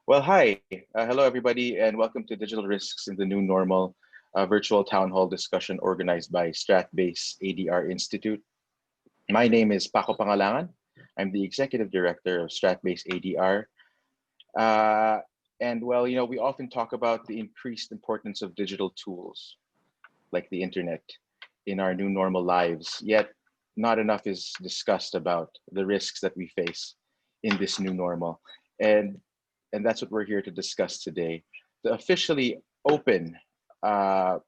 Well, hi. Hello, everybody, and welcome to Digital Risks in the New Normal, a virtual town hall discussion organized by Stratbase ADR Institute. My name is Paco Pangalangan. I'm the Executive Director of Stratbase ADR. And well, we often talk about the increased importance of digital tools like the internet in our new normal lives, yet not enough is discussed about the risks that we face in this new normal. And that's what we're here to discuss today. To officially open and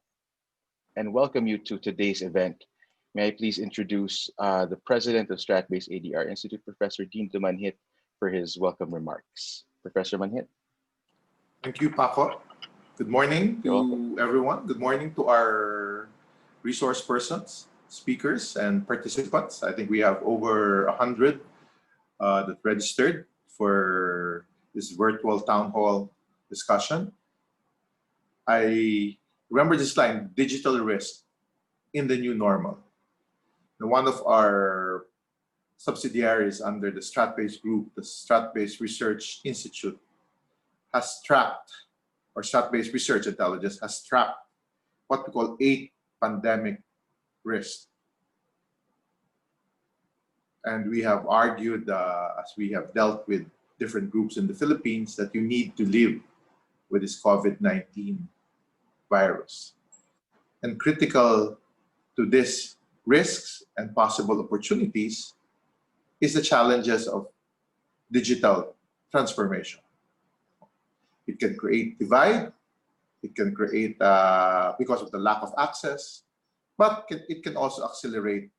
welcome you to today's event, may I please introduce the President of Stratbase ADR Institute, Professor Dean Manhit, for his welcome remarks. Professor Manhit. Thank you, Paco. Good morning to everyone. Good morning to our resource persons, speakers, and participants. I think we have over 100 that registered for this virtual town hall discussion. I remember this line, digital risk in the new normal. And one of our subsidiaries under the Stratbase group, the Stratbase Research Institute, has tracked, or Stratbase Research Intelligence has tracked what we call 8 pandemic risks. And we have argued, as we have dealt with different groups in the Philippines, that you need to live with this COVID-19 virus. And critical to these risks and possible opportunities is the challenges of digital transformation. It can create divide, it can create, because of the lack of access, but it can also accelerate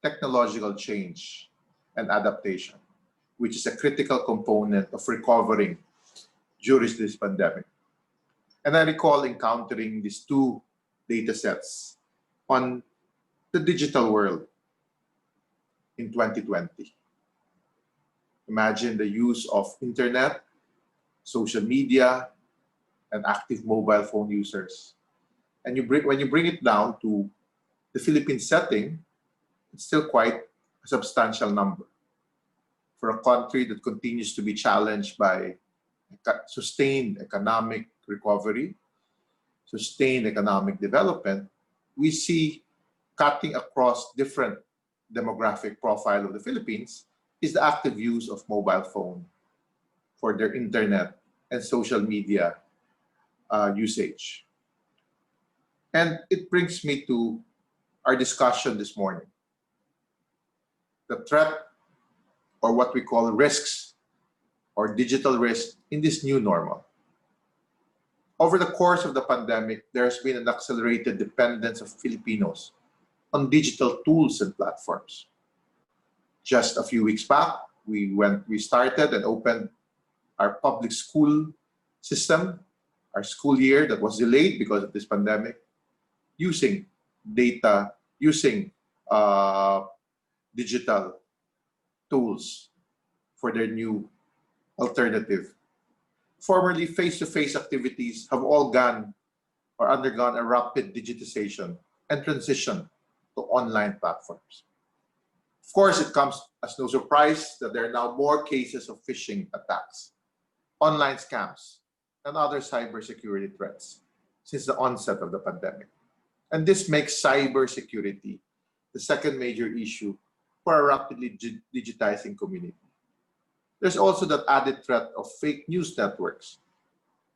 technological change and adaptation, which is a critical component of recovering during this pandemic. And I recall encountering these 2 data sets on the digital world in 2020. Imagine the use of internet, social media, and active mobile phone users. And when you bring it down to the Philippine setting, it's still quite a substantial number. For a country that continues to be challenged by sustained economic recovery, sustained economic development, we see cutting across different demographic profile of the Philippines is the active use of mobile phone for their internet and social media usage. And it brings me to our discussion this morning. The threat, or what we call risks, or digital risk in this new normal. Over the course of the pandemic, there's been an accelerated dependence of Filipinos on digital tools and platforms. Just a few weeks back, we started and opened our public school system, our school year that was delayed because of this pandemic, using data, using digital tools for their new alternative. Formerly face-to-face activities have all gone or undergone a rapid digitization and transition to online platforms. Of course, it comes as no surprise that there are now more cases of phishing attacks, online scams, and other cybersecurity threats since the onset of the pandemic. And this makes cybersecurity the second major issue for a rapidly digitizing community. There's also that added threat of fake news networks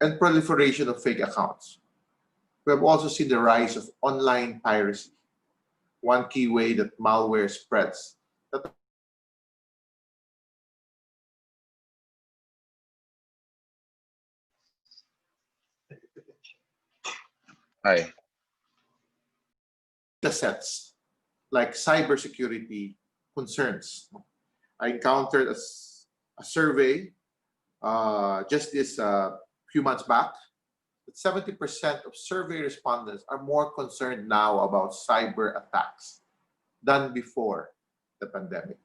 and proliferation of fake accounts. We have also seen the rise of online piracy, one key way that malware spreads. Hi. Sets like cybersecurity concerns. I encountered a survey just this few months back that 70% of survey respondents are more concerned now about cyber attacks than before the pandemic.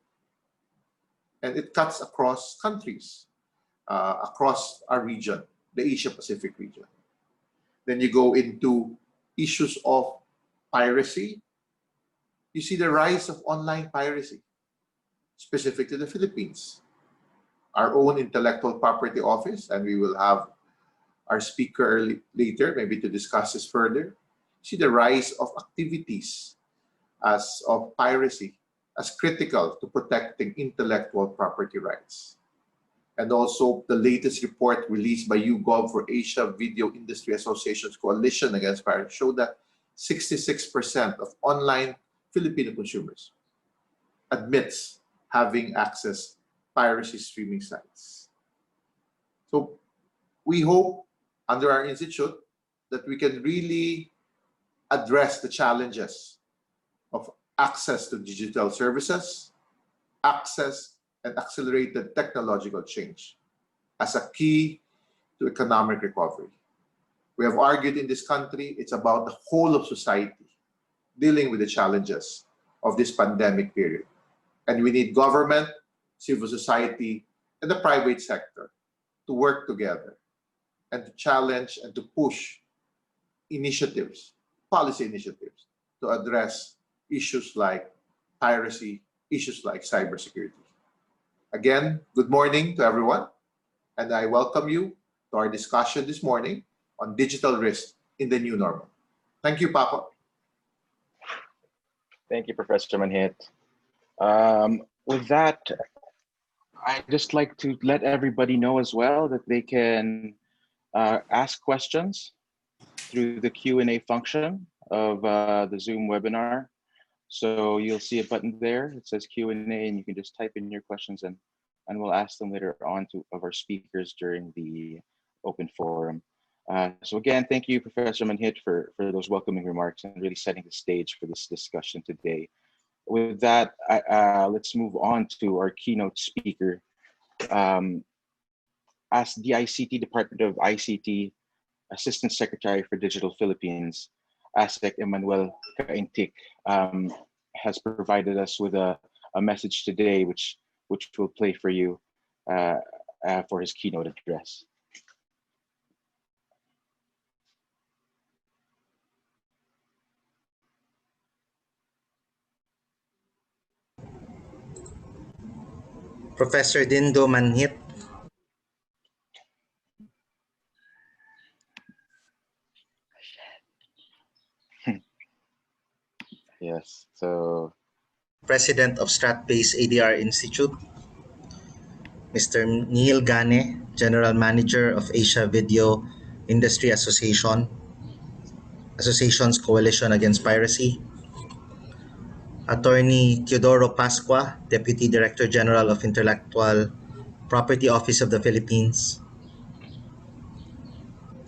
And it cuts across countries, across our region, the Asia-Pacific region. Then you go into issues of piracy. You see the rise of online piracy, specific to the Philippines. our own intellectual property office, and we will have our speaker later, maybe to discuss this further. See the rise of activities of piracy as critical to protecting intellectual property rights. And also the latest report released by YouGov for Asia Video Industry Association's Coalition Against Piracy showed that 66% of online Filipino consumers admits having accessed piracy streaming sites. So we hope under our institute that we can really address the challenges of access to digital services, access and accelerated technological change as a key to economic recovery. We have argued in this country, it's about the whole of society dealing with the challenges of this pandemic period. And we need government, civil society, and the private sector to work together and to challenge and to push initiatives, policy initiatives, to address issues like piracy, issues like cybersecurity. Again, good morning to everyone, and I welcome you to our discussion this morning on digital risk in the new normal. Thank you, Papa. Thank you, Professor Manhit. With that, I'd just like to let everybody know as well that they can ask questions through the Q&A function of the Zoom webinar. So you'll see a button there. It says Q&A, and you can just type in your questions, and we'll ask them later on of our speakers during the open forum. So again, thank you, Professor Manhit, for those welcoming remarks and really setting the stage for this discussion today. With that, let's move on to our keynote speaker. As the ICT Department of ICT Assistant Secretary for Digital Philippines, ASEC Emmanuel Caintic, has provided us with a message today, which we'll play for you for his keynote address. Professor Dindo Manhit. Yes, so President of Stratbase ADR Institute. Mr. Neil Gane, General Manager of Asia Video Industry Association's Coalition Against Piracy. Attorney Teodoro Pascua, Deputy Director General of Intellectual Property Office of the Philippines.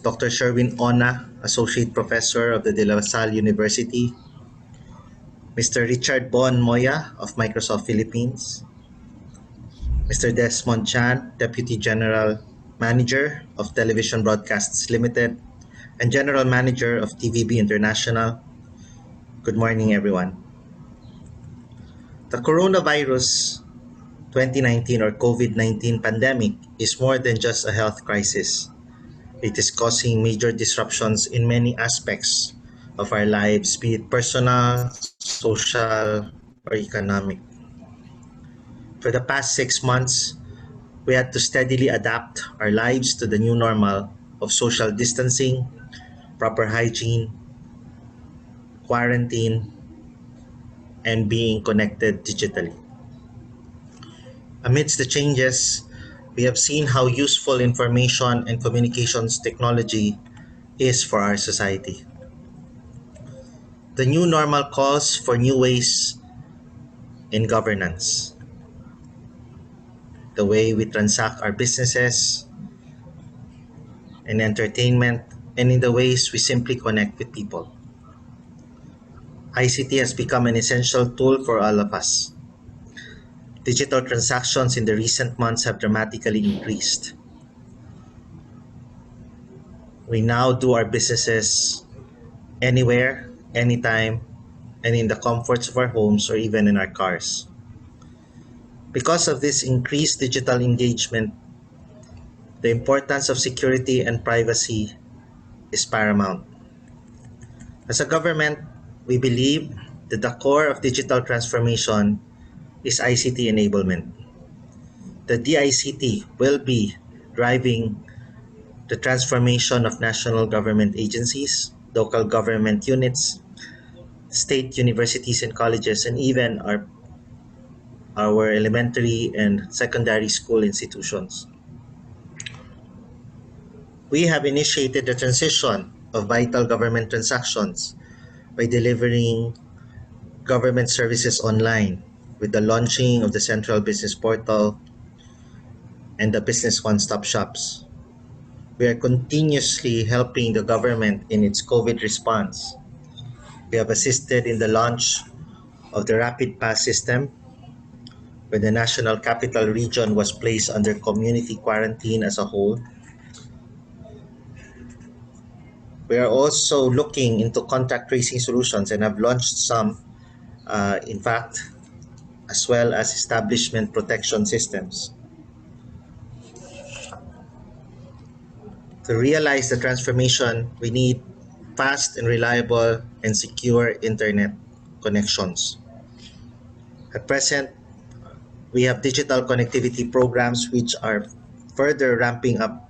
Dr. Sherwin Ona, Associate Professor of the De La Salle University. Mr. Richard Bon Moya of Microsoft Philippines. Mr. Desmond Chan, Deputy General Manager of Television Broadcasts Limited and General Manager of TVB International. Good morning, everyone. The coronavirus 2019 or COVID-19 pandemic is more than just a health crisis. It is causing major disruptions in many aspects of our lives, be it personal, social, or economic. For the past 6 months, we had to steadily adapt our lives to the new normal of social distancing, proper hygiene, quarantine, and being connected digitally. Amidst the changes, we have seen how useful information and communications technology is for our society. The new normal calls for new ways in governance, the way we transact our businesses and entertainment, and in the ways we simply connect with people. ICT has become an essential tool for all of us. Digital transactions in the recent months have dramatically increased. We now do our businesses anywhere, anytime, and in the comforts of our homes or even in our cars. Because of this increased digital engagement, the importance of security and privacy is paramount. As a government, we believe that the core of digital transformation is ICT enablement. the DICT will be driving the transformation of national government agencies, local government units, state universities and colleges, and even our elementary and secondary school institutions. We have initiated the transition of vital government transactions by delivering government services online with the launching of the Central Business Portal and the Business One-Stop Shops. We are continuously helping the government in its COVID response. We have assisted in the launch of the Rapid Pass system, where the National Capital Region was placed under community quarantine as a whole. We are also looking into contact tracing solutions and have launched some, in fact, as well as establishment protection systems. To realize the transformation, we need fast and reliable and secure internet connections. At present, we have digital connectivity programs which we are further ramping up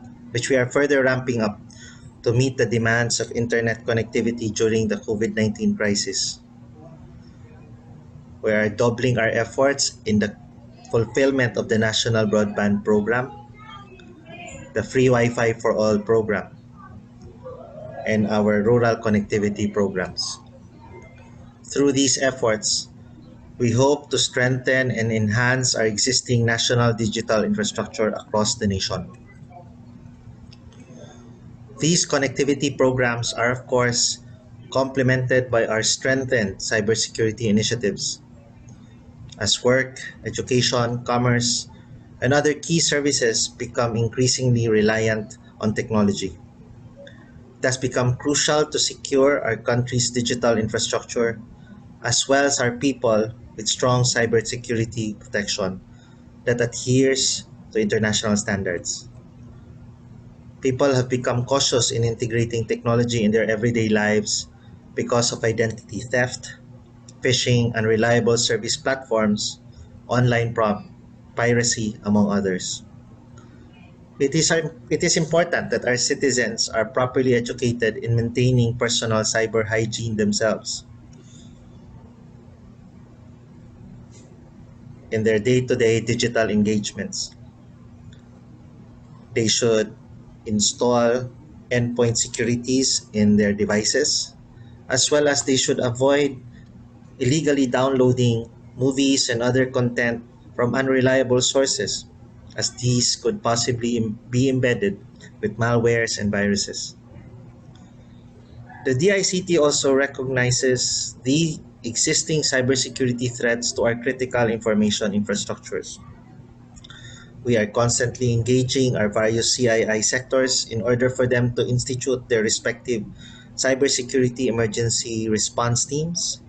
to meet the demands of internet connectivity during the COVID-19 crisis. We are doubling our efforts in the fulfillment of the National Broadband Program, the Free Wi-Fi for All program, and our rural connectivity programs. Through these efforts, we hope to strengthen and enhance our existing national digital infrastructure across the nation. These connectivity programs are, of course, complemented by our strengthened cybersecurity initiatives, as work, education, commerce, and other key services become increasingly reliant on technology. It has become crucial to secure our country's digital infrastructure as well as our people with strong cybersecurity protection that adheres to international standards. People have become cautious in integrating technology in their everyday lives because of identity theft, phishing, unreliable service platforms, online piracy, among others. It is important that our citizens are properly educated in maintaining personal cyber hygiene themselves in their day-to-day digital engagements. They should install endpoint securities in their devices, as well as they should avoid illegally downloading movies and other content from unreliable sources, as these could possibly be embedded with malwares and viruses. The DICT also recognizes the existing cybersecurity threats to our critical information infrastructures. We are constantly engaging our various CII sectors in order for them to institute their respective cybersecurity emergency response teams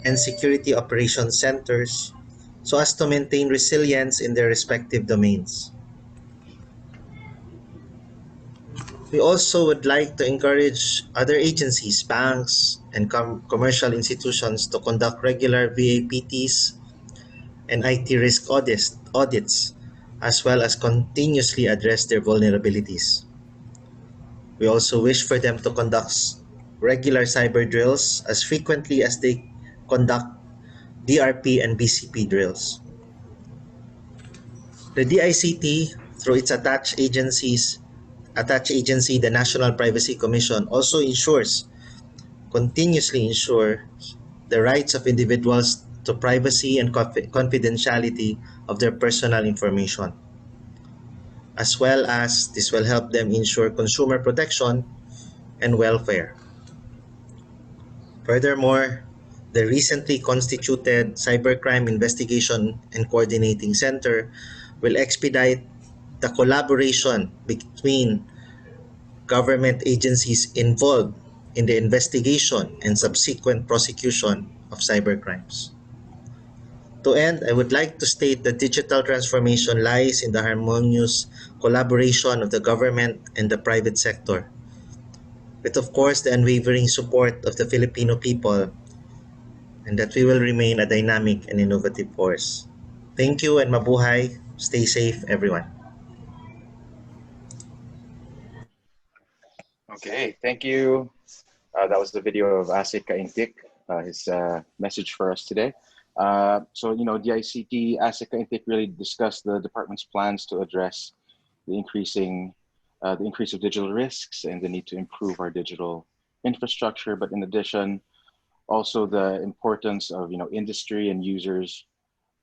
and security operations centers so as to maintain resilience in their respective domains. We also would like to encourage other agencies, banks, and commercial institutions to conduct regular VAPTs and IT risk audits, as well as continuously address their vulnerabilities. We also wish for them to conduct regular cyber drills as frequently as they conduct DRP and BCP drills. The DICT, through its attached agency, the National Privacy Commission, also continuously ensures the rights of individuals to privacy and confidentiality of their personal information, as well as this will help them ensure consumer protection and welfare. Furthermore, the recently constituted Cybercrime Investigation and Coordinating Center will expedite the collaboration between government agencies involved in the investigation and subsequent prosecution of cybercrimes. To end, I would like to state that digital transformation lies in the harmonious collaboration of the government and the private sector, with of course the unwavering support of the Filipino people, and that we will remain a dynamic and innovative force. Thank you and mabuhay! Stay safe, everyone. Okay, thank you. That was the video of Asik Kaintik, his message for us today. So, you know, DICT, Asik Kaintik really discussed the department's plans to address the increase of digital risks and the need to improve our digital infrastructure. But in addition, also the importance of, you know, industry and users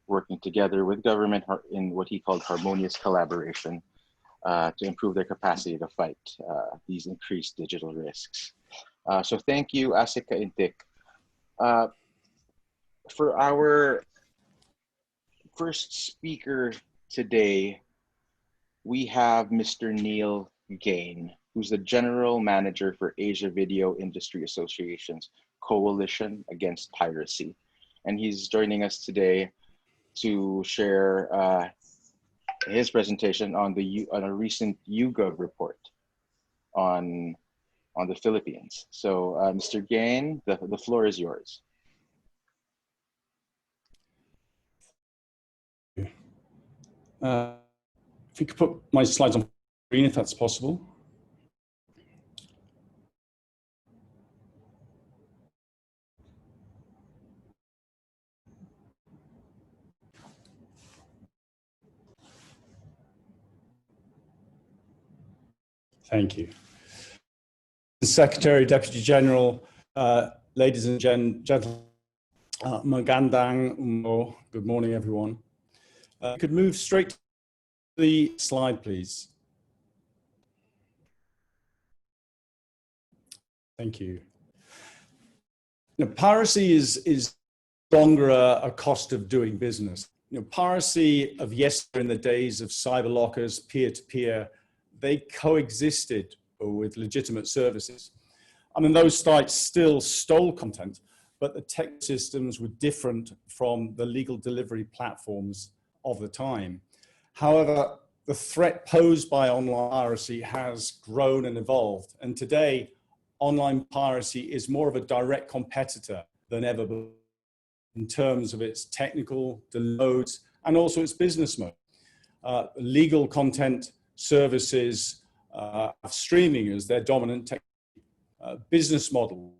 working together with government in what he called harmonious collaboration to improve their capacity to fight these increased digital risks. So thank you, Asik Kaintik. For our first speaker today, we have Mr. Neil Gain, who's the General Manager for Asia Video Industry Association's Coalition Against Piracy. And he's joining us today to share his presentation on a recent YouGov report on the Philippines. So Mr. Gain, the floor is yours. If you could put my slides on screen, if that's possible. Thank you. Secretary, Deputy General, ladies and gentlemen, magandang umbo. Good morning, everyone. You could move straight to the slide, please. Thank you. Now, piracy is no longer a cost of doing business. You know, piracy of yesterday, in the days of cyber lockers, peer-to-peer, they coexisted with legitimate services. I mean, those sites still stole content, but the tech systems were different from the legal delivery platforms of the time. However, the threat posed by online piracy has grown and evolved. And today, online piracy is more of a direct competitor than ever before in terms of its technical downloads and also its business mode. Legal content services have streaming as their dominant business model.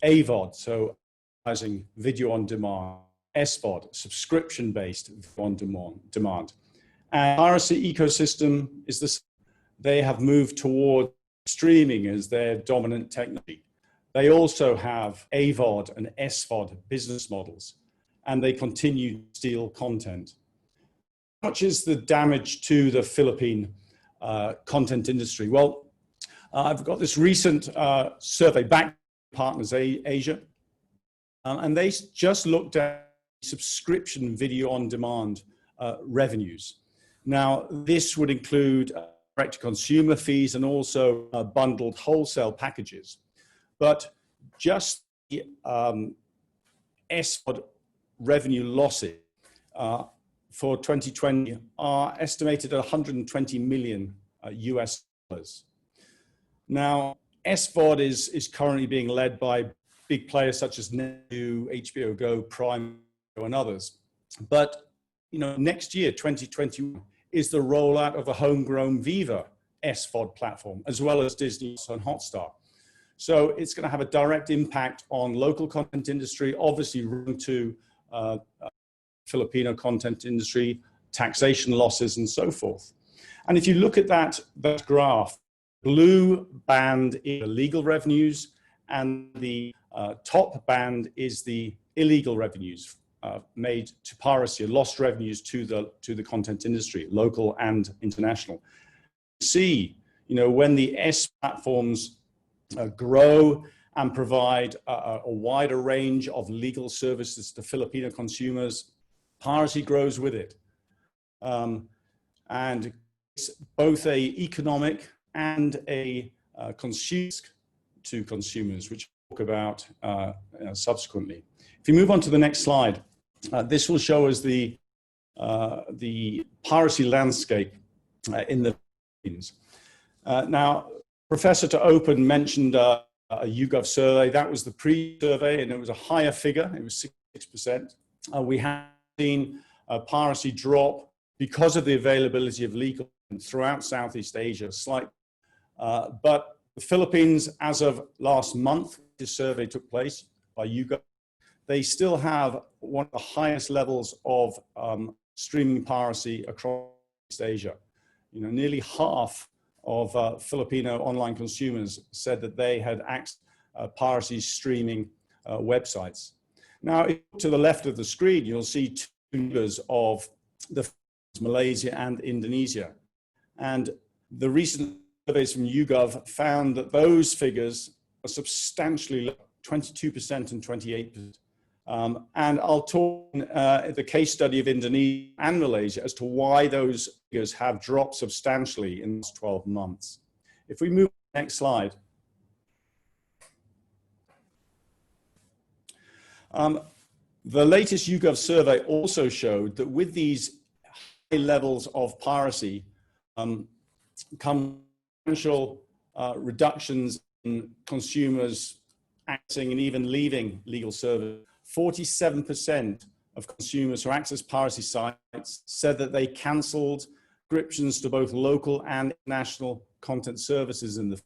AVOD, so advertising video on demand, SVOD, subscription-based on demand. And piracy ecosystem is this. They have moved toward streaming as their dominant technology. They also have AVOD and SVOD business models, and they continue to steal content. How much is the damage to the Philippine content industry? Well, I've got this recent survey back Partners Asia, and they just looked at subscription video on demand revenues. Now, this would include direct-to-consumer fees and also bundled wholesale packages. But just the SVOD revenue losses for 2020 are estimated at $120 million US dollars. Now, SVOD is currently being led by big players such as New, HBO Go, Prime, and others. But you know, next year, 2021, is the rollout of a homegrown Viva SVOD platform, as well as Disney and Hotstar. So it's going to have a direct impact on local content industry, obviously to Filipino content industry, taxation losses, and so forth. And if you look at that graph, blue band is the legal revenues, and the top band is the illegal revenues made to piracy, lost revenues to the content industry, local and international. See, you know, when the S platforms grow and provide a wider range of legal services to Filipino consumers, piracy grows with it. And it's both a economic and a consumer to consumers, which we'll talk about subsequently. If you move on to the next slide, this will show us the piracy landscape in the Philippines. Now, Professor to Open mentioned a YouGov survey. That was the pre-survey, and it was a higher figure. It was 6%. We have seen piracy drop because of the availability of legal throughout Southeast Asia, but the Philippines, as of last month, this survey took place by YouGov, they still have one of the highest levels of streaming piracy across Asia. You know, nearly half of Filipino online consumers said that they had accessed piracy streaming websites. Now, to the left of the screen, you'll see two neighbors of the Malaysia and Indonesia. And the recent surveys from YouGov found that those figures are substantially low, 22% and 28%. And I'll talk in the case study of Indonesia and Malaysia as to why those figures have dropped substantially in the last 12 months. If we move to the next slide. The latest YouGov survey also showed that with these high levels of piracy come potential reductions in consumers accessing and even leaving legal service. 47% of consumers who access piracy sites said that they cancelled subscriptions to both local and national content services in the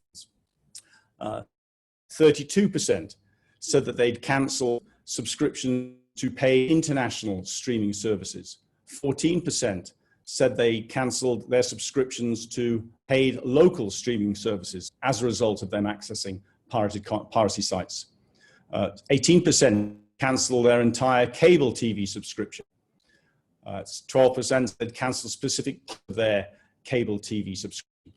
32% said that they'd cancelled subscription to pay international streaming services. 14% said they cancelled their subscriptions to paid local streaming services as a result of them accessing piracy sites. 18% cancelled their entire cable TV subscription. 12% had cancelled specific part of their cable TV subscription.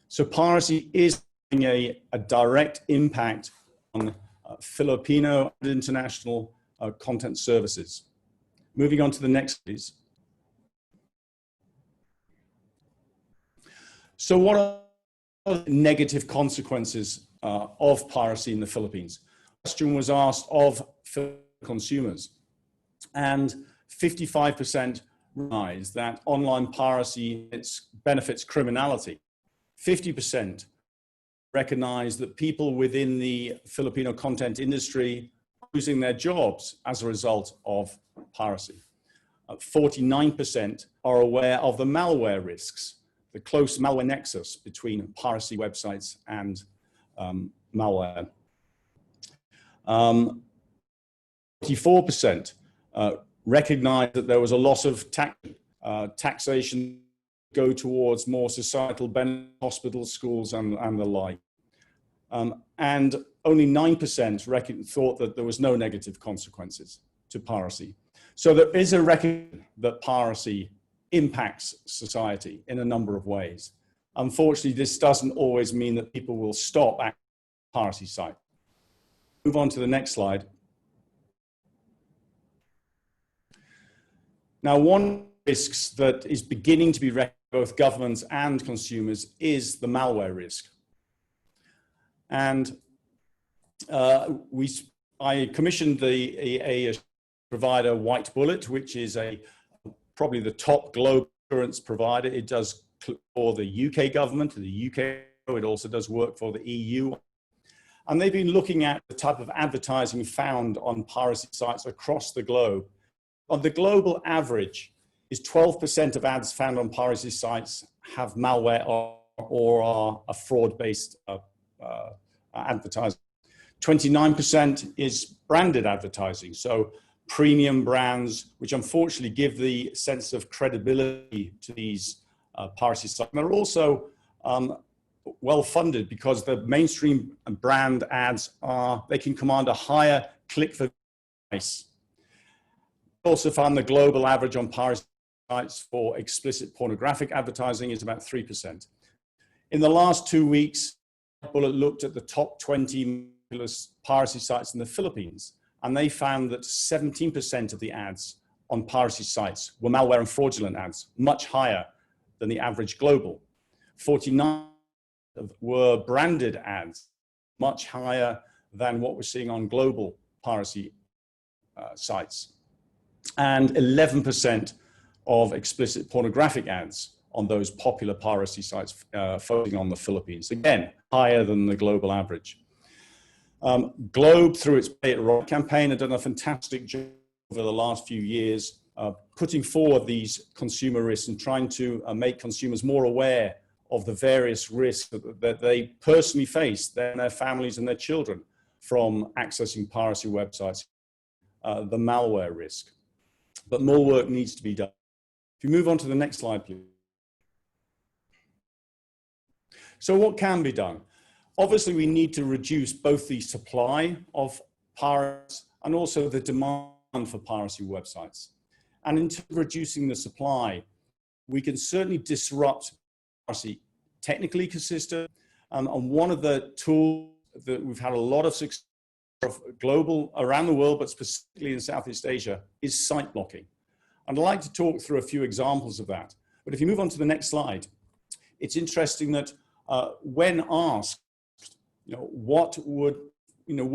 So piracy is having a direct impact on Filipino and international content services. Moving on to the next, please. So what are the negative consequences of piracy in the Philippines? The question was asked of consumers, and 55% realized that online piracy benefits criminality. 50% recognize that people within the Filipino content industry are losing their jobs as a result of piracy. 49% are aware of the malware risks, the close malware nexus between piracy websites and malware. 44% recognize that there was a loss of taxation go towards more societal benefits, hospitals, schools, and the like. And only 9% thought that there was no negative consequences to piracy. So there is a recognition that piracy impacts society in a number of ways. Unfortunately, this doesn't always mean that people will stop accessing piracy sites. Move on to the next slide. Now, one of the risks that is beginning to be recognized by both governments and consumers is the malware risk. And I commissioned a provider, White Bullet, which is probably the top global insurance provider. It does for the UK government, the UK, it also does work for the EU. And they've been looking at the type of advertising found on piracy sites across the globe. On the global average, is 12% of ads found on piracy sites have malware or are a fraud-based advertising. 29% is branded advertising, so premium brands, which unfortunately give the sense of credibility to these piracy sites. And they're also well-funded because the mainstream brand ads they can command a higher click-for price. Also found the global average on piracy sites for explicit pornographic advertising is about 3%. In the last 2 weeks, Bullet looked at the top 20 piracy sites in the Philippines, and they found that 17% of the ads on piracy sites were malware and fraudulent ads, much higher than the average global. 49% were branded ads, much higher than what we're seeing on global piracy sites. And 11% of explicit pornographic ads on those popular piracy sites focusing on the Philippines. Again, higher than the global average. Globe, through its Pay It Right campaign, had done a fantastic job over the last few years putting forward these consumer risks and trying to make consumers more aware of the various risks that they personally face, their families and their children, from accessing piracy websites, the malware risk. But more work needs to be done. If you move on to the next slide, please. So what can be done? Obviously, we need to reduce both the supply of pirates and also the demand for piracy websites. And in terms of reducing the supply, we can certainly disrupt piracy technical ecosystem. And one of the tools that we've had a lot of success of global, around the world, but specifically in Southeast Asia, is site blocking. And I'd like to talk through a few examples of that. But if you move on to the next slide, it's interesting that when asked, what would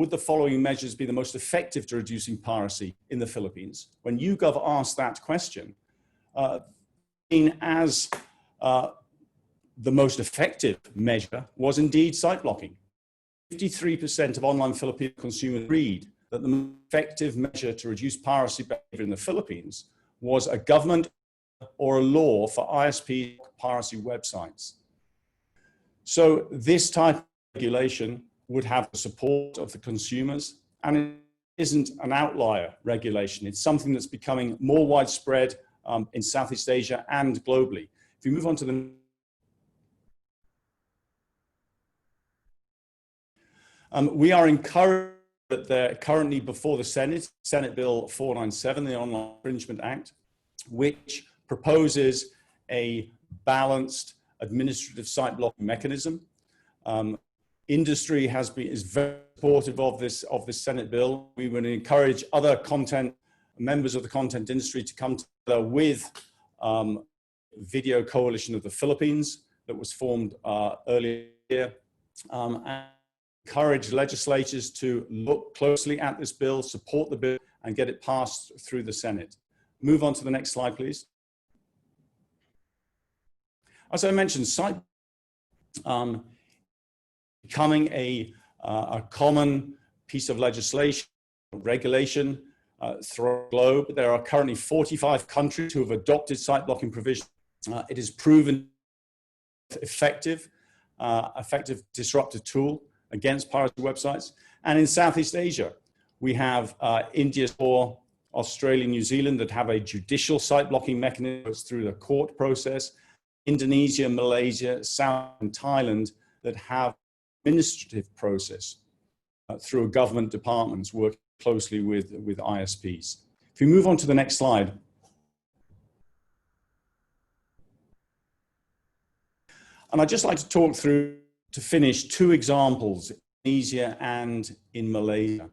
the following measures be the most effective to reducing piracy in the Philippines? When YouGov asked that question, as the most effective measure was indeed site blocking. 53% of online Filipino consumers agreed that the most effective measure to reduce piracy behavior in the Philippines was a government or a law for ISP piracy websites. So this type of regulation would have the support of the consumers, and it isn't an outlier regulation. It's something that's becoming more widespread in Southeast Asia and globally. If you move on to the we are encouraged that they're currently before the Senate Bill 497, the Online Infringement Act, which proposes a balanced administrative site blocking mechanism. Industry is very supportive of this Senate bill. We would encourage other members of the content industry to come together with Video Coalition of the Philippines that was formed earlier this year, and encourage legislators to look closely at this bill, support the bill, and get it passed through the Senate. Move on to the next slide, please. As I mentioned, site becoming a common piece of legislation, regulation throughout the globe. There are currently 45 countries who have adopted site blocking provisions. It is proven effective disruptive tool against piracy websites. And in Southeast Asia, we have India, Australia, New Zealand that have a judicial site blocking mechanism through the court process. Indonesia, Malaysia, South and Thailand that have administrative process through government departments working closely with ISPs. If we move on to the next slide. And I'd just like to talk through, to finish, two examples, in Indonesia and in Malaysia.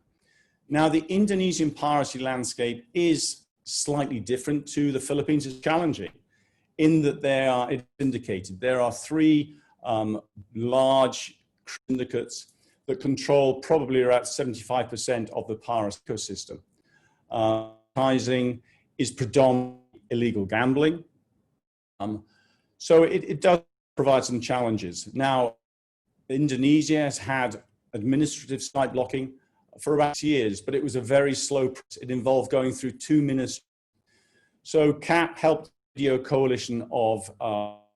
Now, the Indonesian piracy landscape is slightly different to the Philippines. It's challenging in that it's indicated there are three large syndicates that control probably around 75% of the piracy ecosystem. Advertising is predominantly illegal gambling. So it does provide some challenges. Now, Indonesia has had administrative site blocking for about 6 years, but it was a very slow process. It involved going through 2 ministries. So CAP helped the Video Coalition of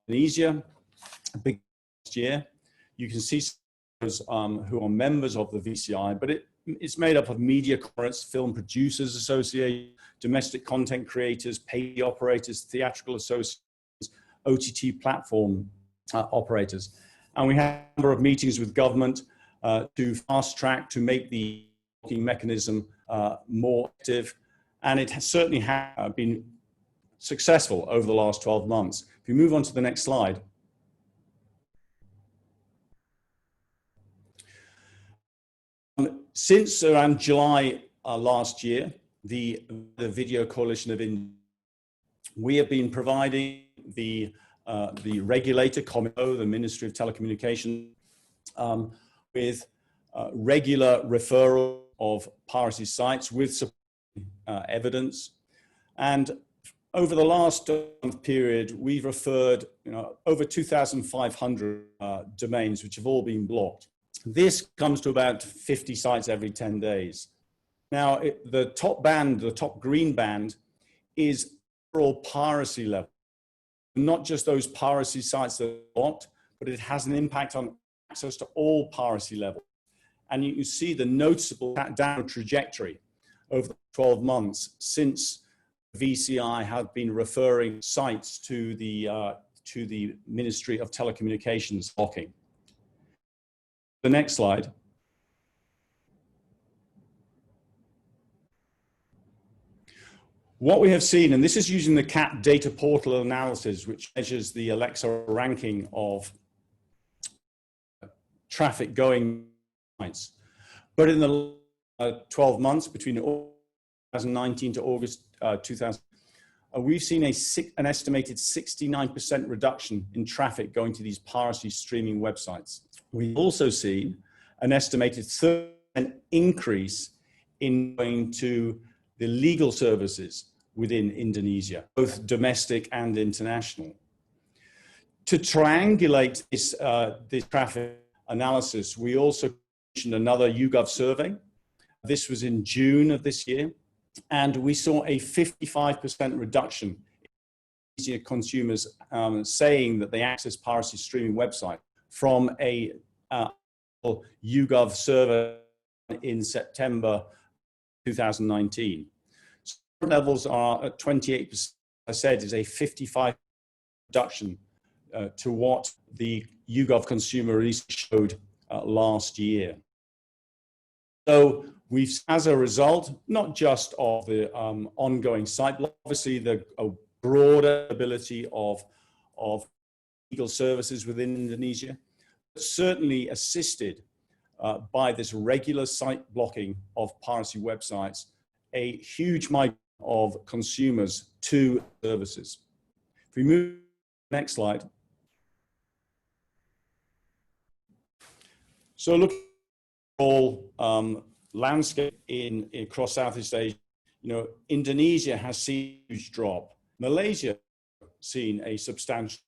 Indonesia, a big last year. You can see those who are members of the VCI, but it's made up of media commerce, film producers association, domestic content creators, pay operators, theatrical associations, OTT platform operators. And we had a number of meetings with government to fast track, to make the blocking mechanism more active. And it has certainly been successful over the last 12 months. If you move on to the next slide. Since around July last year, the Video Coalition of India, we have been providing the regulator, COMITO, the Ministry of Telecommunications, with regular referral of piracy sites with evidence. And over the last month period, we've referred over 2,500 domains, which have all been blocked. This comes to about 50 sites every 10 days. Now, the top band, the top green band, is overall piracy level. Not just those piracy sites that are blocked, but it has an impact on access to all piracy levels. And you can see the noticeable downward trajectory over the 12 months since VCI have been referring sites to the Ministry of Telecommunications blocking. The next slide. What we have seen, and this is using the CAT data portal analysis, which measures the Alexa ranking of traffic going sites. But in the 12 months between 2019 to August 2000, we've seen an estimated 69% reduction in traffic going to these piracy streaming websites. We've also seen an estimated 30% increase in going to the legal services within Indonesia, both domestic and international. To triangulate this, this traffic analysis, we also commissioned another YouGov survey. This was in June of this year, and we saw a 55% reduction in consumers saying that they access piracy streaming website from a YouGov survey in September 2019. Levels are at 28%, I said, is a 55% reduction to what the YouGov consumer release showed last year. So we've, as a result, not just of the ongoing site block, obviously the broader ability of legal services within Indonesia, but certainly assisted by this regular site blocking of piracy websites, a huge migration of consumers to services. If we move to the next slide. So look at the overall landscape across Southeast Asia. You know, Indonesia has seen a huge drop. Malaysia seen a substantial.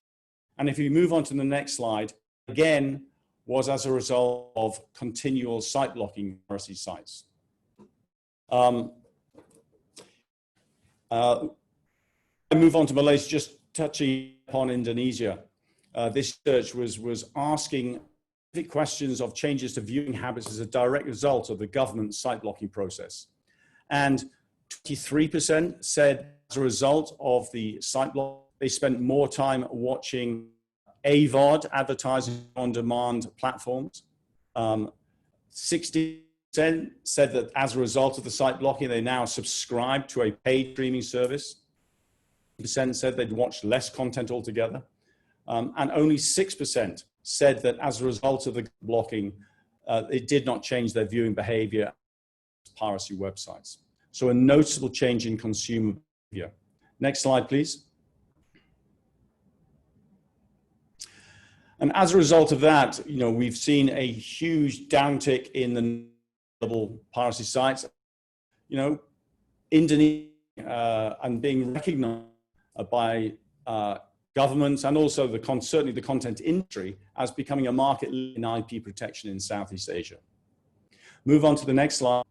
And if you move on to the next slide, again, was as a result of continual site blocking piracy sites. I move on to Malaysia, just touching upon Indonesia. This research was asking questions of changes to viewing habits as a direct result of the government site blocking process. And 23% said as a result of the site block, they spent more time watching AVOD, advertising on demand platforms. 60% said that as a result of the site blocking, they now subscribe to a paid streaming service. 10% said they'd watched less content altogether. And only 6% said that as a result of the blocking, it did not change their viewing behavior of piracy websites. So a noticeable change in consumer behavior. Next slide, please. And as a result of that, you know, we've seen a huge downtick in the available piracy sites. You know, Indonesia and being recognized by governments and also certainly the content industry as becoming a market in IP protection in Southeast Asia. Move on to the next slide.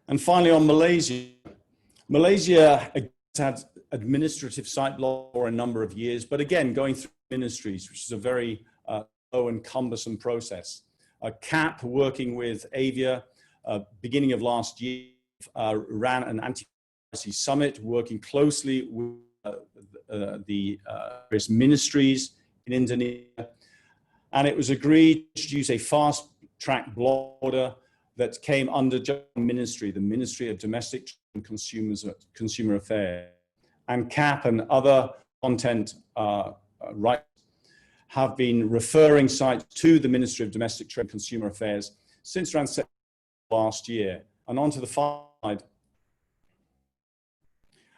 And finally on Malaysia. Malaysia had administrative site block for a number of years, but again, going through ministries, which is a very slow and cumbersome process. CAP, working with AVIA, beginning of last year, ran an anti-piracy summit, working closely with the various ministries in Indonesia. And it was agreed to introduce a fast-track block order that came under the Ministry of Domestic and Consumer Affairs. And CAP and other content rights have been referring sites to the Ministry of Domestic Trade and Consumer Affairs since around September last year. And on to the slide.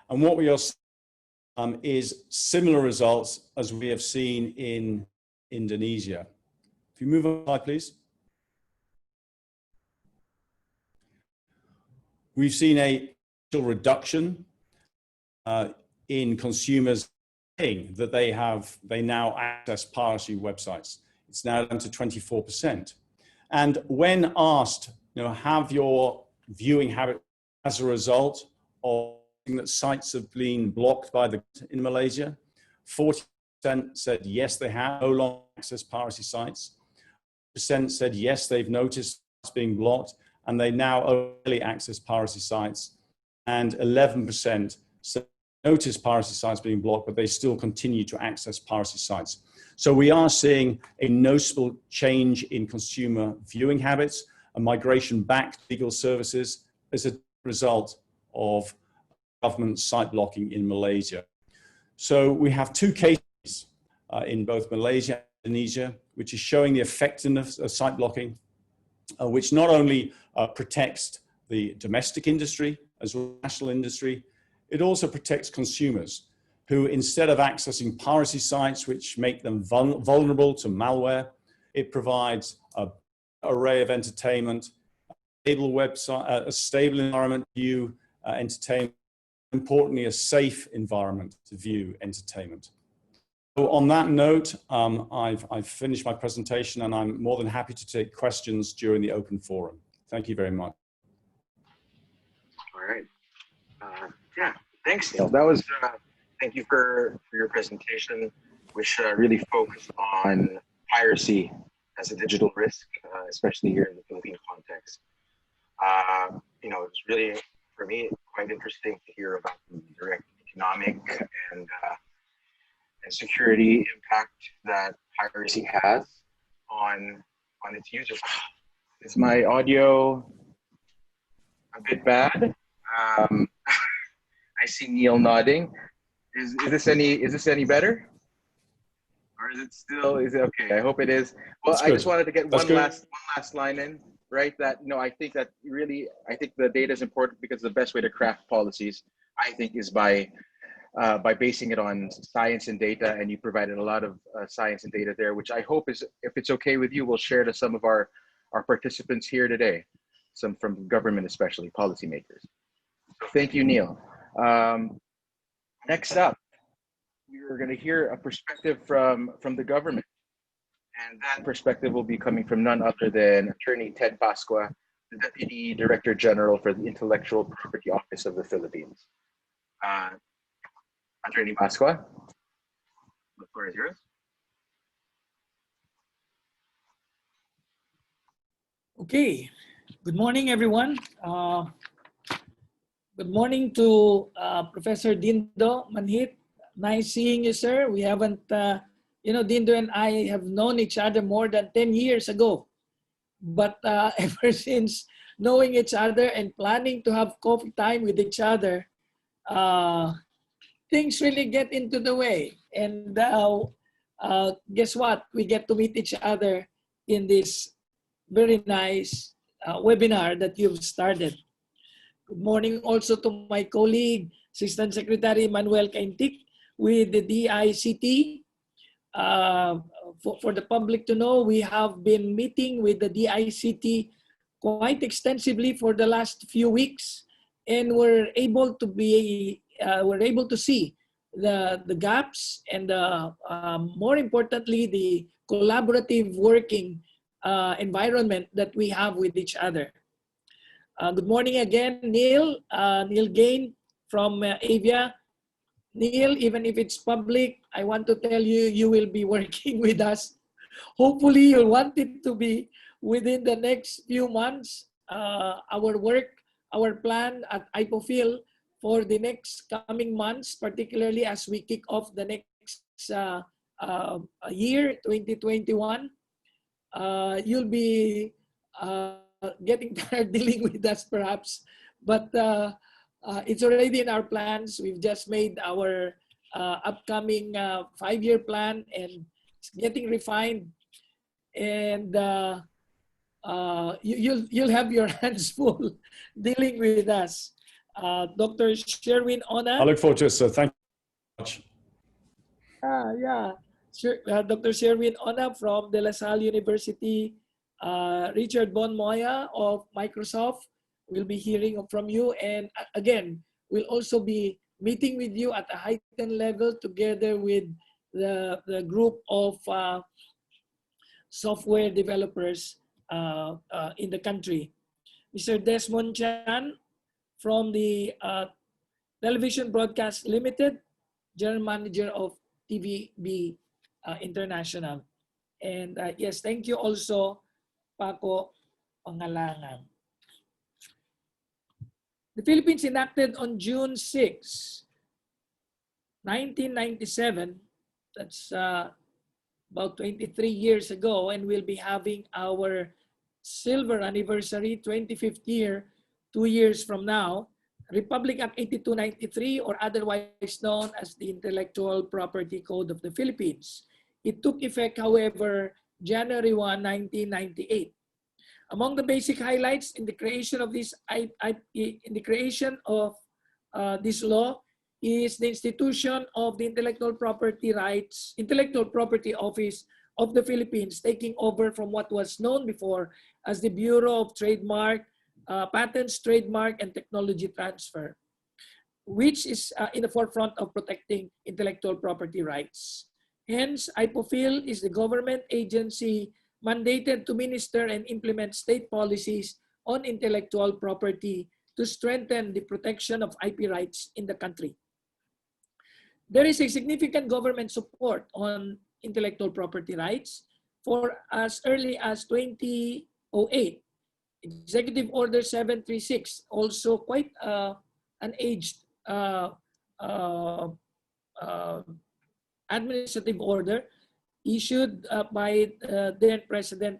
And what we are seeing is similar results as we have seen in Indonesia. If you move on, slide, please. We've seen a reduction in consumers saying that they now access piracy websites. It's now down to 24%. And when asked, you know, have your viewing habit as a result of that sites have been blocked by in Malaysia. 40% said yes, they have no longer access piracy sites. Percent said yes, they've noticed it's being blocked, and they now only access piracy sites. And 11% said notice piracy sites being blocked, but they still continue to access piracy sites. So we are seeing a noticeable change in consumer viewing habits, a migration back to legal services as a result of government site blocking in Malaysia. So we have two cases in both Malaysia and Indonesia, which is showing the effectiveness of site blocking, which not only protects the domestic industry as well as the national industry, it also protects consumers who, instead of accessing piracy sites which make them vulnerable to malware, it provides an array of entertainment, a stable website, a stable environment to view entertainment, importantly, a safe environment to view entertainment. So on that note, I've finished my presentation, and I'm more than happy to take questions during the open forum. Thank you very much. All right. Yeah, thanks, Neil. That was, thank you for your presentation, which really focused on piracy as a digital risk, especially here in the Philippine context. You know, it's really, for me, quite interesting to hear about the direct economic and security impact that piracy has on its users. Is my audio a bit bad? I see Neil nodding. Is this any better? Or is it still, is it okay? I hope it is. Well, I just wanted to get one last line in, right? That, you know, I think that really, I think the data is important because the best way to craft policies, I think, is by basing it on science and data, and you provided a lot of science and data there, which I hope is, if it's okay with you, we'll share to some of our participants here today, some from government, especially policymakers. So thank you, Neil. Next up, we're going to hear a perspective from the government, and that perspective will be coming from none other than Attorney Ted Pascua, the Deputy Director General for the Intellectual Property Office of the Philippines. Attorney Pascua, the floor is yours. Okay, good morning, everyone. Good morning to Professor Dindo Manhit. Nice seeing you, sir. We haven't, you know, Dindo and I have known each other more than 10 years ago. But ever since knowing each other and planning to have coffee time with each other, things really get into the way. And guess what? We get to meet each other in this very nice webinar that you've started. Good morning also to my colleague, Assistant Secretary Manuel Caintic with the DICT. For the public to know, we have been meeting with the DICT quite extensively for the last few weeks, and we're able to see the gaps and more importantly, the collaborative working environment that we have with each other. Good morning again, Neil. Neil Gain from AVIA. Neil, even if it's public, I want to tell you, you will be working with us. Hopefully, you'll want it to be within the next few months. Our work, our plan at IPOPHIL for the next coming months, particularly as we kick off the next year, 2021, you'll be getting tired dealing with us perhaps, but it's already in our plans. We've just made our upcoming 5-year plan, and it's getting refined, and you'll have your hands full dealing with us. Dr. Sherwin Ona. I look forward to it, so thank you very much. Yeah, sure. Dr. Sherwin Ona from De La Salle University, Richard Bon Moya of Microsoft. We'll be hearing from you, and again, we'll also be meeting with you at a heightened level together with the group of software developers in the country. Mr. Desmond Chan from the Television Broadcast Limited, General Manager of TVB International. And yes, thank you also, Paco Pangalangan. The Philippines enacted on June 6, 1997, that's about 23 years ago, and we'll be having our silver anniversary, 25th year, 2 years from now, Republic Act 8293, or otherwise known as the Intellectual Property Code of the Philippines. It took effect, however, January 1, 1998. Among the basic highlights in the creation of this this law is the institution of the Intellectual Property Office of the Philippines, taking over from what was known before as the Bureau of Trademark, Patents, Trademark, and Technology Transfer, which is in the forefront of protecting intellectual property rights. Hence, IPOPHIL is the government agency mandated to minister and implement state policies on intellectual property to strengthen the protection of IP rights in the country. There is a significant government support on intellectual property rights. For as early as 2008, Executive Order 736, also quite an aged administrative order, issued by then President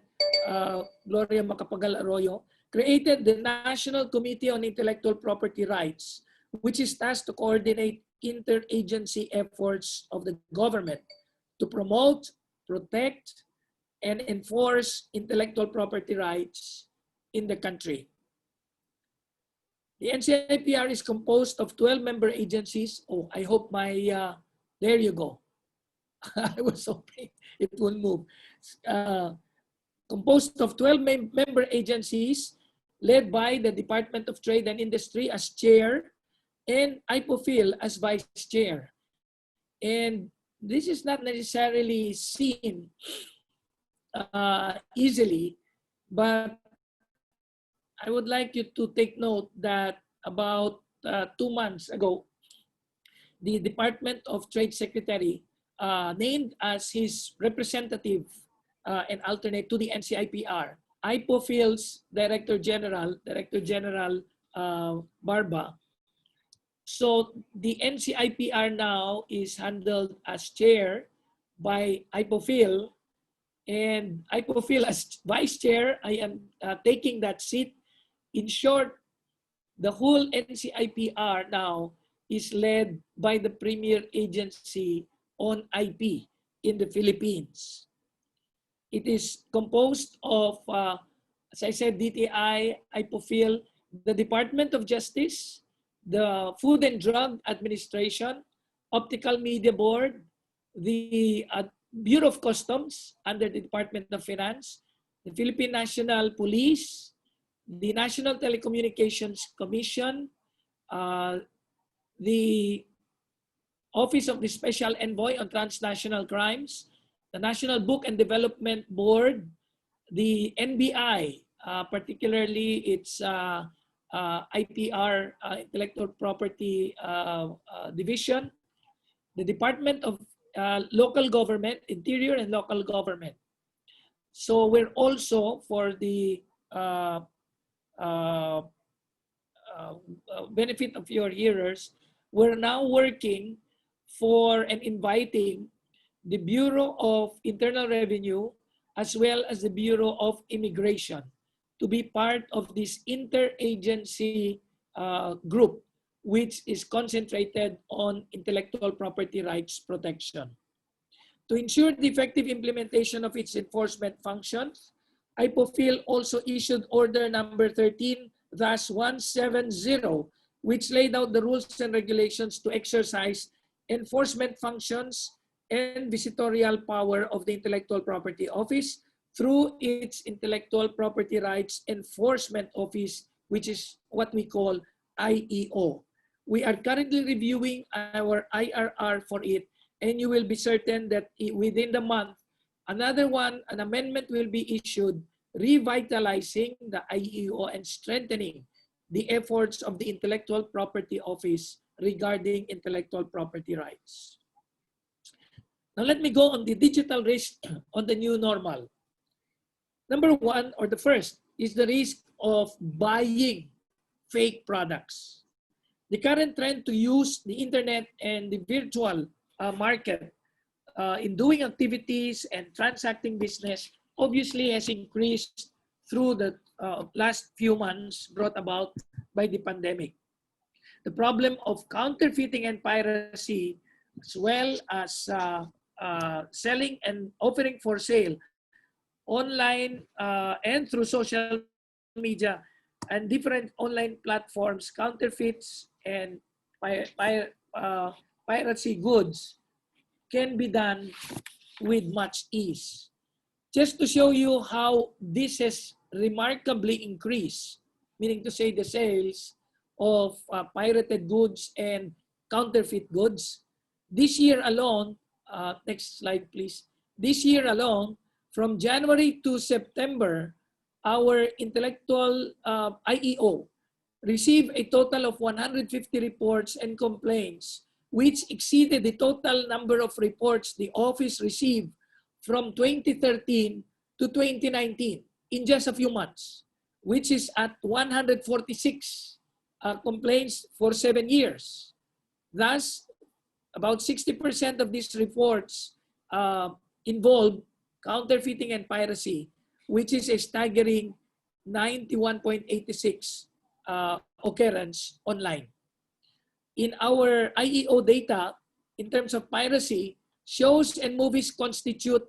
Gloria Macapagal Arroyo, created the National Committee on Intellectual Property Rights, which is tasked to coordinate interagency efforts of the government to promote, protect, and enforce intellectual property rights in the country. The NCIPR is composed of 12 member agencies. Oh, I hope my, there you go. I was hoping it will move. Composed of 12 member agencies led by the Department of Trade and Industry as chair and IPOPHIL as vice chair. And this is not necessarily seen easily, but I would like you to take note that about 2 months ago, the Department of Trade Secretary named as his representative and alternate to the NCIPR, IPOPHIL's Director General Barba. So the NCIPR now is handled as chair by IPOPHIL, and IPOPHIL as vice chair. I am taking that seat. In short, the whole NCIPR now is led by the premier agency on IP in the Philippines. It is composed of, as I said, DTI, IPOPHIL, the Department of Justice, the Food and Drug Administration, Optical Media Board, the Bureau of Customs under the Department of Finance, the Philippine National Police, the National Telecommunications Commission, the Office of the Special Envoy on Transnational Crimes, the National Book and Development Board, the NBI, particularly its IPR, Intellectual Property Division, the Department of Local Government, Interior and Local Government. So we're also, for the benefit of your hearers, we're now working for and inviting the Bureau of Internal Revenue as well as the Bureau of Immigration to be part of this interagency group, which is concentrated on intellectual property rights protection. To ensure the effective implementation of its enforcement functions, IPOPHIL also issued Order Number 13-170, which laid out the rules and regulations to exercise enforcement functions and visitorial power of the Intellectual Property Office through its Intellectual Property Rights Enforcement Office, which is what we call IEO. We are currently reviewing our IRR for it, and you will be certain that within the month, an amendment will be issued, revitalizing the IEO and strengthening the efforts of the Intellectual Property Office regarding intellectual property rights. Now let me go on the digital risk on the new normal. Number one, or the first, is the risk of buying fake products. The current trend to use the internet and the virtual market in doing activities and transacting business obviously has increased through the last few months brought about by the pandemic. The problem of counterfeiting and piracy, as well as selling and offering for sale online and through social media and different online platforms, counterfeits and piracy goods can be done with much ease. Just to show you how this has remarkably increased, meaning to say the sales of pirated goods and counterfeit goods, this year alone, next slide please, this year alone, from January to September, our intellectual IEO received a total of 150 reports and complaints, which exceeded the total number of reports the office received from 2013 to 2019 in just a few months, which is at 146 complaints for 7 years. Thus, about 60% of these reports involve counterfeiting and piracy, which is a staggering 91.86 occurrence online. In our IEO data, in terms of piracy, shows and movies constitute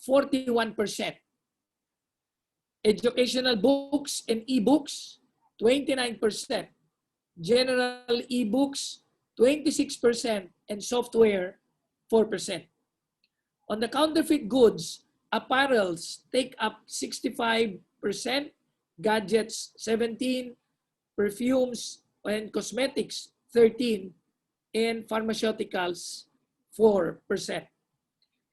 41%. Educational books and e-books, 29%. General e-books, 26%. And software, 4%. On the counterfeit goods, apparels take up 65%, gadgets 17%, perfumes and cosmetics 13%, and pharmaceuticals 4%.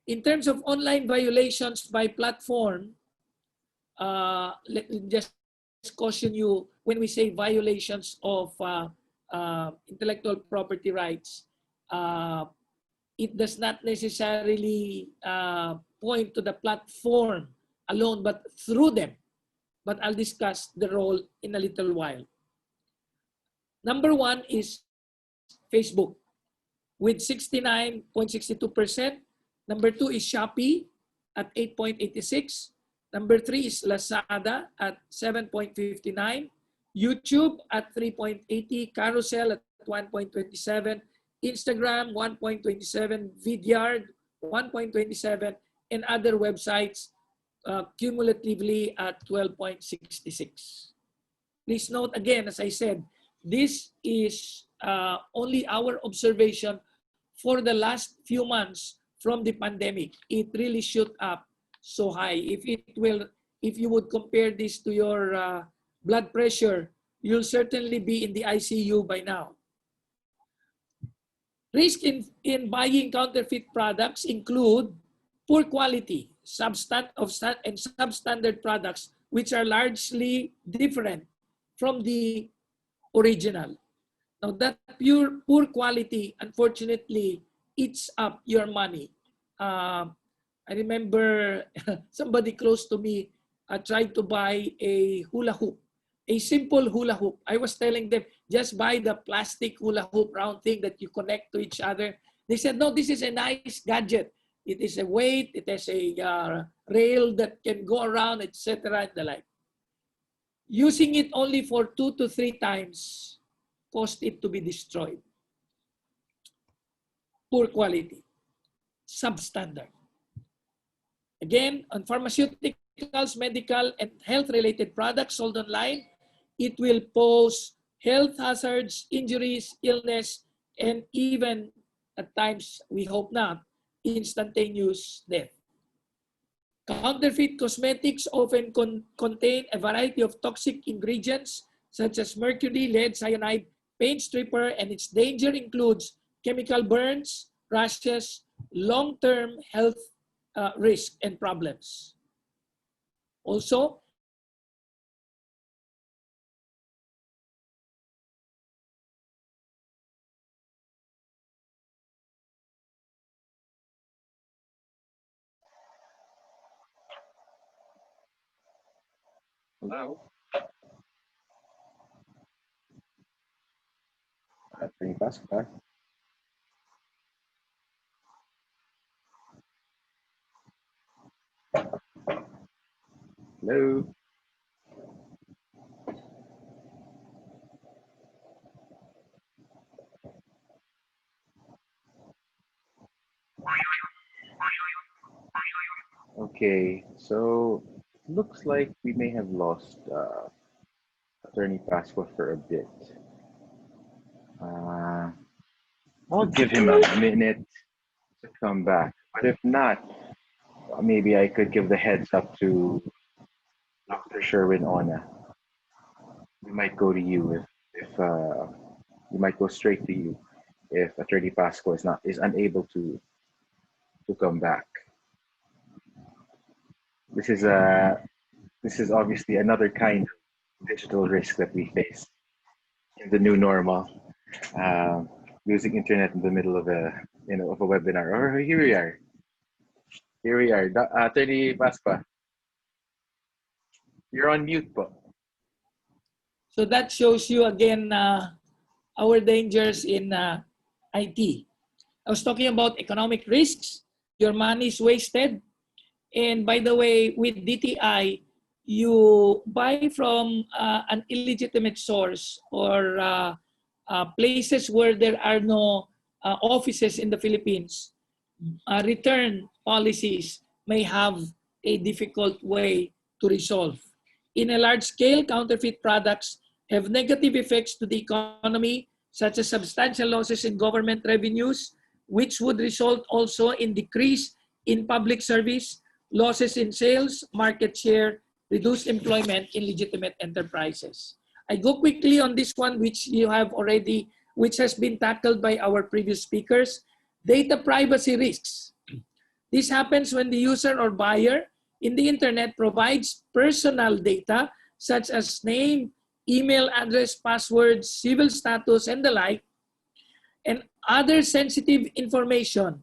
In terms of online violations by platform, let me just caution you when we say violations of intellectual property rights, it does not necessarily point to the platform alone, but through them. But I'll discuss the role in a little while. Number one is Facebook with 69.62%. Number two is Shopee at 8.86%. Number three is Lazada at 7.59%. YouTube at 3.80%. Carousel at 1.27%. Instagram 1.27%. Vidyard 1.27%. And other websites cumulatively at 12.66%. Please note again, as I said, this is only our observation for the last few months from the pandemic. It really shoot up so high. If you would compare this to your blood pressure, you'll certainly be in the ICU by now. Risk in buying counterfeit products include poor quality, substandard products, which are largely different from the original. Now that poor quality, unfortunately, eats up your money. I remember somebody close to me tried to buy a hula hoop, a simple hula hoop. I was telling them, just buy the plastic hula hoop round thing that you connect to each other. They said, no, this is a nice gadget. It is a weight, it has a rail that can go around, etc. and the like. Using it only for 2 to 3 times caused it to be destroyed. Poor quality, substandard. Again, on pharmaceuticals, medical, and health-related products sold online, it will pose health hazards, injuries, illness, and even at times, we hope not, instantaneous death. Counterfeit cosmetics often contain a variety of toxic ingredients such as mercury, lead, cyanide, paint stripper, and its danger includes chemical burns, rashes, long-term health risk and problems. Also, Hello? Attorney Pascal. Hello? Okay, so looks like we may have lost Attorney Pascal for a bit. I'll give him a minute to come back, but if not, maybe I could give the heads up to Dr. Sherwin Ona. We might go to you if we might go straight to you if Attorney Pascal is unable to come back. This is obviously another kind of digital risk that we face in the new normal. Using internet in the middle of a webinar. Or here we are. Here we are. Attorney Pasqua, you're on mute po. So that shows you again our dangers in IT. I was talking about economic risks. Your money is wasted. And by the way, with DTI, you buy from an illegitimate source or places where there are no offices in the Philippines. Return policies may have a difficult way to resolve. In a large scale, counterfeit products have negative effects to the economy, such as substantial losses in government revenues, which would result also in decrease in public service, losses in sales, market share, reduced employment in legitimate enterprises. I go quickly on this one, which has been tackled by our previous speakers. Data privacy risks. This happens when the user or buyer in the internet provides personal data such as name, email address, passwords, civil status, and the like, and other sensitive information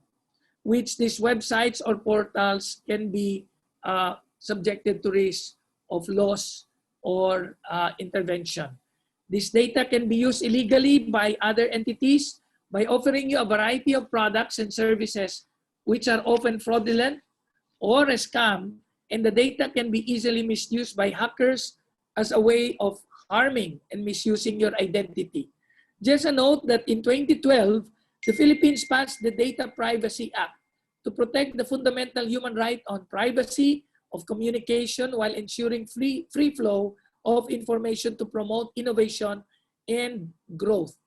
which these websites or portals can be subjected to risk of loss or intervention. This data can be used illegally by other entities by offering you a variety of products and services which are often fraudulent or a scam, and the data can be easily misused by hackers as a way of harming and misusing your identity. Just a note that in 2012, the Philippines passed the Data Privacy Act to protect the fundamental human right on privacy of communication while ensuring free flow of information to promote innovation and growth.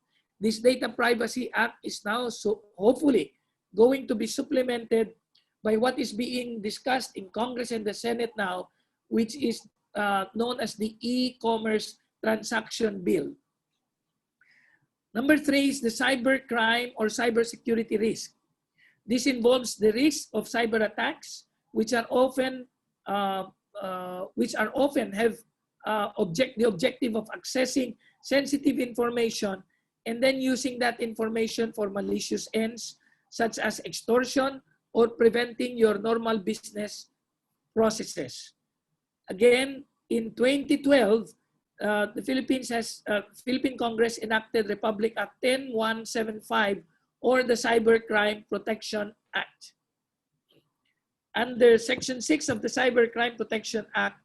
This Data Privacy Act is now hopefully going to be supplemented by what is being discussed in Congress and the Senate now, which is known as the e-commerce transaction bill. Number 3 is the cybercrime or cybersecurity risk. This involves the risk of cyber attacks, which are often have the objective of accessing sensitive information and then using that information for malicious ends, such as extortion or preventing your normal business processes. Again, in 2012, the Philippine Congress enacted Republic Act 10175 or the Cybercrime Protection Act. Under Section 6 of the Cybercrime Protection Act,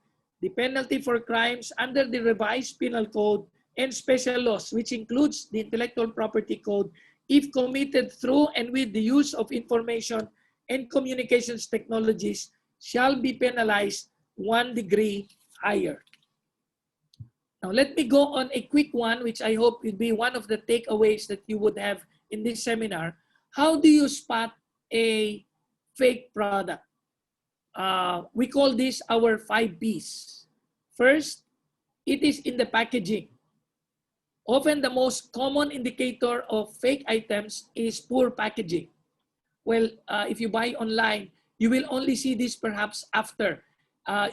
the penalty for crimes under the revised penal code and special laws, which includes the Intellectual Property Code, if committed through and with the use of information and communications technologies, shall be penalized 1 degree higher. Now, let me go on a quick one, which I hope will be one of the takeaways that you would have in this seminar. How do you spot a fake product? We call this our 5 Ps. First, it is in the packaging. Often the most common indicator of fake items is poor packaging. Well, if you buy online, you will only see this perhaps after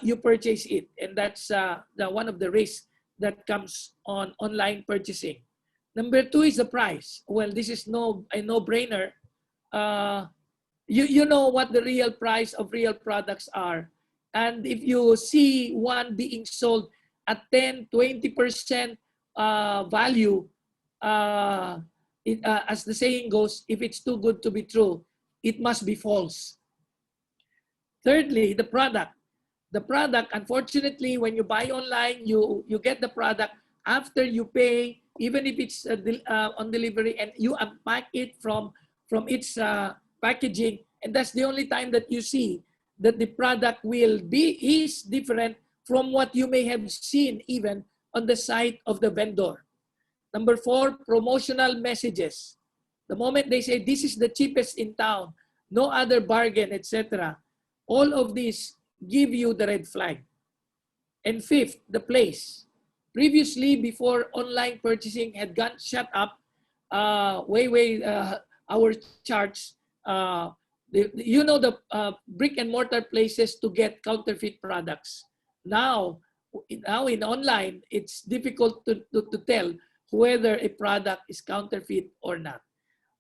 you purchase it. And that's one of the risks that comes on online purchasing. Number 2 is the price. Well, this is a no-brainer. You know what the real price of real products are. And if you see one being sold a 10, 20% value, as the saying goes, if it's too good to be true, it must be false. Thirdly, the product. The product, unfortunately, when you buy online, you get the product after you pay, even if it's on delivery, and you unpack it from its packaging, and that's the only time that you see that the product is different from what you may have seen even on the site of the vendor. Number 4, promotional messages. The moment they say this is the cheapest in town, no other bargain, etc., all of these give you the red flag. And 5th, the place. Previously, before online purchasing had gone shut up, our charts, the brick and mortar places to get counterfeit products. Now in online, it's difficult to tell whether a product is counterfeit or not.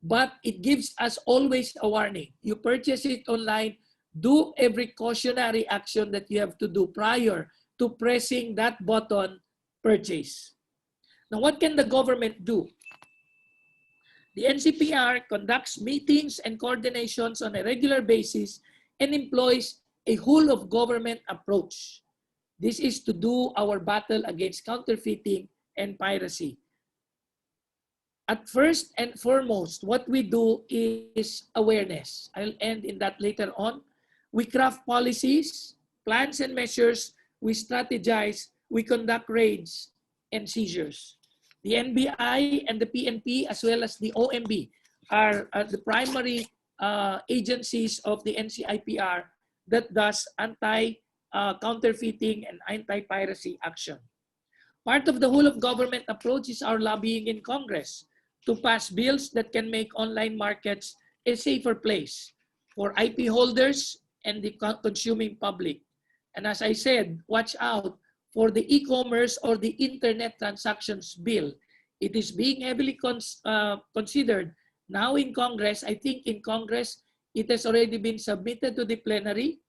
But it gives us always a warning. You purchase it online, do every cautionary action that you have to do prior to pressing that button, purchase. Now, what can the government do? The NCPR conducts meetings and coordinations on a regular basis and employs a whole of government approach. This is to do our battle against counterfeiting and piracy. At first and foremost, what we do is awareness. I'll end in that later on. We craft policies, plans and measures, we strategize, we conduct raids and seizures. The NBI and the PNP as well as the OMB are the primary agencies of the NCIPR that does anti-counterfeiting and anti-piracy action. Part of the whole of government approach is our lobbying in Congress to pass bills that can make online markets a safer place for IP holders and the consuming public. And as I said, watch out for the e-commerce or the internet transactions bill. It is being heavily considered now in Congress. I think in Congress, it has already been submitted to the plenary.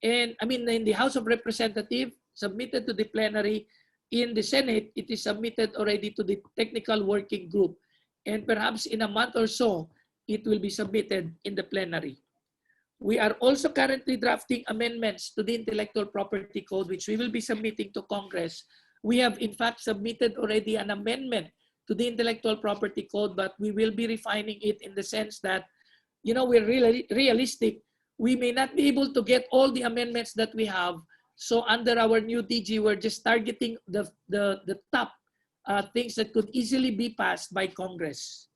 And I mean, in the House of Representatives, submitted to the plenary. In the Senate, it is submitted already to the technical working group. And perhaps in a month or so, it will be submitted in the plenary. We are also currently drafting amendments to the Intellectual Property Code, which we will be submitting to Congress. We have in fact submitted already an amendment to the Intellectual Property Code, but we will be refining it in the sense that, you know, we're really realistic. We may not be able to get all the amendments that we have. So under our new DG, we're just targeting the top things that could easily be passed by Congress.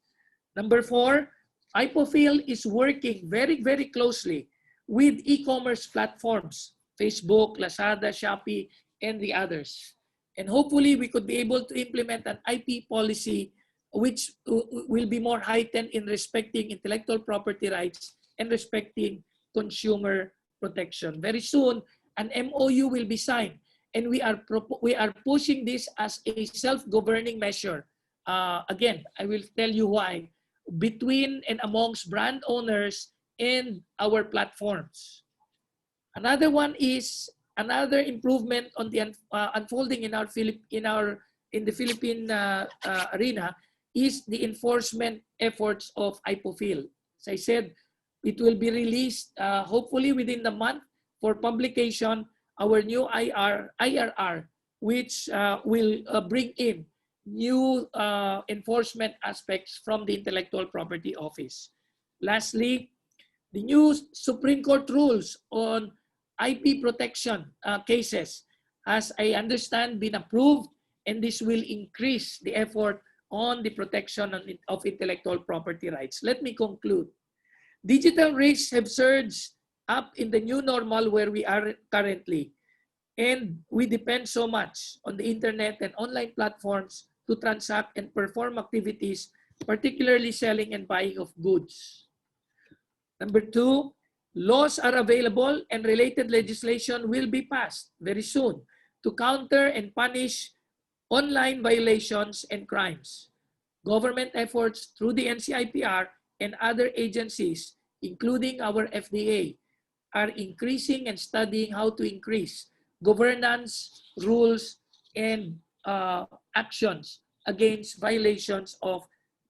Number 4, IPOPHIL is working very, very closely with e-commerce platforms, Facebook, Lazada, Shopee, and the others. And hopefully we could be able to implement an IP policy which will be more heightened in respecting intellectual property rights and respecting consumer protection. Very soon, an MOU will be signed, and we are pushing this as a self-governing measure. Again, I will tell you why. Between and amongst brand owners and our platforms. Another one is another improvement on the unfolding in the Philippine arena is the enforcement efforts of IPOPHIL. As I said, it will be released hopefully within the month for publication, our new IRR, which will bring in new enforcement aspects from the Intellectual Property Office. Lastly, the new Supreme Court rules on IP protection cases, as I understand, been approved, and this will increase the effort on the protection of intellectual property rights. Let me conclude. Digital risks have surged up in the new normal where we are currently, and we depend so much on the internet and online platforms to transact and perform activities, particularly selling and buying of goods. Number 2, laws are available and related legislation will be passed very soon to counter and punish online violations and crimes. Government efforts through the NCIPR and other agencies, including our FDA, are increasing and studying how to increase governance, rules, and actions against violations of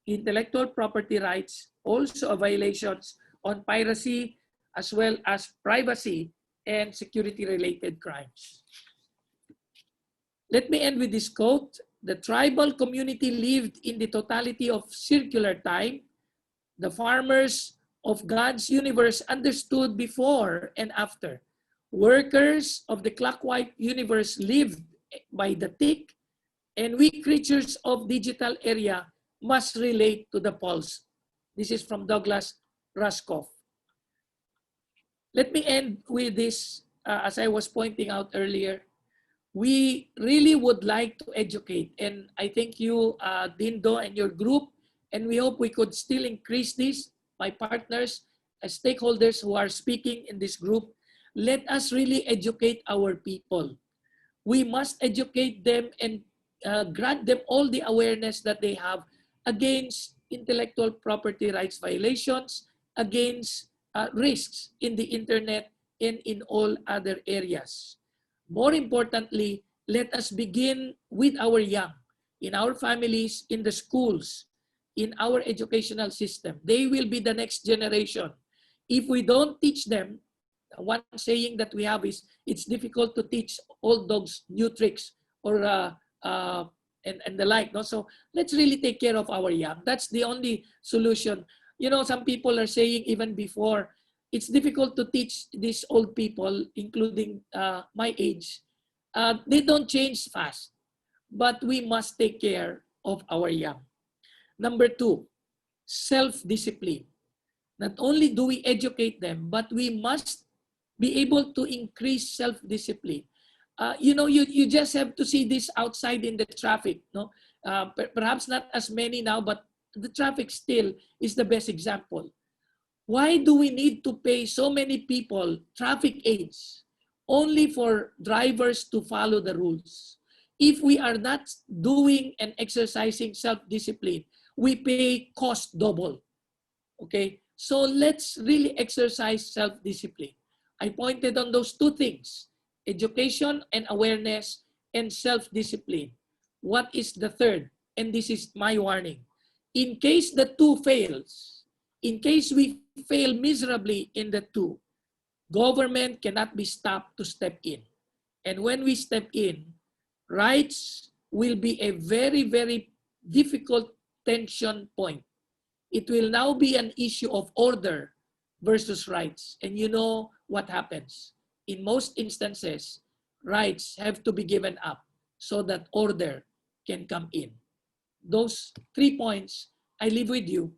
intellectual property rights, also violations on piracy, as well as privacy and security-related crimes. Let me end with this quote. The tribal community lived in the totality of circular time. The farmers of God's universe understood before and after. Workers of the clockwise universe lived by the tick, and we creatures of digital area must relate to the pulse. This is from Douglas Rushkoff. Let me end with this, as I was pointing out earlier. We really would like to educate, and I thank you, Dindo, and your group, and we hope we could still increase this. My partners, stakeholders who are speaking in this group, let us really educate our people. We must educate them and grant them all the awareness that they have against intellectual property rights violations, against risks in the internet and in all other areas. More importantly, let us begin with our young, in our families, in the schools, in our educational system. They will be the next generation. If we don't teach them, one saying that we have is, it's difficult to teach old dogs new tricks, or and the like. No? So let's really take care of our young. That's the only solution. You know, some people are saying even before, it's difficult to teach these old people, including my age. They don't change fast, but we must take care of our young. Number two, self-discipline. Not only do we educate them, but we must be able to increase self-discipline. You know, you just have to see this outside in the traffic. No, perhaps not as many now, but the traffic still is the best example. Why do we need to pay so many people traffic aids only for drivers to follow the rules? If we are not doing and exercising self-discipline, we pay cost double. Okay, so let's really exercise self-discipline. I pointed on those two things: education and awareness, and self-discipline. What is the third? And this is my warning. In case the two fails, in case we fail miserably in the two, government cannot be stopped to step in. And when we step in, rights will be a very, very difficult tension point. It will now be an issue of order versus rights. And you know what happens. In most instances, rights have to be given up so that order can come in. Those 3 points I leave with you.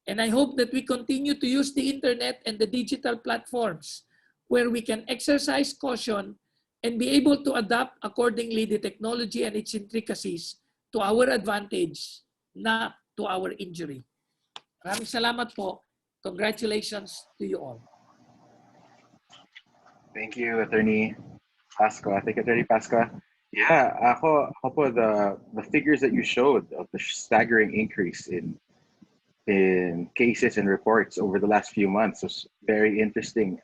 And I hope that we continue to use the internet and the digital platforms where we can exercise caution and be able to adapt accordingly the technology and its intricacies to our advantage, not to our injury. Maraming salamat po. Congratulations to you all. Thank you, Attorney Pasco. I think Attorney Pasco. Yeah, ako po, the figures that you showed of the staggering increase in cases and reports over the last few months was very interesting.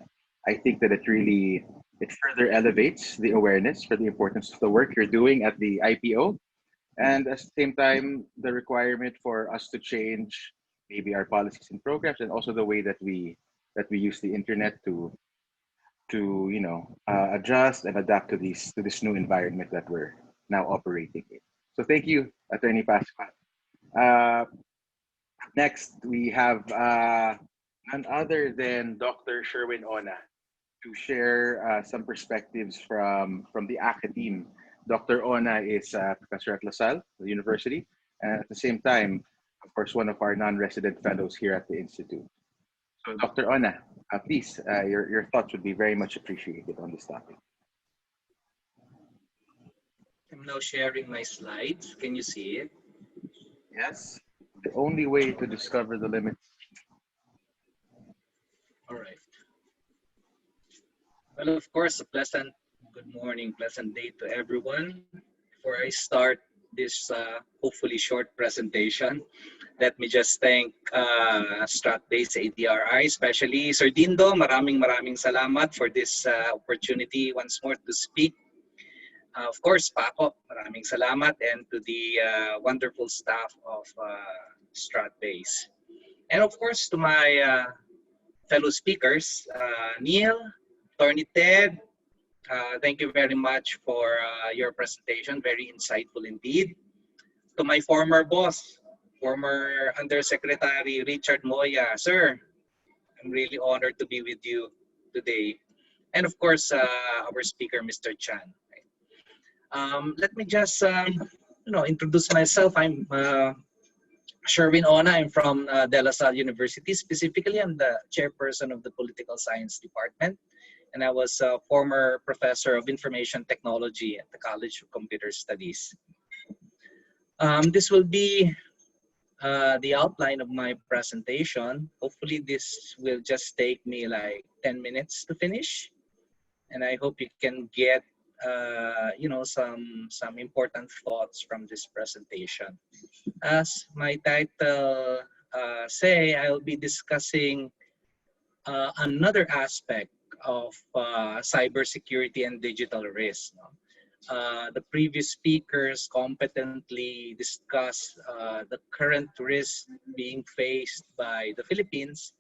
I think that it further elevates the awareness for the importance of the work you're doing at the IPO, and at the same time, the requirement for us to change maybe our policies and programs, and also the way that we use the internet to adjust and adapt to this new environment that we're now operating in. So thank you, Attorney Pascual. Next, we have none other than Dr. Sherwin Ona to share some perspectives from the ACA team. Dr. Ona is a professor at LaSalle University, and at the same time, of course, one of our non-resident fellows here at the Institute. So Dr. Ona, please, your thoughts would be very much appreciated on this topic. I'm now sharing my slides. Can you see it? Yes. The only way to discover the limits. All right. Well, of course, a pleasant good morning, pleasant day to everyone. Before I start this hopefully short presentation, let me just thank Stratbase ADRi, especially Sir Dindo. Maraming salamat for this opportunity once more to speak. Of course, Paco, maraming salamat, and to the wonderful staff of Stratbase. And of course, to my fellow speakers, Neil, Attorney Ted, thank you very much for your presentation, very insightful indeed. To my former boss, former Undersecretary Richard Moya, sir, I'm really honored to be with you today. And of course, our speaker, Mr. Chan. Let me just introduce myself. I'm Sherwin Ona. I'm from De La Salle University. Specifically, I'm the chairperson of the Political Science Department, and I was a former professor of information technology at the College of Computer Studies. This will be the outline of my presentation. Hopefully, this will just take me like 10 minutes to finish, and I hope you can get some important thoughts from this presentation. As my title say, I will be discussing another aspect of cybersecurity and digital risk. The previous speakers competently discussed the current risk being faced by the Philippines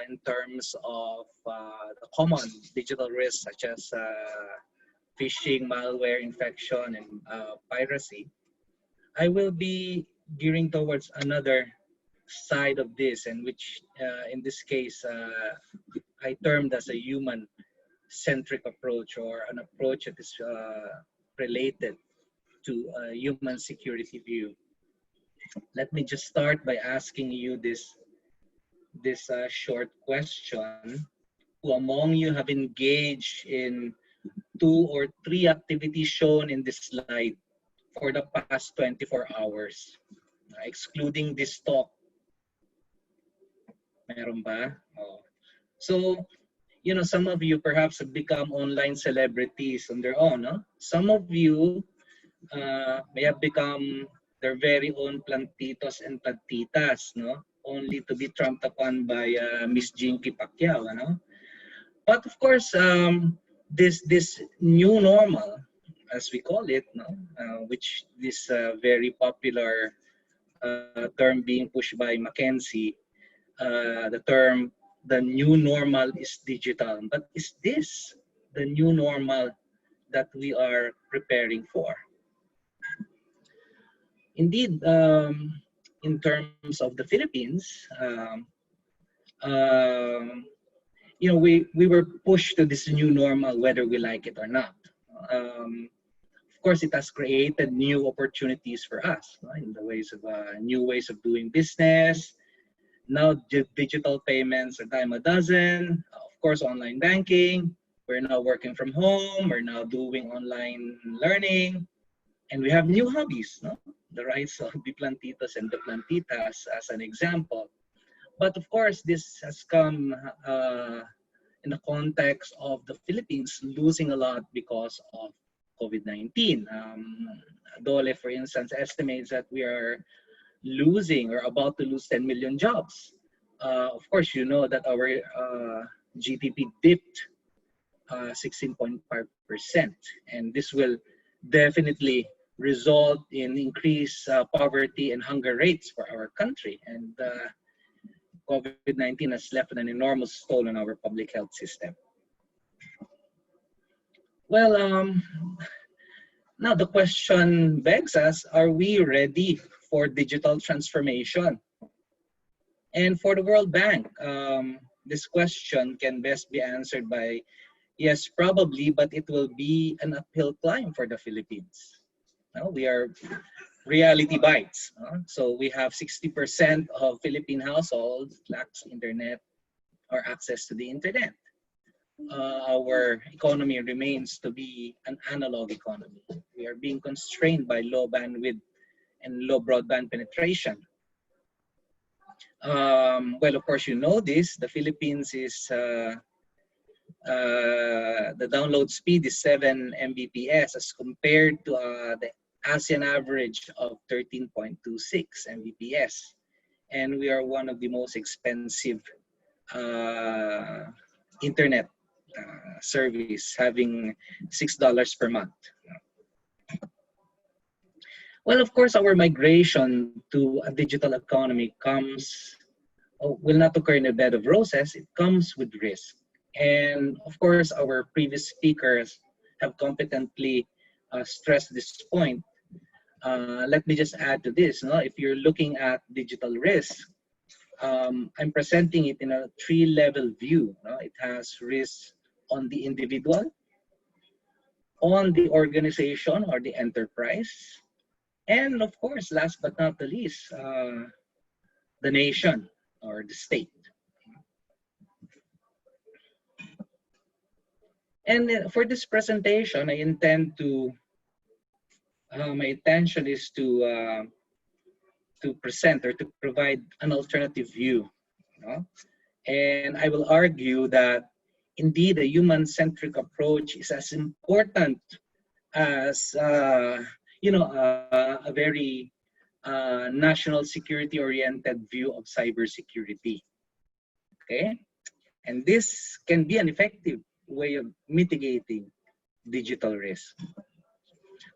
in terms of the common digital risks such as phishing, malware, infection, and piracy. I will be gearing towards another side of this, and which in this case I termed as a human-centric approach, or an approach that is related to a human security view. Let me just start by asking you this short question. Who among you have engaged in 2 or 3 activities shown in this slide for the past 24 hours, excluding this talk? Meron ba? Oh. So, some of you perhaps have become online celebrities on their own. No? Some of you may have become their very own plantitos and plantitas, no? Only to be trumped upon by Miss Jinky Pacquiao. No? But of course, this new normal, as we call it, no? Which this very popular term being pushed by McKinsey, the term, the new normal is digital. But is this the new normal that we are preparing for? Indeed, in terms of the Philippines, we were pushed to this new normal whether we like it or not. Of course, it has created new opportunities for us, in the ways of new ways of doing business. Now, digital payments are dime a dozen. Of course, online banking. We're now working from home. We're now doing online learning. And we have new hobbies, no? The rise of the plantitos and the plantitas as an example. But of course, this has come in the context of the Philippines losing a lot because of COVID-19. Dole, for instance, estimates that we are losing or about to lose 10 million jobs. Of course, you know that our GDP dipped 16.5%, and this will definitely result in increased poverty and hunger rates for our country. And COVID-19 has left an enormous toll on our public health system. Well, now the question begs us, are we ready for digital transformation? And for the World Bank, this question can best be answered by yes, probably, but it will be an uphill climb for the Philippines. Now, we are reality bites. So we have 60% of Philippine households lacks internet or access to the internet. Our economy remains to be an analog economy. We are being constrained by low bandwidth and low broadband penetration. Well, of course, you know this. The Philippines is the download speed is 7 Mbps as compared to the ASEAN average of 13.26 Mbps, and we are one of the most expensive internet service, having $6 per month. Well, of course, our migration to a digital economy will not occur in a bed of roses. It comes with risk. And of course, our previous speakers have competently stressed this point. Let me just add to this. No? If you're looking at digital risk, I'm presenting it in a three-level view. No? It has risk on the individual, on the organization or the enterprise, and of course, last but not the least, the nation or the state. And for this presentation, I intend to, my intention is to present or to provide an alternative view. You know? And I will argue that indeed a human-centric approach is as important as a very national security-oriented view of cybersecurity. Okay, and this can be an effective way of mitigating digital risk.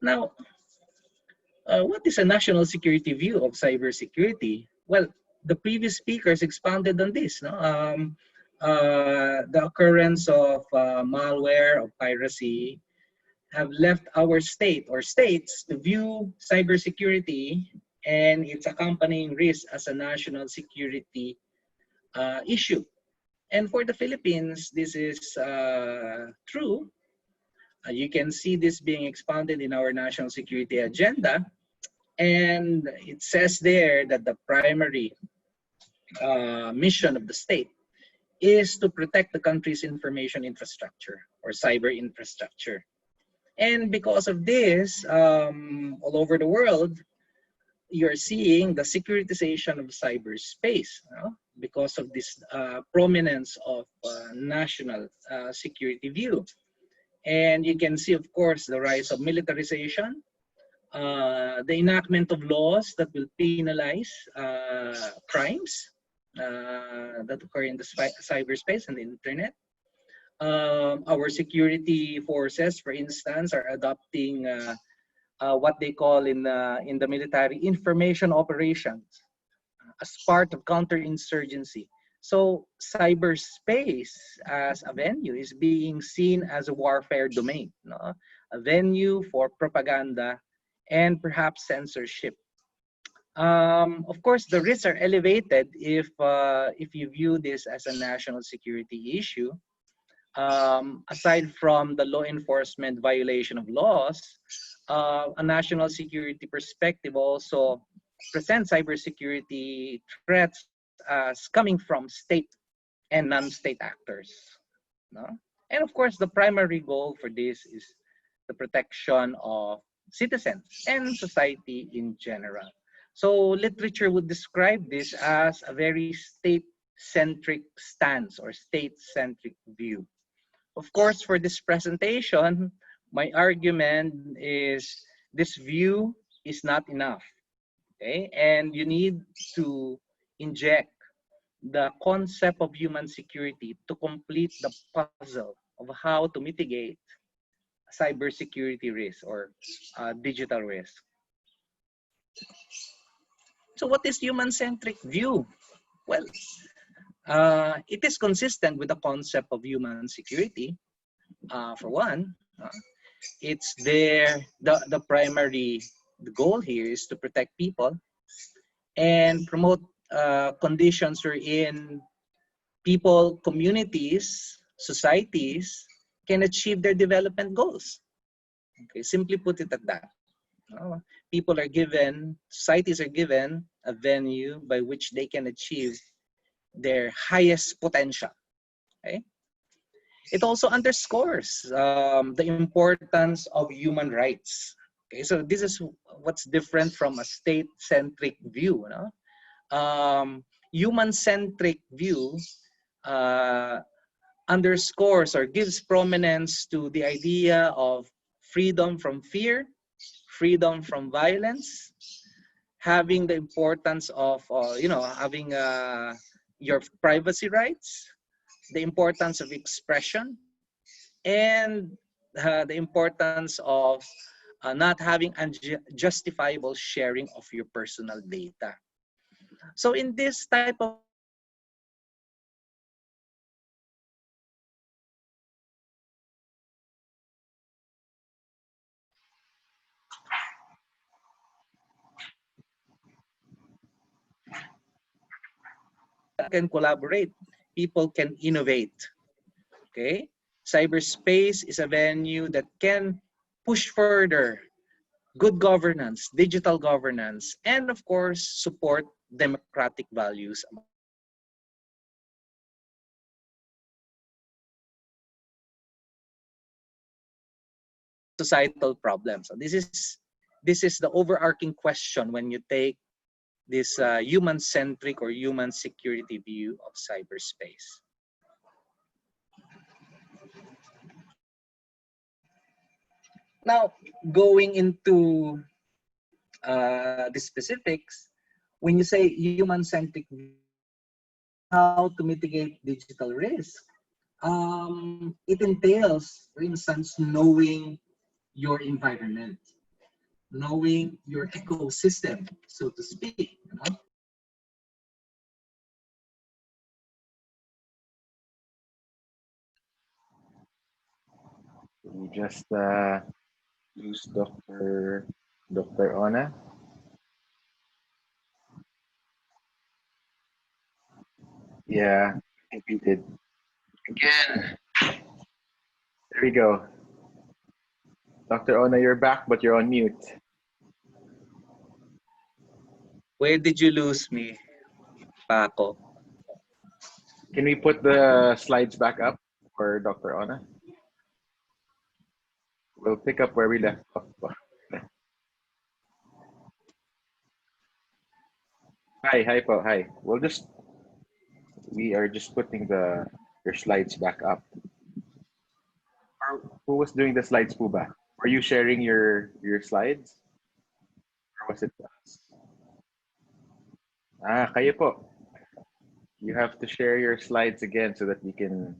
Now, what is a national security view of cybersecurity? Well, the previous speakers expounded on this. No? The occurrence of malware, of piracy, have left our state or states to view cybersecurity and its accompanying risk as a national security issue. And for the Philippines, this is true. You can see this being expounded in our national security agenda. And it says there that the primary mission of the state is to protect the country's information infrastructure or cyber infrastructure. And because of this, all over the world, you're seeing the securitization of cyberspace, because of this prominence of national security view. And you can see, of course, the rise of militarization, the enactment of laws that will penalize crimes that occur in the cyberspace and the internet. Our security forces, for instance, are adopting what they call in the military information operations as part of counterinsurgency. So cyberspace as a venue is being seen as a warfare domain, a venue for propaganda and perhaps censorship. Of course, the risks are elevated if you view this as a national security issue. Aside from the law enforcement violation of laws, a national security perspective also presents cybersecurity threats as coming from state and non-state actors. And of course, the primary goal for this is the protection of citizens and society in general. So literature would describe this as a very state-centric stance or state-centric view. Of course, for this presentation, my argument is this view is not enough, okay? And you need to inject the concept of human security to complete the puzzle of how to mitigate cybersecurity risk or digital risk. So what is human-centric view? Well, it is consistent with the concept of human security. For one, it's there, the primary goal here is to protect people and promote conditions wherein people, communities, societies can achieve their development goals. Okay, simply put it at that. People are given, societies are given a venue by which they can achieve their highest potential. Okay? It also underscores the importance of human rights. Okay, so this is what's different from a state-centric view. Human-centric view underscores or gives prominence to the idea of freedom from fear, freedom from violence, having the importance of having your privacy rights, the importance of expression, and the importance of not having unjustifiable sharing of your personal data. So in this type of can collaborate, people can innovate. Okay, cyberspace is a venue that can push further good governance, digital governance, and of course support democratic values, societal problems. So this is the overarching question when you take this human-centric or human security view of cyberspace. Now, going into the specifics, when you say human-centric, how to mitigate digital risk, it entails, for instance, knowing your environment, knowing your ecosystem, so to speak. You know? We just lose Dr. Ona. Yeah, I think we did. Again. There we go. Dr. Ona, you're back, but you're on mute. Where did you lose me, Paco? Can we put the slides back up for Dr. Ona? We'll pick up where we left off. Hi, Po. Hi. We are just putting your slides back up. Who was doing the slides, Puba? Were you sharing your slides? Or was it us? Kayo po. You have to share your slides again so that we can...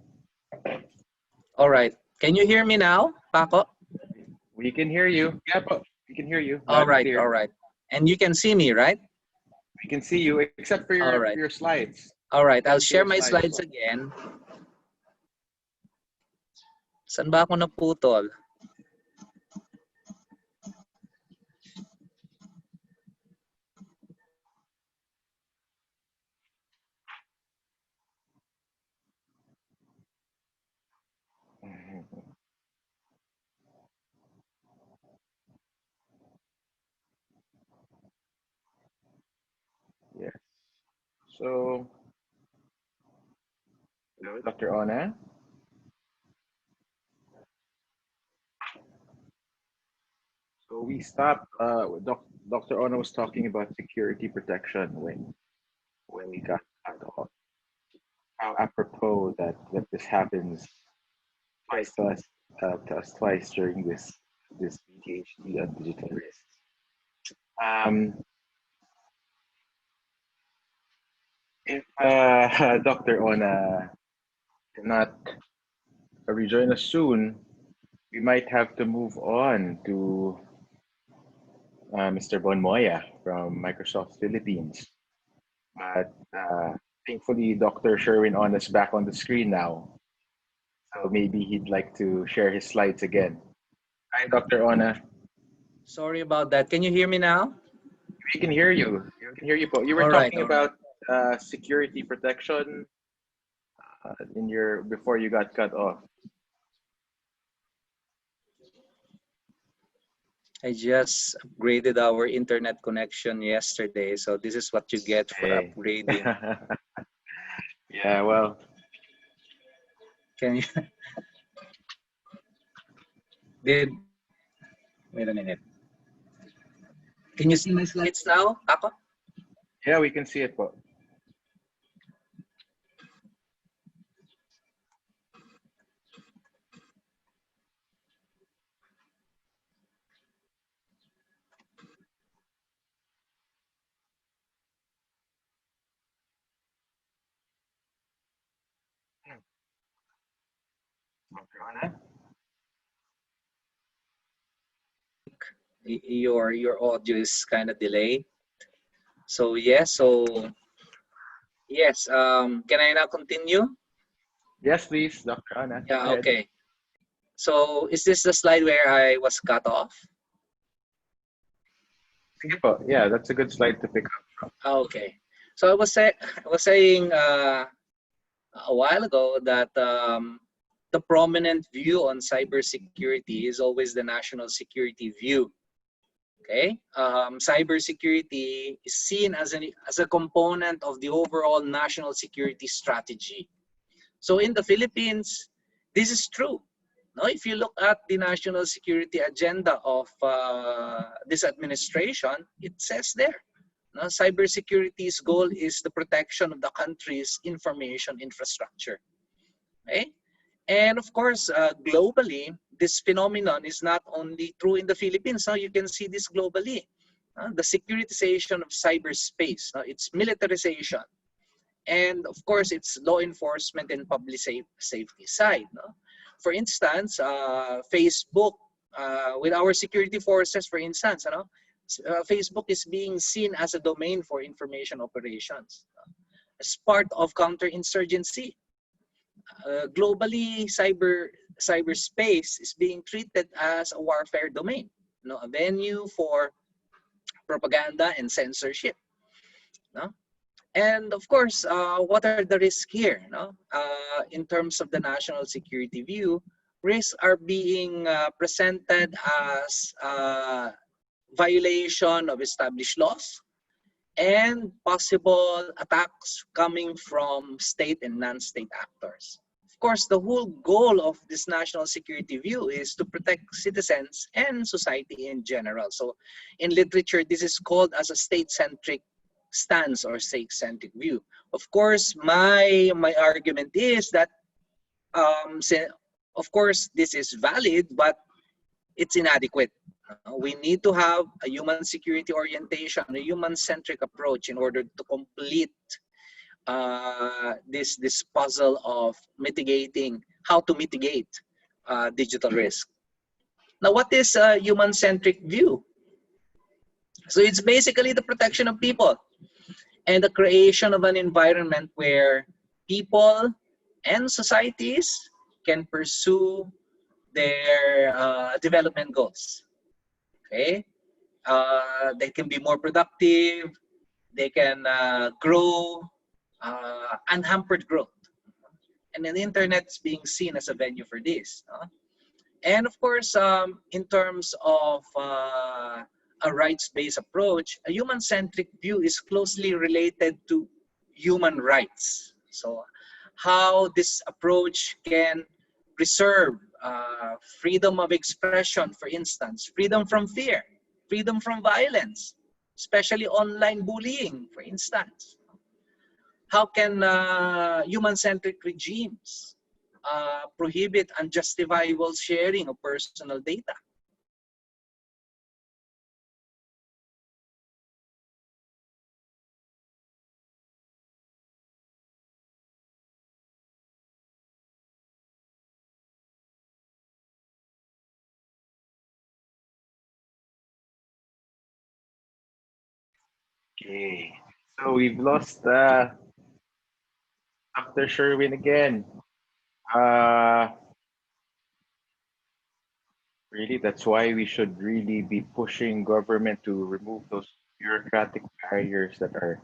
All right. Can you hear me now, Paco? We can hear you. Yeah, po. We can hear you. All right, all right. And you can see me, right? We can see you, except for your slides. All right, I'll share my slides again. Saan ba ako naputol? Yes. So, hello, Dr. Ona. So we stopped. Dr. Ona was talking about security protection when we got cut off. How apropos that this happens twice to us twice during this vTHD on digital risks. If Dr. Ona cannot rejoin us soon, we might have to move on to Mr. Bon Moya from Microsoft Philippines. But thankfully, Dr. Sherwin On is back on the screen now. So maybe he'd like to share his slides again. Hi, Dr. Ona. Sorry about that. Can you hear me now? We can hear you. You can hear you. You were talking about security protection before you got cut off. I just upgraded our internet connection yesterday, so this is what you get for upgrading. Yeah, well. Can you? Wait a minute. Can you see my slides now, Paco? Yeah, we can see it, po. your audio is kind of delayed. So yes, can I now continue? Yes, please, Dr. Anna. Go Yeah, ahead. okay. So is this the slide where I was cut off? Yeah, that's a good slide to pick up. Okay. So I was saying a while ago that the prominent view on cybersecurity is always the national security view. Okay, cybersecurity is seen as a component of the overall national security strategy. So in the Philippines, this is true. No, if you look at the national security agenda of this administration, it says there, no, cybersecurity's goal is the protection of the country's information infrastructure. Okay? And of course, globally, this phenomenon is not only true in the Philippines. Now you can see this globally. The securitization of cyberspace, its militarization, and of course, its law enforcement and public safety side. No? For instance, Facebook, with our security forces, for instance, Facebook is being seen as a domain for information operations, as part of counterinsurgency. Globally, cyberspace is being treated as a warfare domain, a venue for propaganda and censorship. No? And of course, what are the risks here? No? In terms of the national security view, risks are being presented as violation of established laws and possible attacks coming from state and non-state actors. Of course, the whole goal of this national security view is to protect citizens and society in general. So in literature, this is called as a state-centric stance or state-centric view. Of course, my argument is that, of course, this is valid, but it's inadequate. We need to have a human security orientation, a human-centric approach in order to complete this puzzle of mitigating, how to mitigate digital risk. Now, what is a human-centric view? So it's basically the protection of people and the creation of an environment where people and societies can pursue their development goals. Okay, they can be more productive, they can grow, unhampered growth. And then the internet is being seen as a venue for this. And of course, in terms of a rights-based approach, a human-centric view is closely related to human rights. So how this approach can preserve freedom of expression, for instance, freedom from fear, freedom from violence, especially online bullying, for instance. How can human-centric regimes prohibit unjustifiable sharing of personal data? Okay, so we've lost Dr. Sherwin again. Really, that's why we should really be pushing government to remove those bureaucratic barriers that are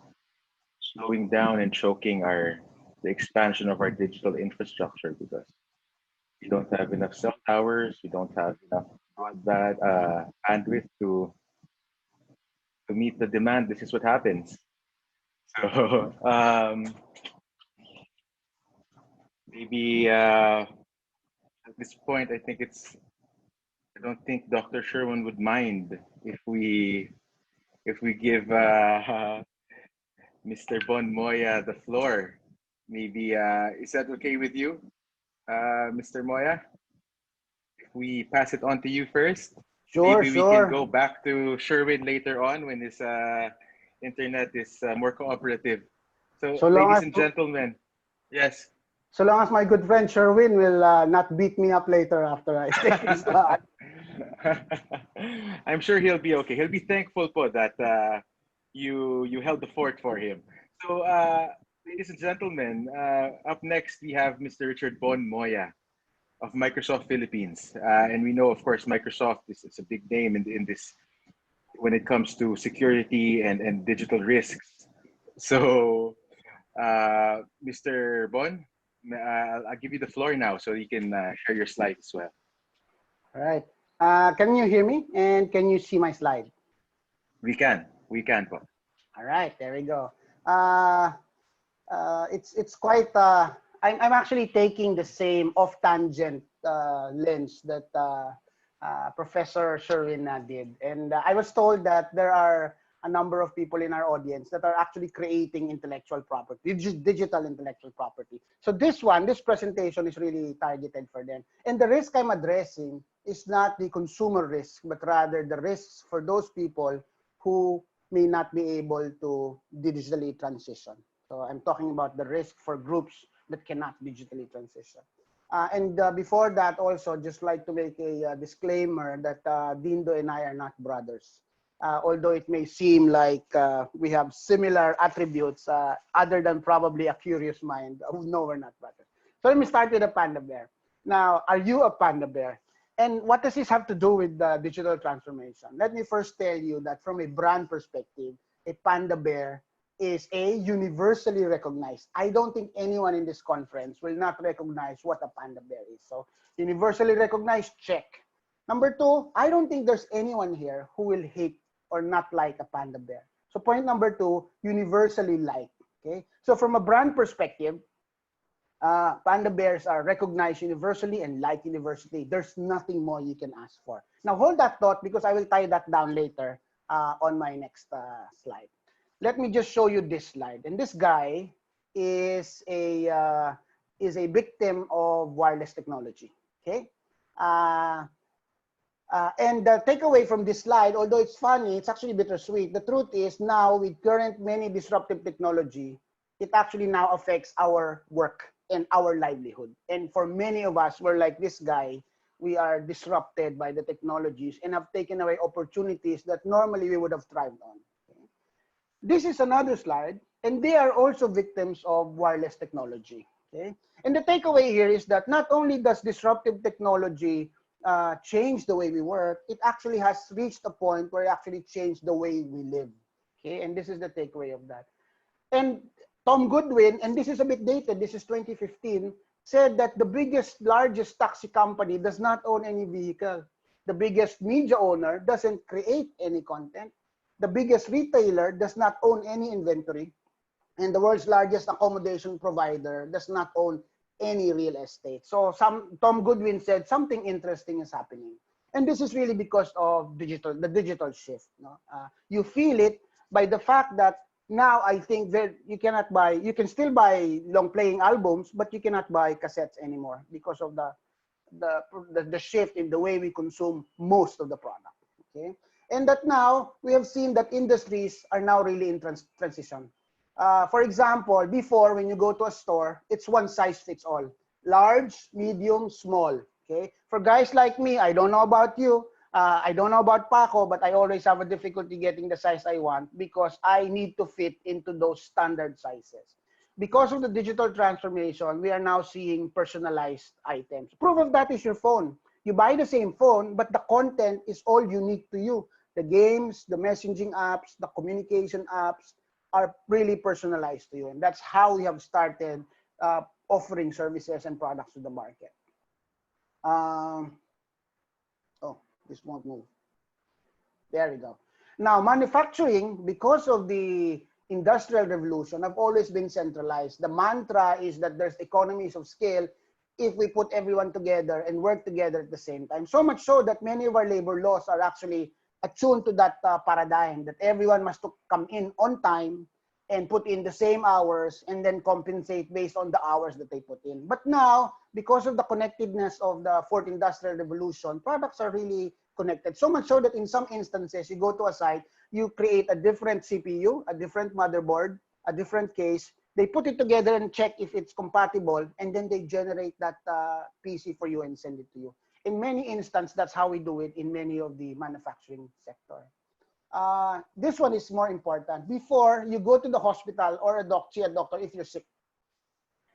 slowing down and choking the expansion of our digital infrastructure, because we don't have enough cell towers, we don't have enough broadband bandwidth to meet the demand. This is what happens. So maybe at this point, I don't think Dr. Sherwin would mind if we give Mr. Bon Moya the floor. Maybe is that okay with you, Mr. Moya? If we pass it on to you first, Sure, maybe we can sure. go back to Sherwin later on when his internet is more cooperative. So, So long ladies as and gentlemen, yes. so long as my good friend Sherwin will not beat me up later after I take his spot. I'm sure he'll be okay. He'll be thankful po that you held the fort for him. So, ladies and gentlemen, up next we have Mr. Richard Bon Moya of Microsoft Philippines, and we know, of course, Microsoft is it's a big name in this when it comes to security and digital risks. So, Mr. Bon, I'll give you the floor now so you can share your slides as well. All right. Can you hear me? And can you see my slide? We can po. All right, there we go. It's quite. I'm actually taking the same off tangent lens that Professor Sherwin did, and I was told that there are a number of people in our audience that are actually creating intellectual property, digital intellectual property. So this presentation is really targeted for them. And the risk I'm addressing is not the consumer risk, but rather the risks for those people who may not be able to digitally transition. So I'm talking about the risk for groups that cannot digitally transition. Before that, also, just like to make a disclaimer that Dindo and I are not brothers. Although it may seem like we have similar attributes, other than probably a curious mind, no, we're not brothers. So let me start with a panda bear. Now, are you a panda bear? And what does this have to do with digital transformation? Let me first tell you that from a brand perspective, a panda bear is universally recognized. I don't think anyone in this conference will not recognize what a panda bear is. So universally recognized, check. Number two, I don't think there's anyone here who will hate or not like a panda bear. So point number two, universally liked. Okay. So from a brand perspective, panda bears are recognized universally and liked universally. There's nothing more you can ask for. Now hold that thought because I will tie that down later on my next slide. Let me just show you this slide. And this guy is a victim of wireless technology. Okay. And the takeaway from this slide, although it's funny, it's actually bittersweet. The truth is now with current many disruptive technology, it actually now affects our work and our livelihood. And for many of us, we're like this guy. We are disrupted by the technologies and have taken away opportunities that normally we would have thrived on. Okay. This is another slide, and they are also victims of wireless technology. Okay. And the takeaway here is that not only does disruptive technology change the way we work, it actually has reached a point where it actually changed the way we live. Okay, and this is the takeaway of that. And Tom Goodwin, and this is a bit dated, this is 2015, said that the largest taxi company does not own any vehicle. The biggest media owner doesn't create any content. The biggest retailer does not own any inventory. And the world's largest accommodation provider does not own any real estate. So Tom Goodwin said something interesting is happening. And this is really because of the digital shift. No? You feel it by the fact that now I think that you can still buy long playing albums, but you cannot buy cassettes anymore because of the shift in the way we consume most of the product. Okay. And that now we have seen that industries are now really in transition. For example, before when you go to a store, it's one size fits all. Large, medium, small. Okay. For guys like me, I don't know about you. I don't know about Paco, but I always have a difficulty getting the size I want because I need to fit into those standard sizes. Because of the digital transformation, we are now seeing personalized items. Proof of that is your phone. You buy the same phone, but the content is all unique to you. The games, the messaging apps, the communication apps are really personalized to you. And that's how we have started offering services and products to the market. This won't move. There we go. Now, manufacturing, because of the industrial revolution, have always been centralized. The mantra is that there's economies of scale if we put everyone together and work together at the same time. So much so that many of our labor laws are actually attuned to that paradigm, that everyone must come in on time and put in the same hours and then compensate based on the hours that they put in. But now, because of the connectedness of the fourth industrial revolution, products are really connected. So much so that in some instances, you go to a site, you create a different CPU, a different motherboard, a different case. They put it together and check if it's compatible, and then they generate that PC for you and send it to you. In many instances, that's how we do it in many of the manufacturing sector. This one is more important. Before you go to the hospital or see a doctor if you're sick.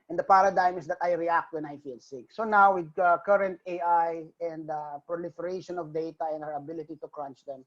And the paradigm is that I react when I feel sick. So now with current AI and proliferation of data and our ability to crunch them,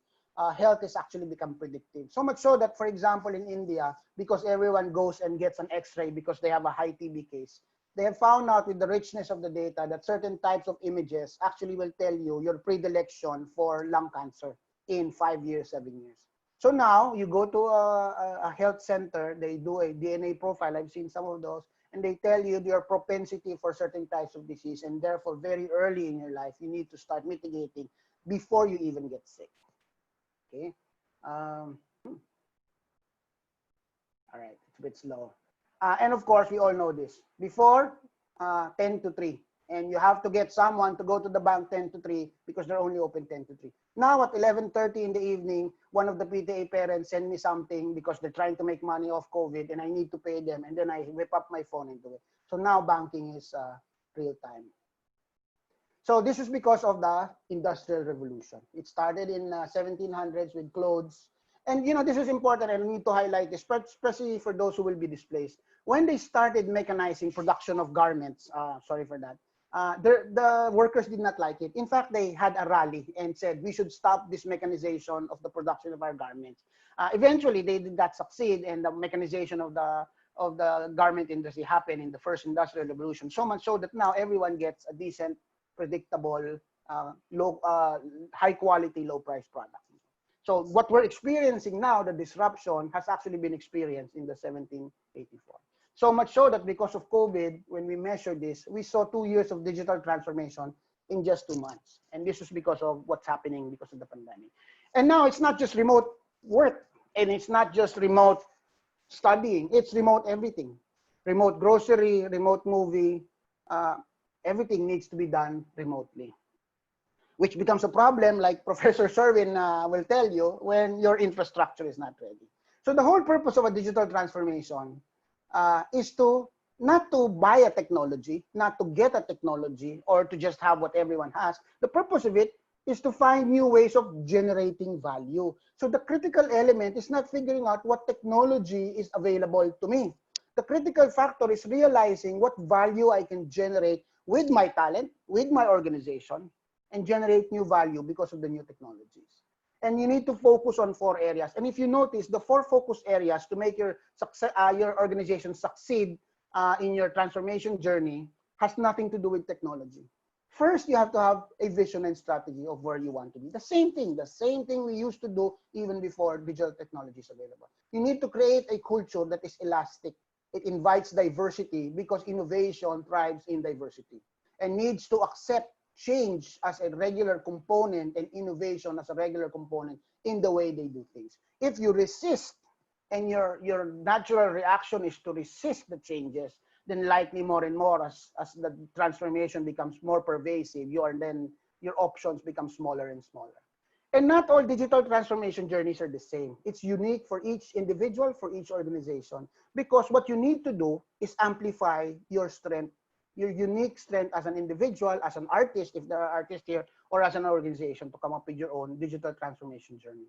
health has actually become predictive. So much so that, for example, in India, because everyone goes and gets an X-ray because they have a high TB case, they have found out with the richness of the data that certain types of images actually will tell you your predilection for lung cancer in 5 years, 7 years. So now you go to a health center, they do a DNA profile. I've seen some of those. And they tell you your propensity for certain types of disease, and therefore very early in your life, you need to start mitigating before you even get sick. Okay. All right, it's a bit slow. And of course, we all know this. Before, 10 to 3. And you have to get someone to go to the bank 10 to 3 because they're only open 10 to 3. Now at 11:30 in the evening, one of the PTA parents send me something because they're trying to make money off COVID and I need to pay them. And then I whip up my phone and do it. So now banking is real time. So this is because of the Industrial Revolution. It started in 1700s with clothes. And you know, this is important and I need to highlight this, especially for those who will be displaced. When they started mechanizing production of garments, sorry for that, the workers did not like it. In fact, they had a rally and said, we should stop this mechanization of the production of our garments. Eventually, they did not succeed and the mechanization of the garment industry happened in the first Industrial Revolution. So much so that now everyone gets a decent, predictable, high quality, low price product. So what we're experiencing now, the disruption has actually been experienced in the 1784. So much so that because of COVID, when we measured this, we saw 2 years of digital transformation in just 2 months. And this is because of what's happening because of the pandemic. And now it's not just remote work and it's not just remote studying, it's remote everything. Remote grocery, remote movie, everything needs to be done remotely. Which becomes a problem, like Professor Sherwin will tell you, when your infrastructure is not ready. So the whole purpose of a digital transformation is to not to buy a technology, not to get a technology, or to just have what everyone has. The purpose of it is to find new ways of generating value. So the critical element is not figuring out what technology is available to me. The critical factor is realizing what value I can generate with my talent, with my organization, and generate new value because of the new technologies. And you need to focus on 4 areas. And if you notice, the 4 focus areas to make your organization succeed in your transformation journey has nothing to do with technology. First, you have to have a vision and strategy of where you want to be. The same thing we used to do even before digital technology is available. You need to create a culture that is elastic. It invites diversity because innovation thrives in diversity and needs to accept change as a regular component and innovation as a regular component in the way they do things. If you resist and your natural reaction is to resist the changes, then likely more and more as the transformation becomes more pervasive, your options become smaller and smaller. And not all digital transformation journeys are the same. It's unique for each individual, for each organization, because what you need to do is amplify your strength, your unique strength as an individual, as an artist, if there are artists here, or as an organization to come up with your own digital transformation journey.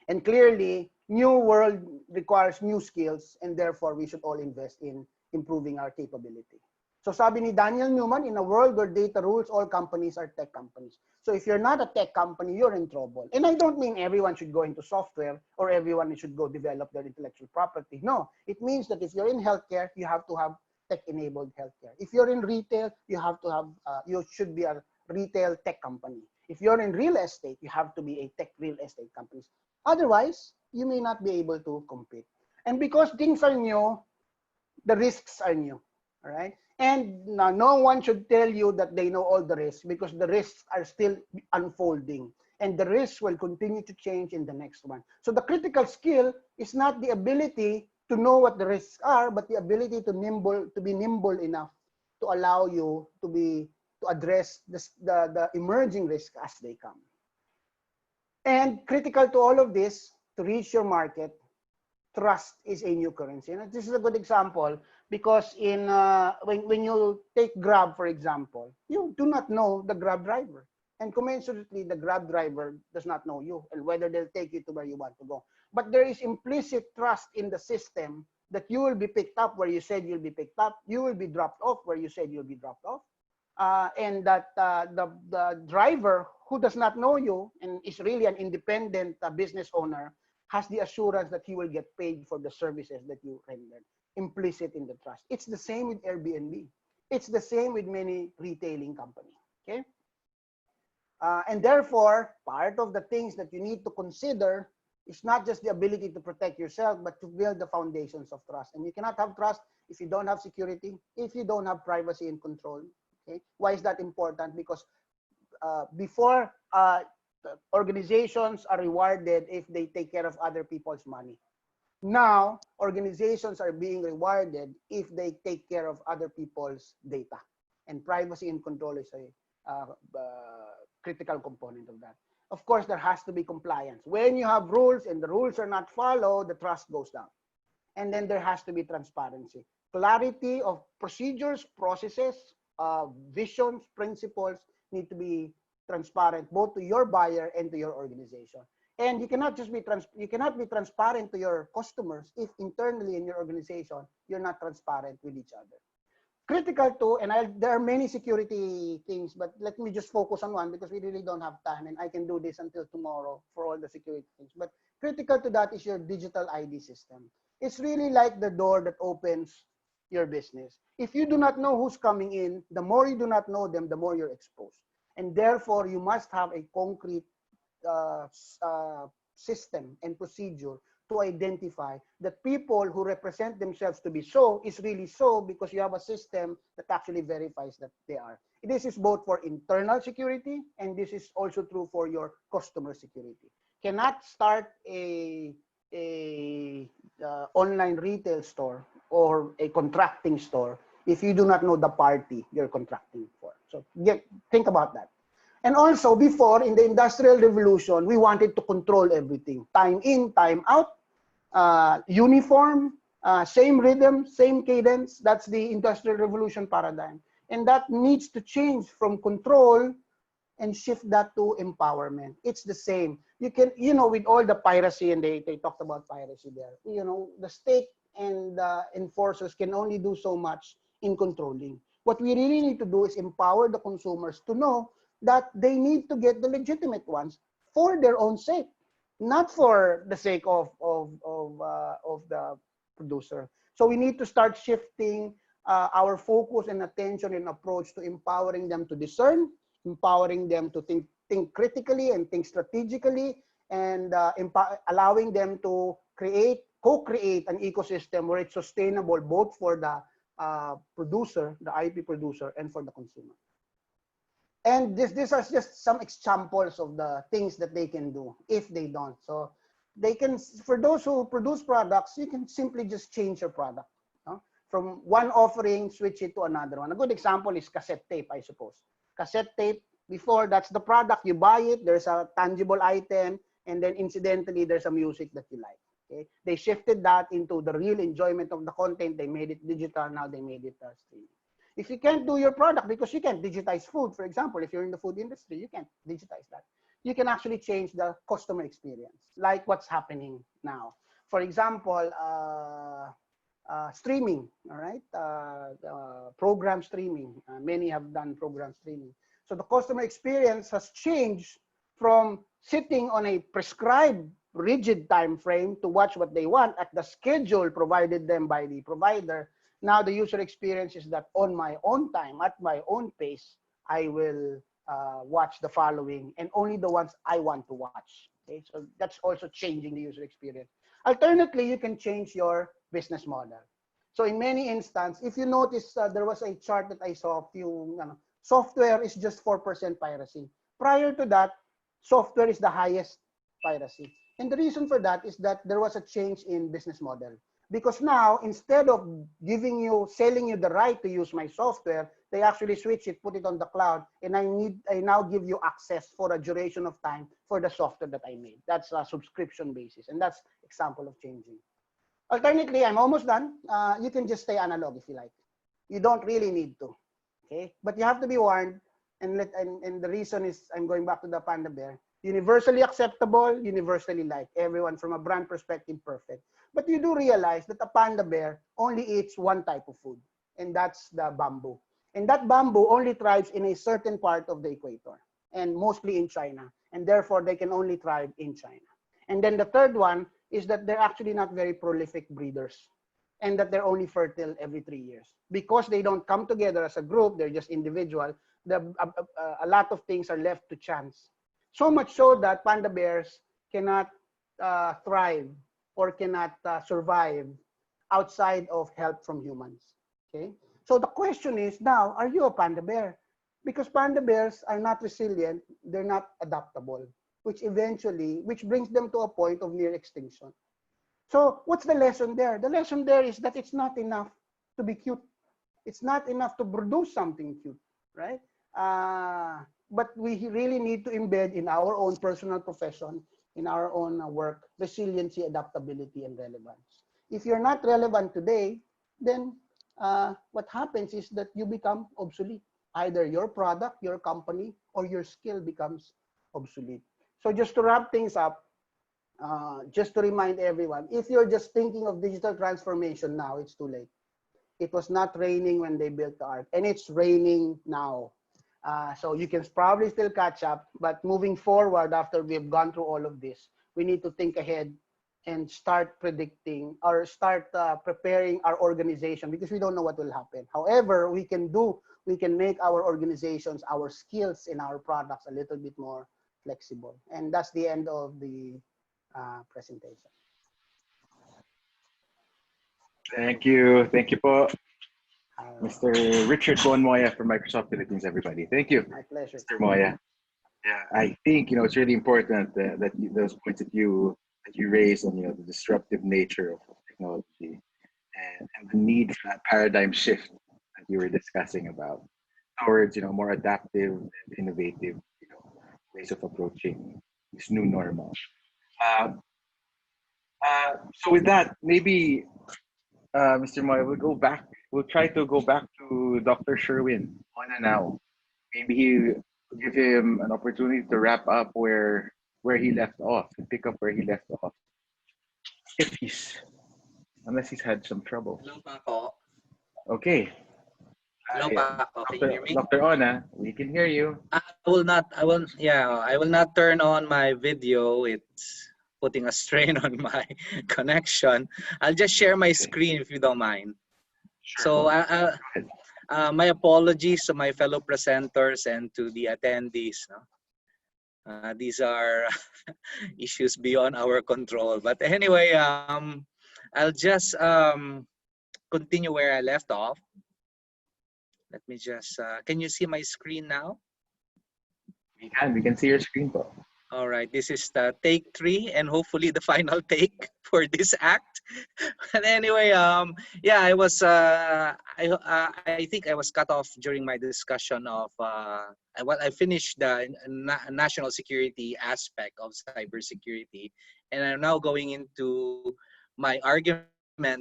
And clearly, new world requires new skills, and therefore we should all invest in improving our capability. So sabi ni Daniel Newman, in a world where data rules, all companies are tech companies. So if you're not a tech company, you're in trouble. And I don't mean everyone should go into software or everyone should go develop their intellectual property. No, it means that if you're in healthcare, you have to have tech-enabled healthcare. If you're in retail, you have to have, you should be a retail tech company. If you're in real estate, you have to be a tech real estate company. Otherwise, you may not be able to compete. And because things are new, the risks are new, all right? And no one should tell you that they know all the risks because the risks are still unfolding and the risks will continue to change in the next one. So the critical skill is not the ability to know what the risks are, but the ability to be nimble enough to allow you to address the emerging risks as they come. And critical to all of this, to reach your market, trust is a new currency. And this is a good example. Because when you take Grab, for example, you do not know the Grab driver. And commensurately, the Grab driver does not know you and whether they'll take you to where you want to go. But there is implicit trust in the system that you will be picked up where you said you'll be picked up. You will be dropped off where you said you'll be dropped off. And that the driver who does not know you and is really an independent business owner has the assurance that he will get paid for the services that you rendered, implicit in the trust. It's the same with Airbnb. It's the same with many retailing companies. Okay. And therefore, part of the things that you need to consider is not just the ability to protect yourself, but to build the foundations of trust. And you cannot have trust if you don't have security, if you don't have privacy and control. Okay? Why is that important? Because before, organizations are rewarded if they take care of other people's money. Now, organizations are being rewarded if they take care of other people's data. And privacy and control is a critical component of that. Of course, there has to be compliance. When you have rules and the rules are not followed, the trust goes down. And then there has to be transparency. Clarity of procedures, processes, visions, principles need to be transparent both to your buyer and to your organization. And you cannot just be transparent to your customers if internally in your organization you're not transparent with each other. Critical too, and there are many security things, but let me just focus on one because we really don't have time, and I can do this until tomorrow for all the security things. But critical to that is your digital ID system. It's really like the door that opens your business. If you do not know who's coming in, the more you do not know them, the more you're exposed. And therefore, you must have a concrete system and procedure to identify that people who represent themselves to be so is really so because you have a system that actually verifies that they are. This is both for internal security and this is also true for your customer security. Cannot start a online retail store or a contracting store if you do not know the party you're contracting for. So think about that. And also before, in the Industrial Revolution, we wanted to control everything. Time in, time out, uniform, same rhythm, same cadence. That's the Industrial Revolution paradigm. And that needs to change from control and shift that to empowerment. It's the same. You can, with all the piracy, and they talked about piracy there, the state and enforcers can only do so much in controlling. What we really need to do is empower the consumers to know that they need to get the legitimate ones for their own sake, not for the sake of the producer. So we need to start shifting our focus and attention and approach to empowering them to discern, empowering them to think critically and think strategically, and allowing them to co-create an ecosystem where it's sustainable both for the producer, the IP producer, and for the consumer. And these are just some examples of the things that they can do if they don't. So they can, for those who produce products, you can simply just change your product. From one offering, switch it to another one. A good example is cassette tape, I suppose. Cassette tape, before, that's the product. You buy it, there's a tangible item, and then incidentally, there's a music that you like. Okay? They shifted that into the real enjoyment of the content. They made it digital. Now they made it streaming. If you can't do your product because you can't digitize food, for example, if you're in the food industry, you can't digitize that. You can actually change the customer experience, like what's happening now. For example, streaming, all right? Program streaming. Many have done program streaming. So the customer experience has changed from sitting on a prescribed rigid time frame to watch what they want at the schedule provided them by the provider. Now the user experience is that on my own time, at my own pace, I will watch the following and only the ones I want to watch. Okay, so that's also changing the user experience. Alternately, you can change your business model. So in many instances, if you notice, there was a chart that I saw a few, software is just 4% piracy. Prior to that, software is the highest piracy. And the reason for that is that there was a change in business model. Because now, instead of selling you the right to use my software, they actually switch it, put it on the cloud, and I now give you access for a duration of time for the software that I made. That's a subscription basis, and that's example of changing. Alternately, I'm almost done. You can just stay analog if you like. You don't really need to. Okay, but you have to be warned. And the reason is I'm going back to the panda bear. Universally acceptable, universally liked. Everyone from a brand perspective, perfect. But you do realize that a panda bear only eats one type of food, and that's the bamboo. And that bamboo only thrives in a certain part of the equator, and mostly in China. And therefore, they can only thrive in China. And then the third one is that they're actually not very prolific breeders, and that they're only fertile every 3 years. Because they don't come together as a group, they're just individual, a lot of things are left to chance. So much so that panda bears cannot thrive or cannot survive outside of help from humans. Okay, so the question is now, are you a panda bear? Because panda bears are not resilient, they're not adaptable, which brings them to a point of near extinction. So what's the lesson there? The lesson there is that it's not enough to be cute. It's not enough to produce something cute, right? But we really need to embed in our own personal profession, in our own work, resiliency, adaptability, and relevance. If you're not relevant today, then what happens is that you become obsolete. Either your product, your company, or your skill becomes obsolete. So just to wrap things up, just to remind everyone, if you're just thinking of digital transformation now, it's too late. It was not raining when they built the ark, and it's raining now. So you can probably still catch up, but moving forward after we've gone through all of this, we need to think ahead and start predicting or start preparing our organization, because we don't know what will happen. However, we can make our organizations, our skills in our products a little bit more flexible. And that's the end of the presentation. Thank you po. Mr. Richard Bon Moya from Microsoft Philippines, everybody. Thank you. My pleasure. Mr. Moya. Yeah, I think it's really important that those points that you raised on the disruptive nature of technology and the need for that paradigm shift that you were discussing about towards more adaptive and innovative ways of approaching this new normal. So with that, maybe Mr. Moya, we'll try to go back to Dr. Sherwin on and now. Maybe give him an opportunity to wrap up where he left off, and pick up where he left off. Unless he's had some trouble. Hello pa po. Okay. Hello pa. Can you hear me? Dr. Ona, we can hear you. I will not turn on my video. It's putting a strain on my connection. I'll just share my screen if you don't mind. Sure. So my apologies to my fellow presenters and to the attendees. These are issues beyond our control. But anyway, I'll just continue where I left off. Let me just, can you see my screen now? We can see your screen, po. All right, this is the take 3 and hopefully the final take for this act. But anyway, yeah, I was, I think I was cut off during my discussion of, I finished the national security aspect of cybersecurity, and I'm now going into my argument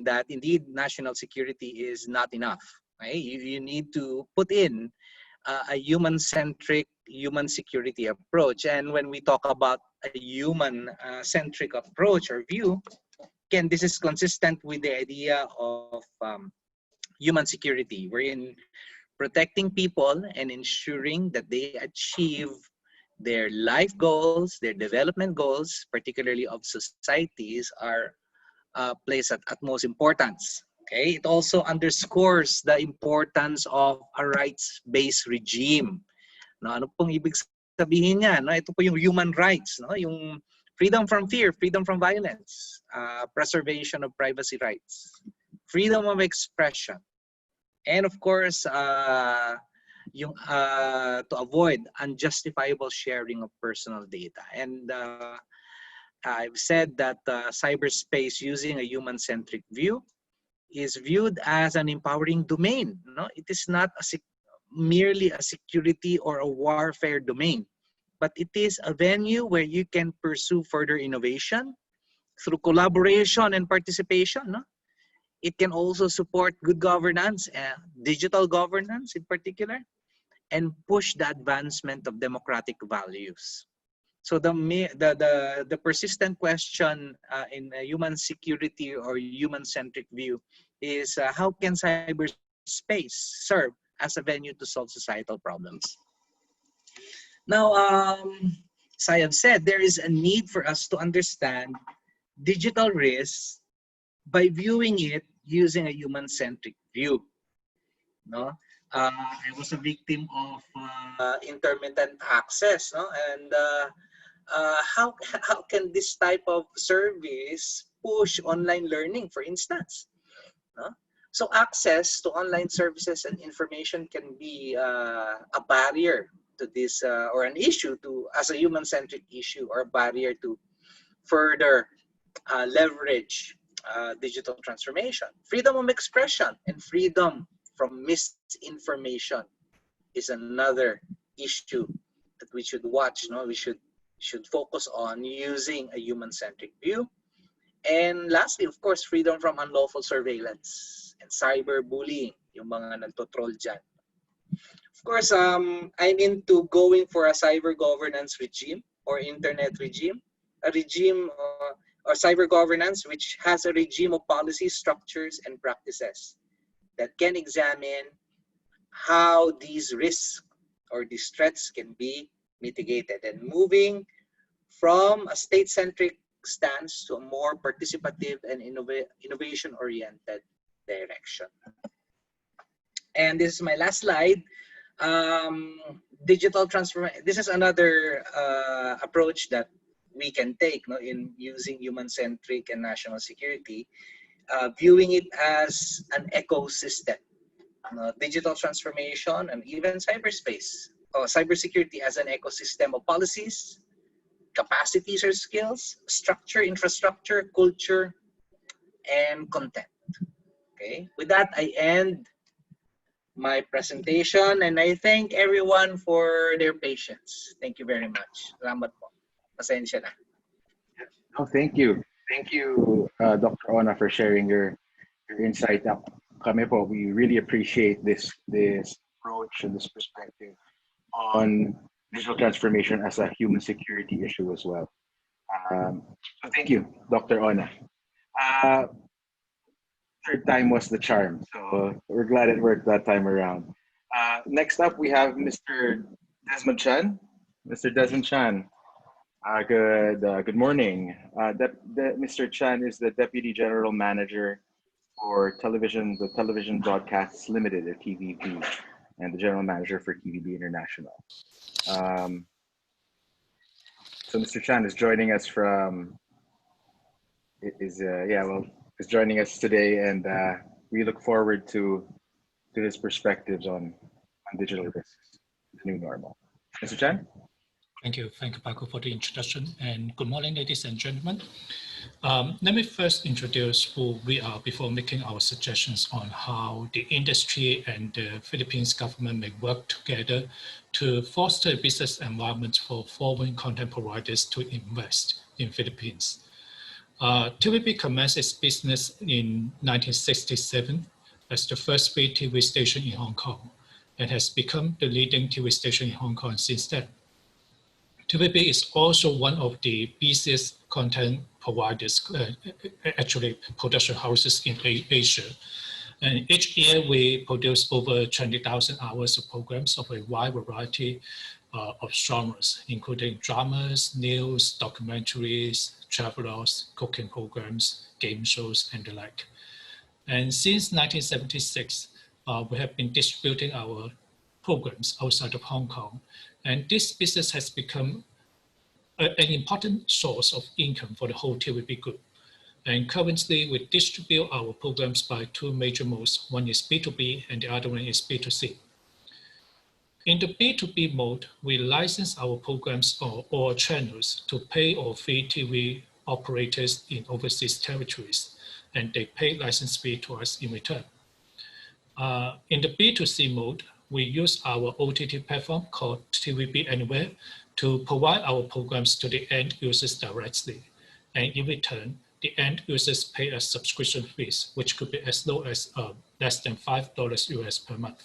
that indeed national security is not enough. Right? You need to put in a human-centric, human security approach. And when we talk about a human-centric approach or view, again, this is consistent with the idea of human security, wherein protecting people and ensuring that they achieve their life goals, their development goals, particularly of societies, are placed at utmost importance. Okay, it also underscores the importance of a rights-based regime. No, ano pong ibig sabihin niya? No, ito po yung human rights, no? Yung freedom from fear, freedom from violence, preservation of privacy rights, freedom of expression, and of course, yung to avoid unjustifiable sharing of personal data. And I've said that cyberspace using a human-centric view is viewed as an empowering domain. No, it is not merely a security or a warfare domain, but it is a venue where you can pursue further innovation, through collaboration and participation. No? It can also support good governance, digital governance in particular, and push the advancement of democratic values. So the persistent question in a human security or human-centric view is how can cyberspace serve as a venue to solve societal problems? Now, as I have said, there is a need for us to understand digital risks by viewing it using a human-centric view. No, I was a victim of intermittent access, no, and how can this type of service push online learning, for instance? No? So access to online services and information can be a barrier to this, or an issue to as a human-centric issue, or a barrier to further leverage digital transformation. Freedom of expression and freedom from misinformation is another issue that we should watch. No, we should focus on using a human-centric view. And lastly, of course, freedom from unlawful surveillance and cyberbullying, yung mga nagtotroll dyan. Of course, I'm into going for a cyber governance regime or internet regime, a regime or cyber governance which has a regime of policies, structures, and practices that can examine how these risks or these threats can be mitigated, and moving from a state-centric stance to a more participative and innovation-oriented direction. And this is my last slide. Digital transformation. This is another approach that we can take, no, in using human-centric and national security, viewing it as an ecosystem. Digital transformation and even cyberspace or cybersecurity as an ecosystem of policies, capacities or skills, structure, infrastructure, culture, and content. Okay, with that, I end my presentation and I thank everyone for their patience. Thank you very much. Salamat po. Pasensya na. Oh, thank you. Thank you, Dr. Ona, for sharing your insight. Kami po, we really appreciate this approach and this perspective on digital transformation as a human security issue as well. So thank you, Dr. Ona. Third time was the charm, so we're glad it worked that time around. Next up, we have Mr. Desmond Chan. Mr. Desmond Chan, good morning. Mr. Chan is the Deputy General Manager for the Television Broadcasts Limited, or TVB, and the General Manager for TVB International. So Mr. Chan is joining us from, is joining us today, and we look forward to his perspectives on digital risks, the new normal. Mr. Chan? Thank you, Paco, for the introduction, and good morning, ladies and gentlemen. Let me first introduce who we are before making our suggestions on how the industry and the Philippines government may work together to foster a business environment for foreign content providers to invest in Philippines. TVB commenced its business in 1967 as the first free TV station in Hong Kong and has become the leading TV station in Hong Kong since then. TVB is also one of the busiest content providers, actually production houses in Asia. And each year we produce over 20,000 hours of programs of a wide variety of genres, including dramas, news, documentaries, travelers, cooking programs, game shows, and the like. And since 1976, we have been distributing our programs outside of Hong Kong. And this business has become an important source of income for the whole TVB group. And currently we distribute our programs by two major modes. One is B2B and the other one is B2C. In the B2B mode, we license our programs or channels to pay or free TV operators in overseas territories, and they pay license fee to us in return. In the B2C mode, we use our OTT platform called TVB Anywhere to provide our programs to the end users directly. and in return, the end users pay a subscription fees, which could be as low as less than $5 US per month.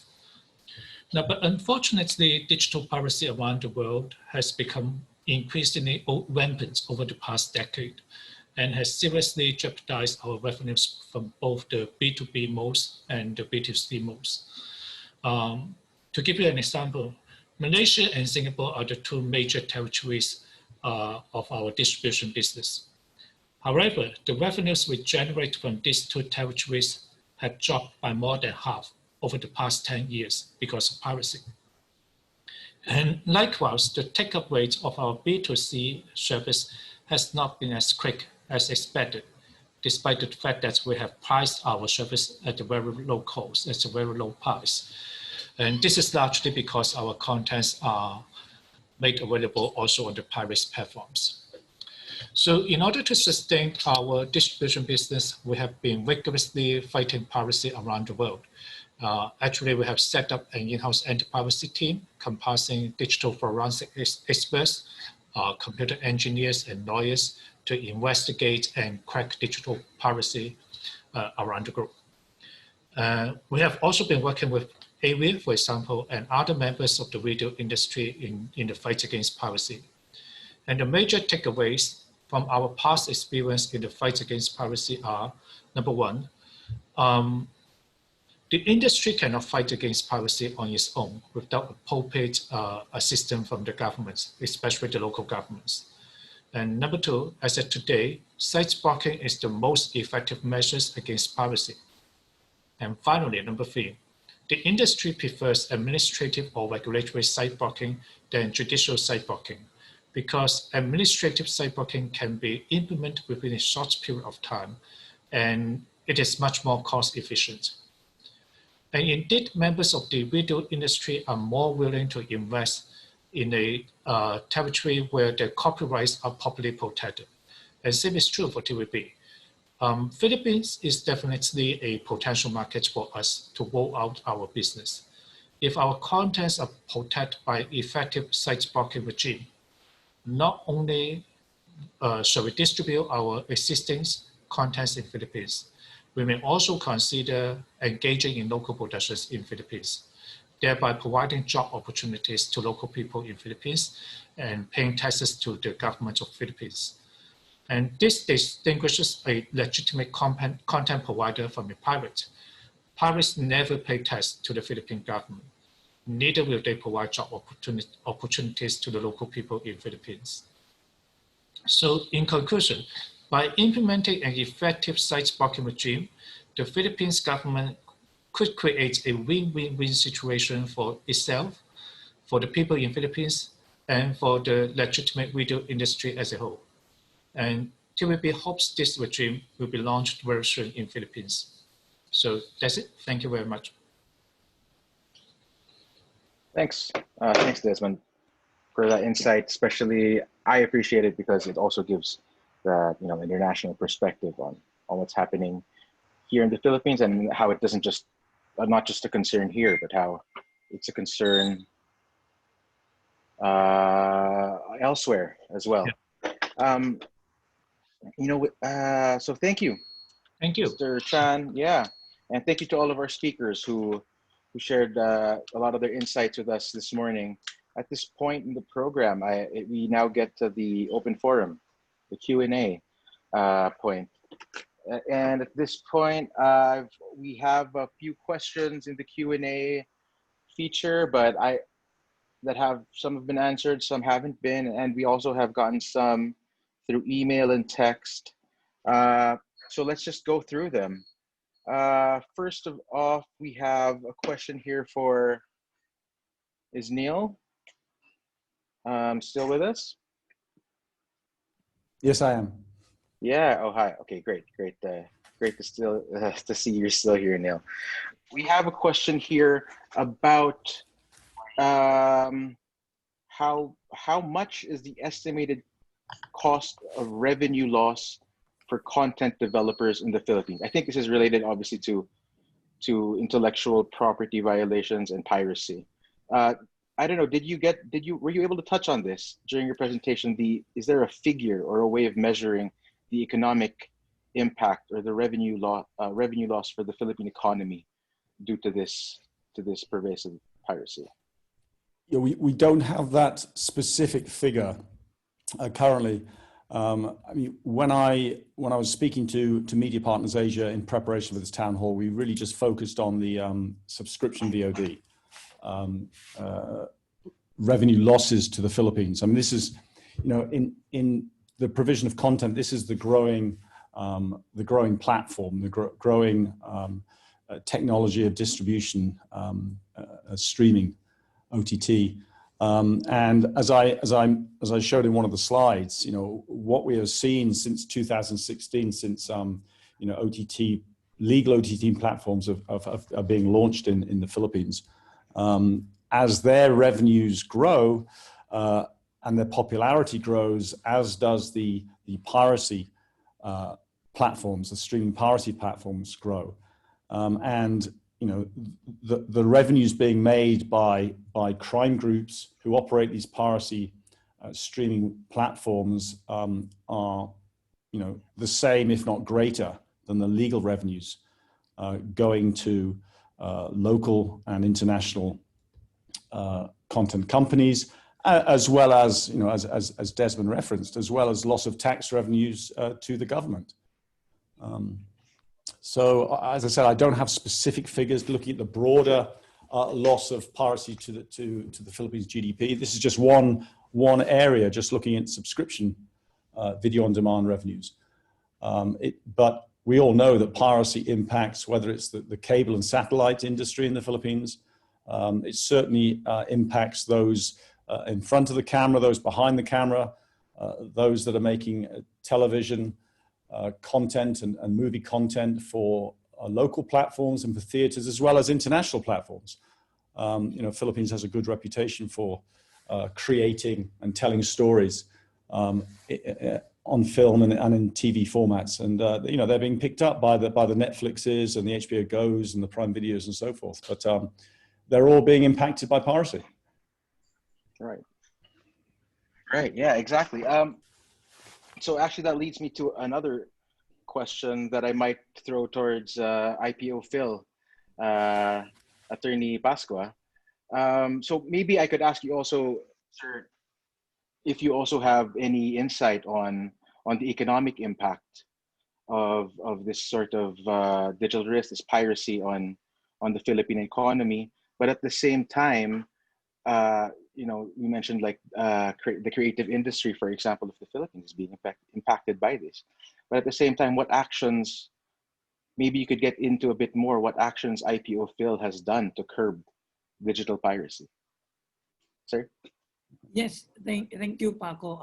Now, but unfortunately, digital piracy around the world has become increasingly rampant over the past decade and has seriously jeopardized our revenues from both the B2B modes and the B2C modes. To give you an example, Malaysia and Singapore are the two major territories of our distribution business. However, the revenues we generate from these two territories have dropped by more than half over the past 10 years because of piracy. And likewise, the take-up rate of our B2C service has not been as quick as expected, despite the fact that we have priced our service at a very low cost, at a very low price. And this is largely because our contents are made available also on the pirate platforms. So in order to sustain our distribution business, we have been vigorously fighting piracy around the world. Actually, we have set up an in-house anti-piracy team comprising digital forensic experts, computer engineers, and lawyers to investigate and crack digital piracy around the globe. We have also been working with AVIA, for example, and other members of the video industry in the fight against piracy. And the major takeaways from our past experience in the fight against piracy are, number one, the industry cannot fight against piracy on its own without appropriate assistance from the governments, especially the local governments. And number two, as of today, site blocking is the most effective measures against piracy. And finally, number three, the industry prefers administrative or regulatory site blocking than judicial site blocking, because administrative site blocking can be implemented within a short period of time, and it is much more cost efficient. And indeed, members of the video industry are more willing to invest in a territory where their copyrights are properly protected. And same is true for TVB. Philippines is definitely a potential market for us to roll out our business. If our contents are protected by effective site blocking regime, not only shall we distribute our existing contents in Philippines, we may also consider engaging in local productions in Philippines, thereby providing job opportunities to local people in Philippines and paying taxes to the government of Philippines. And this distinguishes a legitimate content provider from a pirate. Pirates never pay tax to the Philippine government. Neither will they provide job opportunities to the local people in Philippines. So in conclusion, by implementing an effective site blocking regime, the Philippines government could create a win-win-win situation for itself, for the people in Philippines, and for the legitimate video industry as a whole. And TVB hopes this regime will be launched very soon in Philippines. So that's it. Thank you very much. Thanks. Thanks, Desmond, for that insight. Especially, I appreciate it because it also gives the international perspective on what's happening here in the Philippines and how it doesn't just not just a concern here, but how it's a concern elsewhere as well. Yeah. So thank you. Thank you, Mr. Chan. Yeah, and thank you to all of our speakers who shared a lot of their insights with us this morning. At this point in the program, we now get to the open forum, the Q&A point. And at this point, we have a few questions in the Q&A feature, but some have been answered, some haven't been, and we also have gotten some through email and text. So let's just go through them. First of all, we have a question here is Neil still with us? Yes, I am. Yeah. Oh, hi. Okay, great. Great to see you're still here, Neil. We have a question here about how much is the estimated cost of revenue loss for content developers in the Philippines? I think this is related, obviously, to intellectual property violations and piracy. I don't know. Were you able to touch on this during your presentation? Is there a figure or a way of measuring the economic impact or the revenue loss for the Philippine economy due to this pervasive piracy? Yeah, we don't have that specific figure currently. I mean, when I was speaking to Media Partners Asia in preparation for this town hall, we really just focused on the subscription VOD revenue losses to the Philippines. I mean, this is, you know, in the provision of content, this is the growing platform, the growing technology of distribution, streaming, OTT. And as I showed in one of the slides, you know, what we have seen since 2016, since you know, legal OTT platforms are being launched in the Philippines, as their revenues grow and their popularity grows, as does the piracy platforms, the streaming piracy platforms grow, and you know, the revenues being made by crime groups who operate these piracy streaming platforms are, you know, the same, if not greater, than the legal revenues going to local and international content companies, as well as, you know, as Desmond referenced, as well as loss of tax revenues to the government. So, as I said, I don't have specific figures looking at the broader loss of piracy to the Philippines GDP. This is just one area, just looking at subscription video on demand revenues. But we all know that piracy impacts, whether it's the cable and satellite industry in the Philippines. It certainly impacts those in front of the camera, those behind the camera, those that are making television content and movie content for local platforms and for theaters, as well as international platforms. You know, Philippines has a good reputation for creating and telling stories on film and in TV formats, and you know, they're being picked up by the Netflixes and the HBO Go's and the Prime Videos and so forth. But they're all being impacted by piracy. Right. Right. Yeah. Exactly. So actually, that leads me to another question that I might throw towards IPO Phil, Attorney Pascua. So maybe I could ask you also, sir, if you also have any insight on the economic impact of this sort of digital risk, this piracy on the Philippine economy. But at the same time, you know, you mentioned like the creative industry, for example, of the Philippines is being impacted by this. But at the same time, what actions, maybe you could get into a bit more, what actions IPO Phil has done to curb digital piracy? Sir? Yes, thank you, Paco.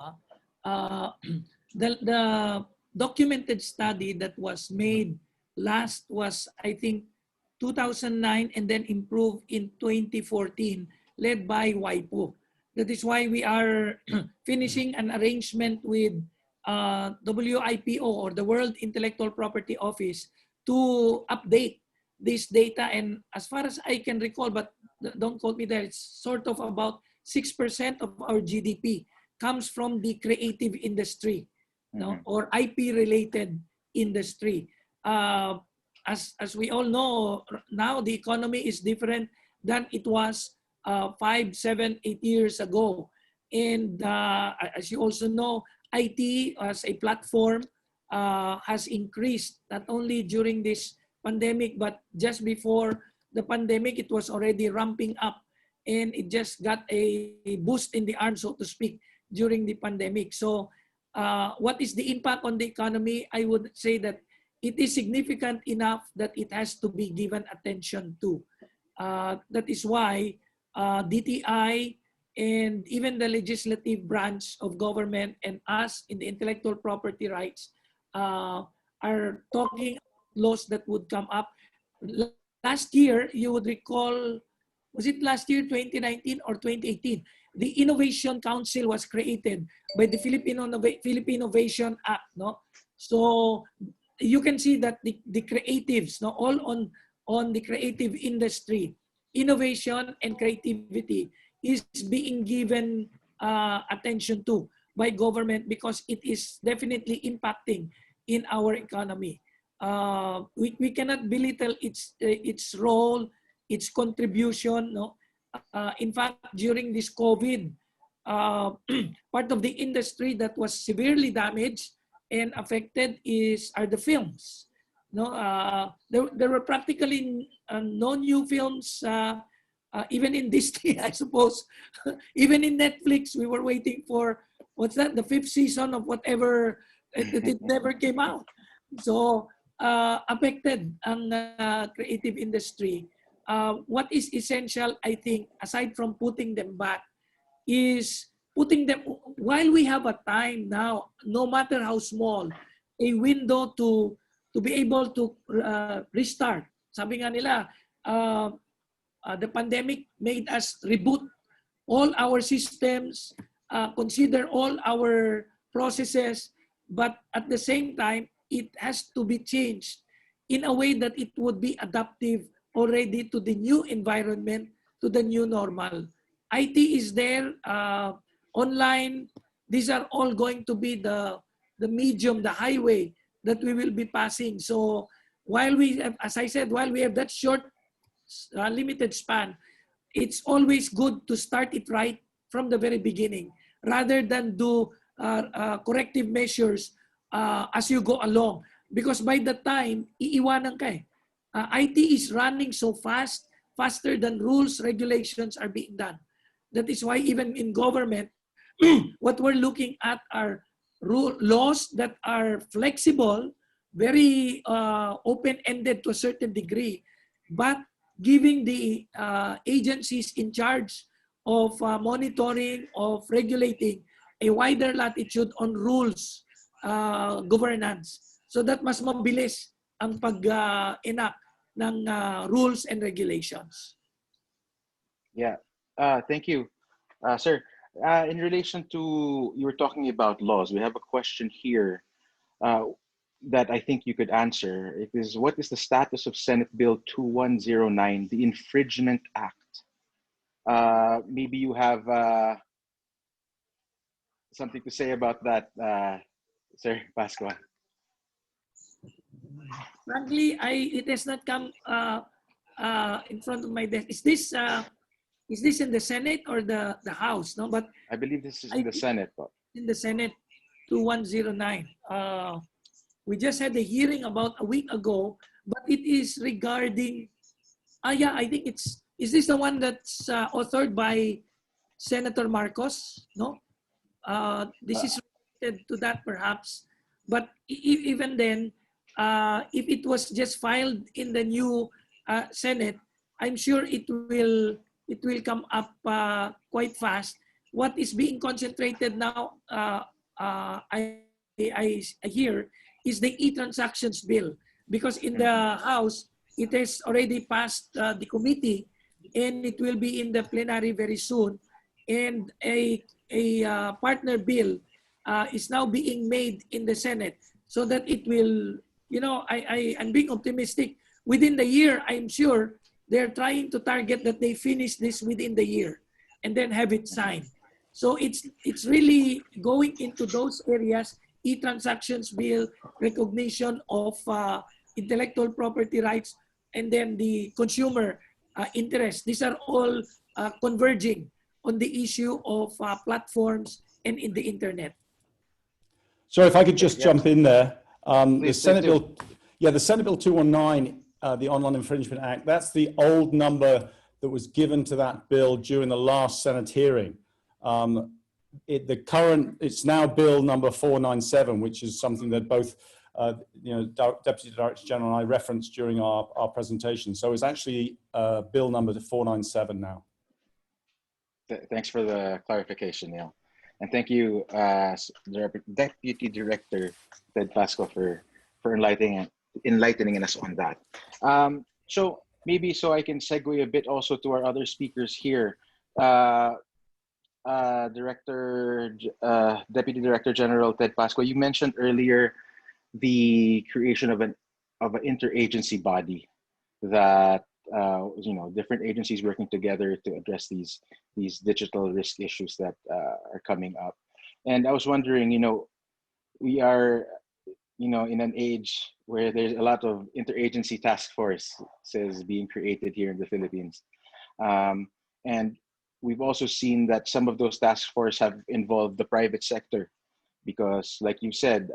The documented study that was made last was, I think, 2009 and then improved in 2014, led by WIPO. That is why we are finishing an arrangement with WIPO, or the World Intellectual Property Office, to update this data. And as far as I can recall, but don't quote me there, it's sort of about 6% of our GDP comes from the creative industry, no, or IP-related industry. As we all know, now the economy is different than it was 5, 7, 8 years ago. And as you also know, IT as a platform has increased, not only during this pandemic, but just before the pandemic, it was already ramping up. And it just got a boost in the arm, so to speak, during the pandemic. So what is the impact on the economy? I would say that it is significant enough that it has to be given attention to. That is why DTI and even the legislative branch of government and us in the intellectual property rights are talking laws that would come up. Last year, you would recall, was it last year, 2019 or 2018? The Innovation Council was created by the Philippine Innovation Act. No? So you can see that the creatives, no, all on the creative industry, innovation and creativity is being given attention to. by government because it is definitely impacting in our economy. We cannot belittle its role, its contribution. No? In fact, during this COVID, part of the industry that was severely damaged and affected are the films. No, there were practically no new films, even in Disney, I suppose. Even in Netflix, we were waiting for, what's that, the 5th season of whatever, it never came out. So, affected ang creative industry. What is essential, I think, aside from putting them back, is putting them, while we have a time now, no matter how small, a window to be able to restart. Sabi nga nila, the pandemic made us reboot all our systems, consider all our processes, but at the same time, it has to be changed in a way that it would be adaptive already to the new environment, to the new normal. IT is there, online, these are all going to be the medium, the highway that we will be passing. So while we have, as I said, while we have that short, limited span, it's always good to start it right from the very beginning, rather than do corrective measures as you go along. Because by the time, iiwanan ka eh. IT is running so fast, faster than rules, regulations are being done. That is why even in government, what we're looking at are laws that are flexible, very open-ended to a certain degree, but giving the agencies in charge of monitoring, of regulating, a wider latitude on rules governance. So that mas mabilis ang pag-enact ng rules and regulations. Yeah, thank you, sir. In relation to, you were talking about laws, we have a question here that I think you could answer. It is, what is the status of Senate Bill 2109, the Infringement Act? Maybe you have something to say about that, Sir Pasqua. Frankly, it has not come in front of my desk. Is this in the Senate or the House? No, but I believe this is in the Senate. In the Senate, 2109. We just had a hearing about a week ago, but it is regarding. Yeah, I think it's. Is this the one that's authored by Senator Marcos? No, this is related to that perhaps, but even then, if it was just filed in the new Senate, I'm sure it will come up quite fast. What is being concentrated now, I hear, is the e-transactions bill, because in the House it has already passed the committee, and it will be in the plenary very soon, and a partner bill is now being made in the Senate, so that it will, you know, I'm being optimistic. Within the year, I'm sure they're trying to target that they finish this within the year and then have it signed. So it's really going into those areas, e-transactions bill, recognition of intellectual property rights, and then the consumer interest. These are all converging on the issue of platforms and in the internet. So if I could just jump in there, the Please, Senate Bill, the Senate Bill 219, the Online Infringement Act, that's the old number that was given to that bill during the last Senate hearing. It's now Bill number 497, which is something that both Deputy Director General and I referenced during our presentation. So it's actually Bill number 497 now. Thanks for the clarification, Neil. And thank you, Deputy Director Ted Pasco, for enlightening us on that. So maybe so I can segue a bit also to our other speakers here. Deputy Director General Ted Pasco, you mentioned earlier the creation of an interagency body that different agencies working together to address these digital risk issues that are coming up. And I was wondering, we are, in an age where there's a lot of interagency task forces being created here in the Philippines. And we've also seen that some of those task forces have involved the private sector because, like you said,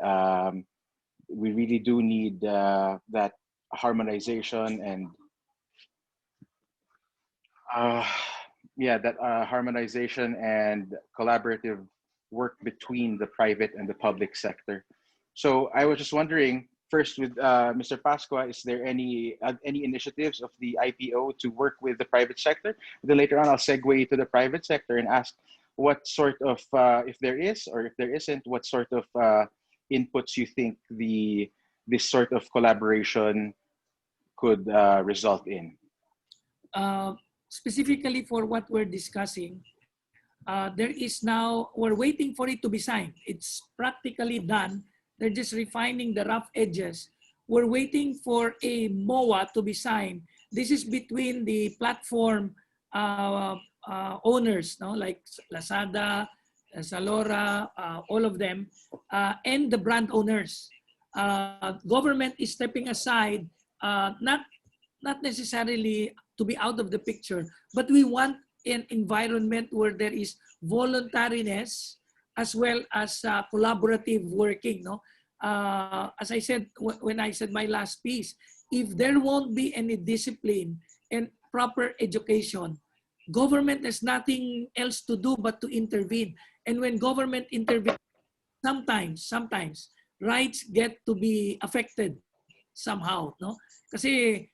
we really do need that harmonization and harmonization and collaborative work between the private and the public sector. So I was just wondering, first with Mr. Pascua, is there any initiatives of the IPO to work with the private sector? Then later on, I'll segue to the private sector and ask what sort of, if there is or if there isn't, what sort of inputs you think this sort of collaboration could result in. Specifically for what we're discussing, there is now, we're waiting for it to be signed. It's practically done. They're just refining the rough edges. We're waiting for a MOA to be signed. This is between the platform owners, like Lazada, Zalora, all of them, and the brand owners. Government is stepping aside, not necessarily to be out of the picture, but we want an environment where there is voluntariness as well as collaborative working. As I said, when I said my last piece, if there won't be any discipline and proper education, government has nothing else to do but to intervene. And when government intervenes, sometimes rights get to be affected somehow. Kasi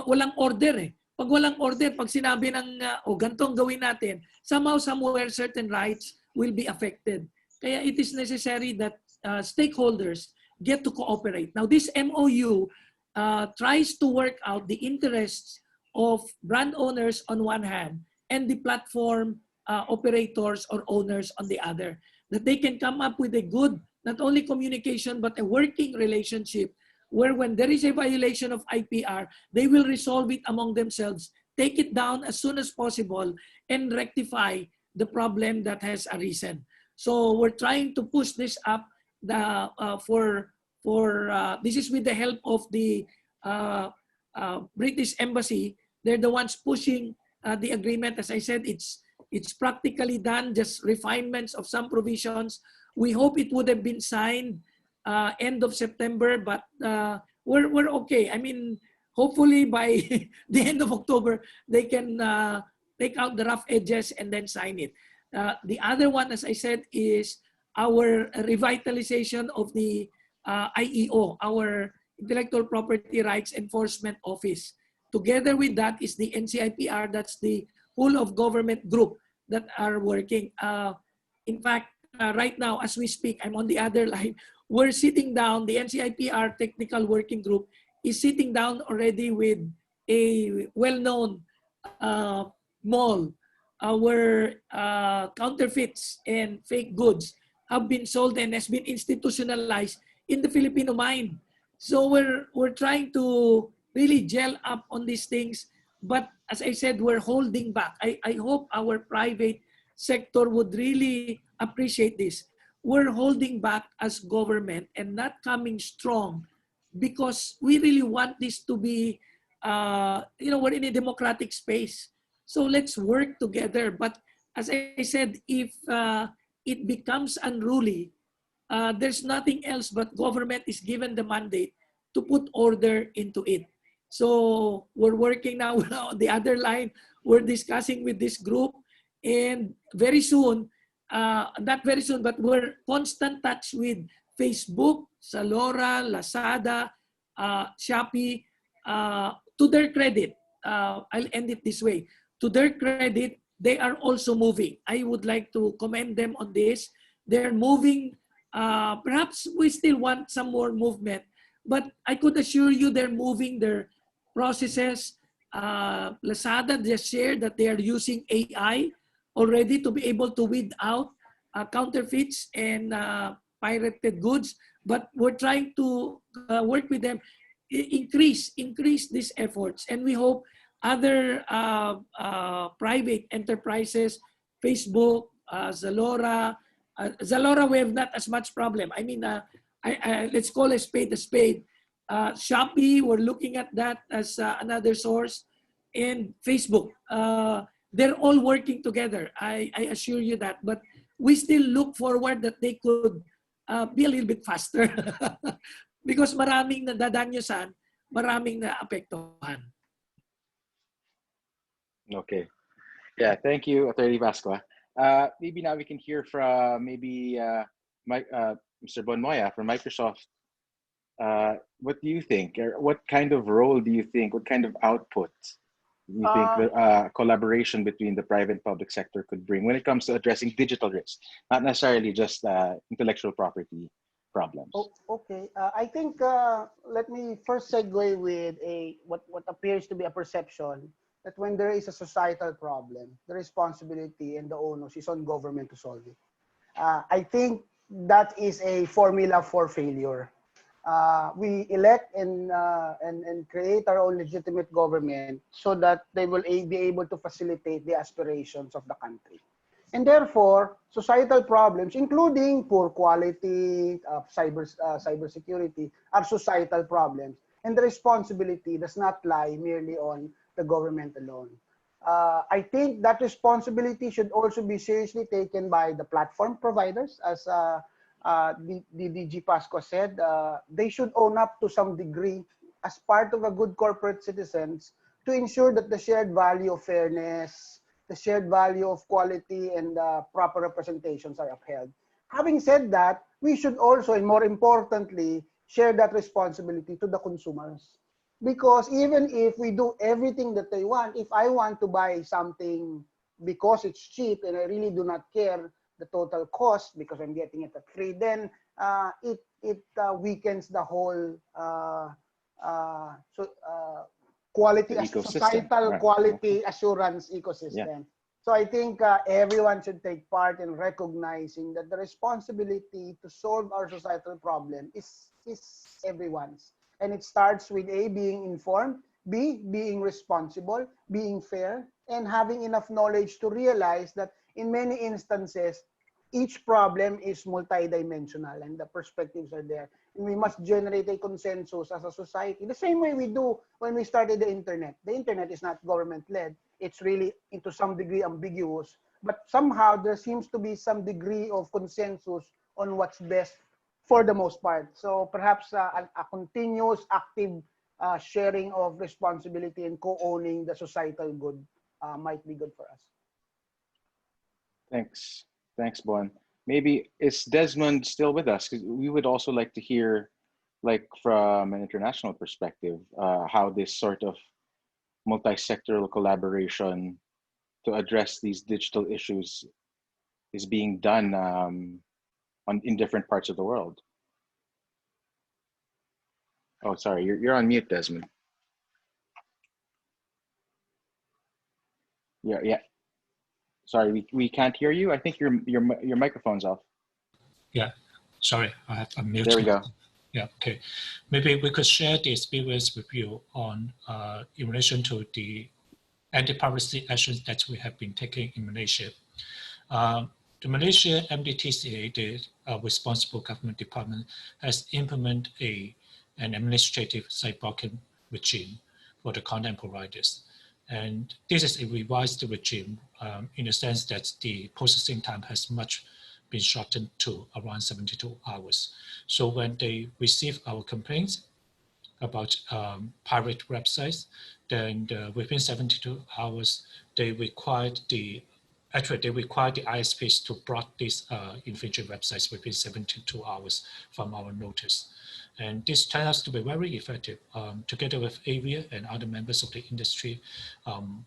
walang order eh. Pag walang order, pag sinabi ng, ganitong gawin natin, somehow, somewhere, certain rights will be affected. Kaya it is necessary that stakeholders get to cooperate. Now, this MOU tries to work out the interests of brand owners on one hand and the platform operators or owners on the other. That they can come up with a good, not only communication, but a working relationship where when there is a violation of IPR, they will resolve it among themselves, take it down as soon as possible, and rectify the problem that has arisen. So we're trying to push this up this is with the help of the British Embassy. They're the ones pushing the agreement. As I said, it's practically done, just refinements of some provisions. We hope it would have been signed end of September, but we're okay. I mean, hopefully by the end of October, they can take out the rough edges and then sign it. The other one, as I said, is our revitalization of the IEO, our Intellectual Property Rights Enforcement Office. Together with that is the NCIPR, that's the whole of government group that are working. In fact, right now, as we speak, I'm on the other line. We're sitting down, the NCIPR Technical Working Group is sitting down already with a well-known mall where counterfeits and fake goods have been sold and has been institutionalized in the Filipino mind. So we're trying to really gel up on these things. But as I said, we're holding back. I hope our private sector would really appreciate this. We're holding back as government and not coming strong because we really want this to be, we're in a democratic space. So let's work together. But as I said, if it becomes unruly, there's nothing else but government is given the mandate to put order into it. So we're working now on the other line. We're discussing with this group, and very soon, not very soon, but we're constant touch with Facebook, Zalora, Lazada, Shopee. To their credit, I'll end it this way. To their credit, they are also moving. I would like to commend them on this. They're moving. Perhaps we still want some more movement, but I could assure you they're moving their processes. Lazada just shared that they are using AI already to be able to weed out counterfeits and pirated goods. But we're trying to work with them, increase these efforts, and we hope other private enterprises, Facebook, Zalora, Zalora, we have not as much problem. I mean, let's call a spade a spade. Shopee, we're looking at that as another source, and Facebook. They're all working together. I assure you that. But we still look forward that they could be a little bit faster because maraming nadadanyosan, maraming naapektuhan. Okay. Yeah, thank you, Attorney Vasco. Maybe now we can hear from Mr. Bonmoya from Microsoft. What do you think? Or what kind of role do you think? What kind of output do you think collaboration between the private and public sector could bring when it comes to addressing digital risk, not necessarily just intellectual property problems? Oh, okay. I think let me first segue with what appears to be a perception that when there is a societal problem, the responsibility and the onus is on government to solve it. I think that is a formula for failure. We elect and create our own legitimate government so that they will be able to facilitate the aspirations of the country. And therefore, societal problems, including poor quality, cybersecurity, are societal problems. And the responsibility does not lie merely on the government alone. I think that responsibility should also be seriously taken by the platform providers, as the DG Pasco said. They should own up to some degree as part of a good corporate citizens to ensure that the shared value of fairness, the shared value of quality, and proper representations are upheld. Having said that, we should also, and more importantly, share that responsibility to the consumers. Because even if we do everything that they want, if I want to buy something because it's cheap and I really do not care the total cost because I'm getting it at free, then it weakens the whole quality, societal quality assurance ecosystem. Yeah. So I think everyone should take part in recognizing that the responsibility to solve our societal problem is everyone's. And it starts with A, being informed, B, being responsible, being fair, and having enough knowledge to realize that in many instances, each problem is multidimensional and the perspectives are there. And we must generate a consensus as a society, the same way we do when we started the internet. The internet is not government-led. It's really, to some degree, ambiguous. But somehow there seems to be some degree of consensus on what's best for the most part. So perhaps a continuous, active sharing of responsibility and co-owning the societal good might be good for us. Thanks. Thanks, Bon. Maybe is Desmond still with us? Because we would also like to hear, like from an international perspective, how this sort of multi-sectoral collaboration to address these digital issues is being done in different parts of the world. Oh, sorry, you're on mute, Desmond. Yeah. Sorry, we can't hear you. I think your microphone's off. Yeah, sorry, I have unmuted. There we go. Yeah, okay. Maybe we could share the experience with you on in relation to the anti-piracy actions that we have been taking in Malaysia. The Malaysia MDTCA, the responsible government department, has implemented an administrative site blocking regime for the content providers. And this is a revised regime in the sense that the processing time has been shortened to around 72 hours. So when they receive our complaints about pirate websites, then within 72 hours, they require the ISPs to block these infringing websites within 72 hours from our notice. And this turns out to be very effective. Together with AVIA and other members of the industry,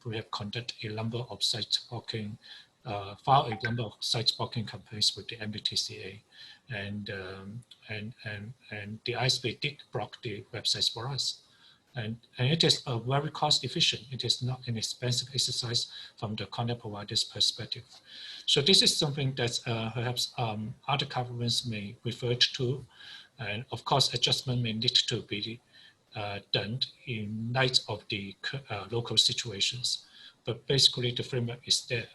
we have conducted a number of site blocking, filed a number of site blocking complaints with the MDTCA, and the ISP did block the websites for us. And it is very cost efficient. It is not an expensive exercise from the content provider's perspective. So this is something that perhaps other governments may refer to. And of course, adjustment may need to be done in light of the local situations. But basically, the framework is there.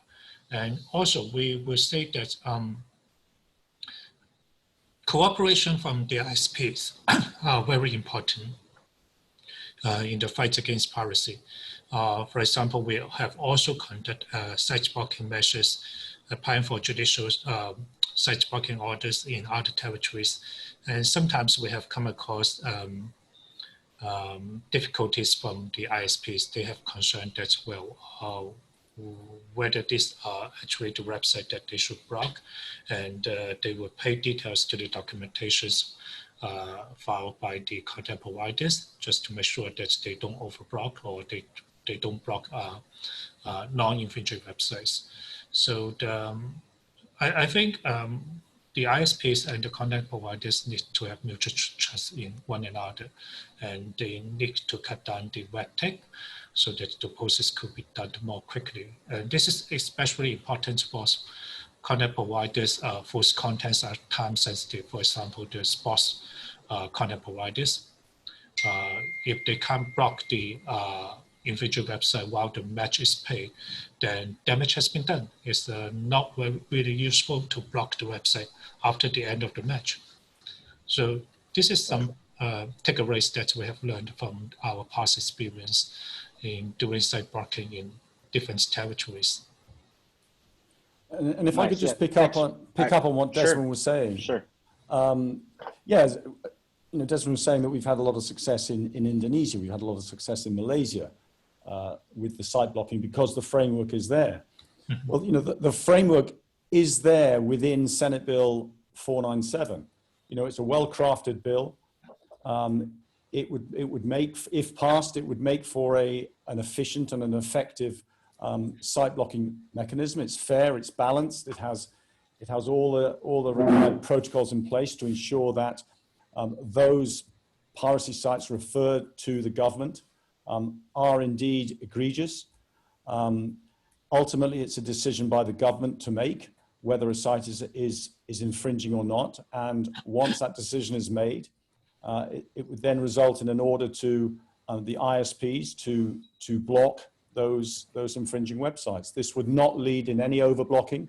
And also, we will say that cooperation from the ISPs are very important in the fight against piracy. For example, we have also conducted site blocking measures, applying for judicial site blocking orders in other territories. And sometimes we have come across difficulties from the ISPs. They have concerned that, well, whether these are actually the website that they should block, and they will pay details to the documentations filed by the content providers just to make sure that they don't overblock or they don't block non-infringing websites. So I think the ISPs and the content providers need to have mutual trust in one another, and they need to cut down the red tape so that the process could be done more quickly. And this is especially important for content providers whose contents are time sensitive. For example, the sports content providers. If they can't block the infringing website while the match is paid, then damage has been done. It's not really useful to block the website after the end of the match. So this is some takeaways that we have learned from our past experience in doing site blocking in different territories. And if I could just pick up on what Desmond was saying. Sure. Yeah, you know, Desmond was saying that we've had a lot of success in Indonesia. We've had a lot of success in Malaysia with the site blocking because the framework is there. Well, you know, the framework is there within Senate Bill 497. You know, it's a well-crafted bill. It would make, if passed, it would make for an efficient and an effective site blocking mechanism. It's fair, it's balanced, it has all the required protocols in place to ensure that those piracy sites referred to the government are indeed egregious. Ultimately, it's a decision by the government to make whether a site is infringing or not. And once that decision is made, it would then result in an order to the ISPs to block those infringing websites. This would not lead in any overblocking.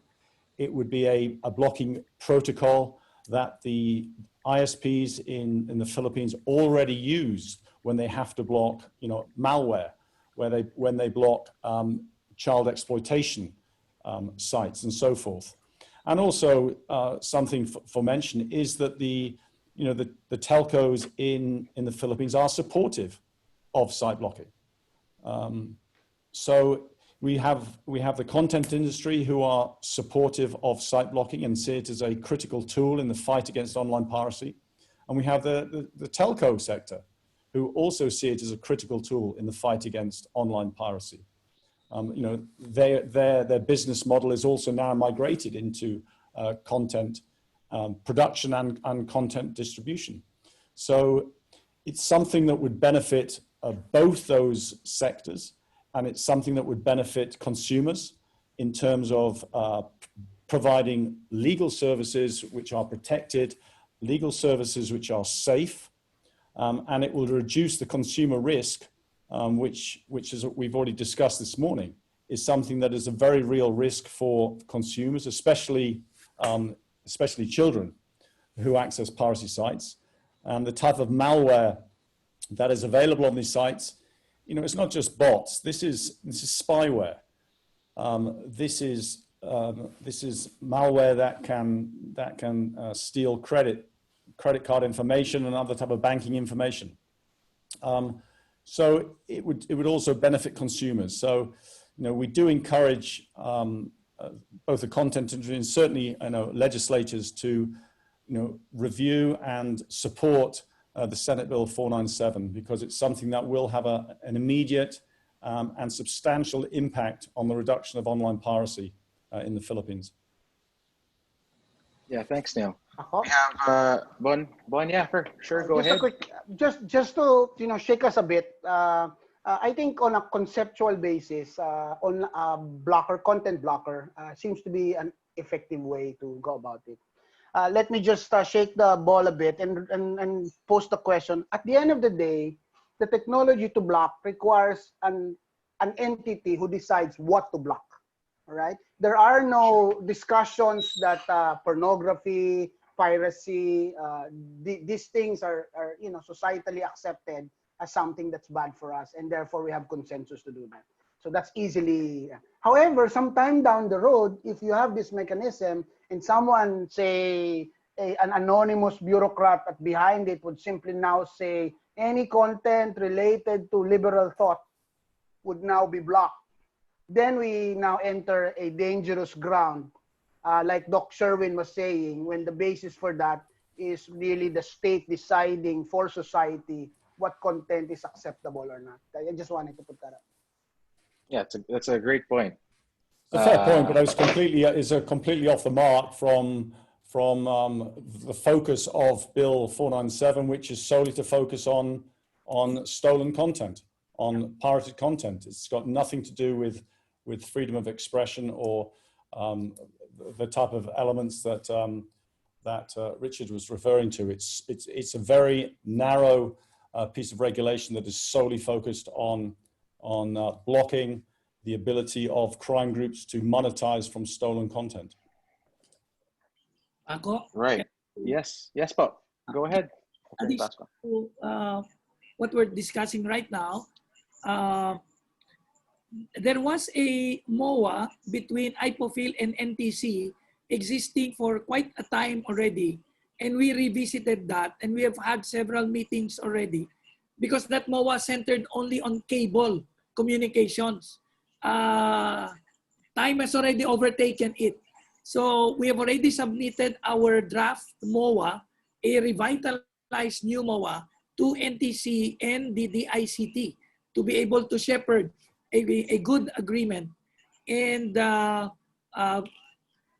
It would be a blocking protocol that the ISPs in the Philippines already use when they have to block, you know, malware, when they block child exploitation sites and so forth. And also something for mention is that the telcos in the Philippines are supportive of site blocking. So we have the content industry who are supportive of site blocking and see it as a critical tool in the fight against online piracy. And we have the telco sector who also see it as a critical tool in the fight against online piracy. You know, their business model is also now migrated into content production and content distribution. So it's something that would benefit both those sectors, and it's something that would benefit consumers in terms of providing legal services which are protected, legal services which are safe, and it will reduce the consumer risk, which as we've already discussed this morning, is something that is a very real risk for consumers, especially children who access piracy sites. And the type of malware that is available on these sites, you know, it's not just bots. This is spyware. This is malware that can steal credit card information and other type of banking information. So it would also benefit consumers. So, you know, we do encourage both the content industry and certainly, you know, legislators to, you know, review and support the Senate Bill 497, because it's something that will have an immediate and substantial impact on the reduction of online piracy in the Philippines. Yeah, thanks, Neil. We have Bon, yeah, for sure, go ahead. Just to, you know, shake us a bit. I think on a conceptual basis, on a content blocker seems to be an effective way to go about it. Let me just shake the ball a bit and pose the question. At the end of the day, the technology to block requires an entity who decides what to block. All right. There are no discussions that pornography, piracy. These things are societally accepted as something that's bad for us, and therefore we have consensus to do that. So that's easily. However, sometime down the road, if you have this mechanism and someone, say, an anonymous bureaucrat at behind it would simply now say any content related to liberal thought would now be blocked, then we now enter a dangerous ground. Like Doc Sherwin was saying, when the basis for that is really the state deciding for society what content is acceptable or not. I just wanted to put that up. Yeah, that's a great point. It's a fair point, but I was completely off the mark from the focus of Bill 497, which is solely to focus on stolen content, on pirated content. It's got nothing to do with freedom of expression or the type of elements that Richard was referring to. It's a very narrow piece of regulation that is solely focused on blocking the ability of crime groups to monetize from stolen content. Right. Yes, Pop. Go ahead. Okay, what we're discussing right now, there was a MOA between IPOPHIL and NTC existing for quite a time already, and we revisited that, and we have had several meetings already, because that MOA centered only on cable communications. Time has already overtaken it. So we have already submitted our draft MOA, a revitalized new MOA, to NTC and the DICT to be able to shepherd a good agreement. And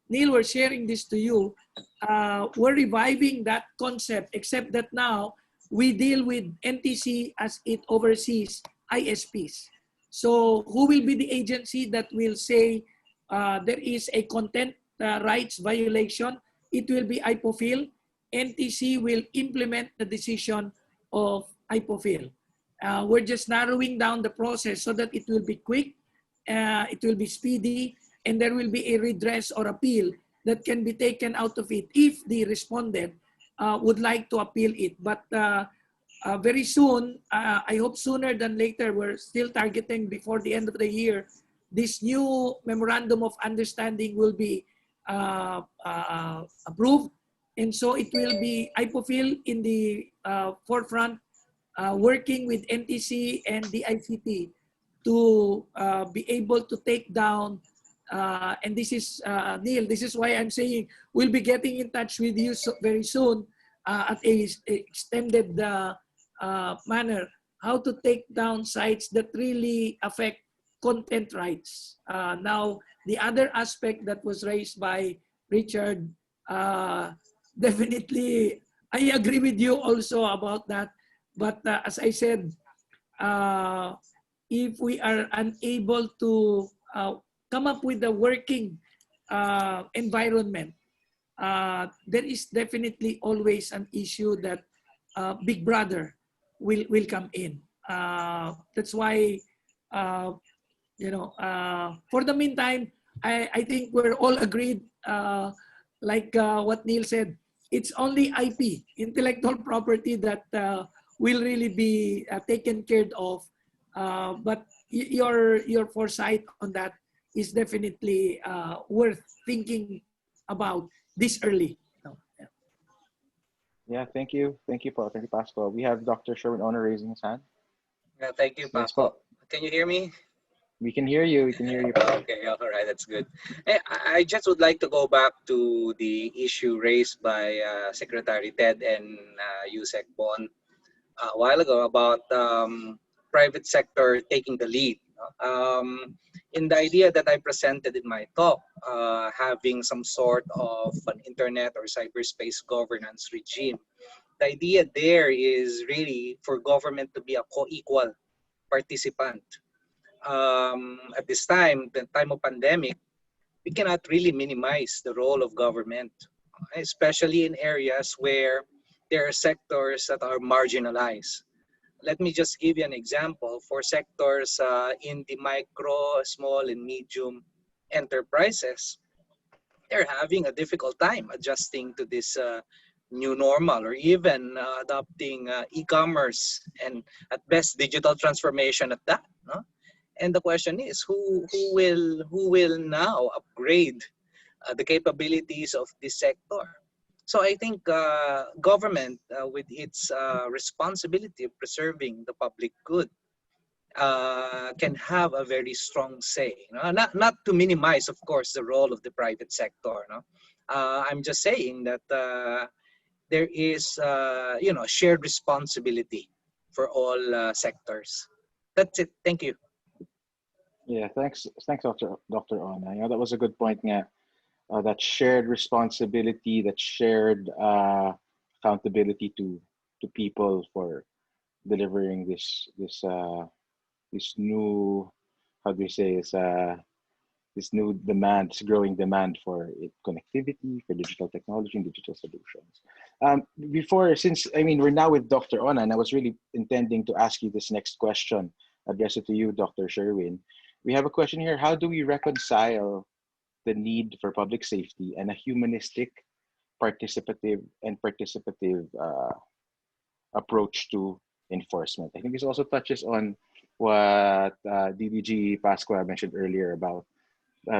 Neil, we're sharing this to you. We're reviving that concept, except that now we deal with NTC as it oversees ISPs. So who will be the agency that will say there is a content rights violation? It will be IPOPHIL. NTC will implement the decision of IPOPHIL. We're just narrowing down the process so that it will be quick, it will be speedy, and there will be a redress or appeal that can be taken out of it if the respondent would like to appeal it. But very soon, I hope sooner than later, we're still targeting before the end of the year, this new memorandum of understanding will be approved. And so it will be IPOPHIL in the forefront, working with NTC and the ICT to be able to take down, and this is, Neil, this is why I'm saying we'll be getting in touch with you very soon at a extended manner, how to take down sites that really affect content rights. Now, the other aspect that was raised by Richard, definitely, I agree with you also about that. But as I said, if we are unable to come up with a working environment, there is definitely always an issue that Big Brother will come in. That's why, for the meantime, I think we're all agreed, like what Neil said, it's only IP, intellectual property, that will really be taken care of. But your foresight on that is definitely worth thinking about this early. Yeah, thank you. Thank you, Paul. Thank you, Pascal. We have Dr. Sherwin Owner raising his hand. Yeah, thank you, Pascal. Can you hear me? We can hear you. We can hear you. Okay, all right, that's good. I just would like to go back to the issue raised by Secretary Ted and Yusek Bon a while ago about private sector taking the lead. In the idea that I presented in my talk, having some sort of an internet or cyberspace governance regime, the idea there is really for government to be a co-equal participant. At this time, the time of pandemic, we cannot really minimize the role of government, especially in areas where there are sectors that are marginalized. Let me just give you an example. For sectors in the micro, small, and medium enterprises, they're having a difficult time adjusting to this new normal, or even adopting e-commerce and at best digital transformation at that. No? And the question is, who will now upgrade the capabilities of this sector? So I think government, with its responsibility of preserving the public good, can have a very strong say. No? Not to minimize, of course, the role of the private sector. No? I'm just saying that there is, shared responsibility for all sectors. That's it. Thank you. Yeah, thanks, Dr. Ona. That was a good point. Yeah, that shared responsibility, that shared accountability to people for delivering this new, how do you say, this new demand, this growing demand for connectivity, for digital technology and digital solutions. Since we're now with Dr. Ona, and I was really intending to ask you this next question, address it to you, Dr. Sherwin. We have a question here: how do we reconcile the need for public safety and a humanistic, participative approach to enforcement? I think this also touches on what DDG Pasqua mentioned earlier about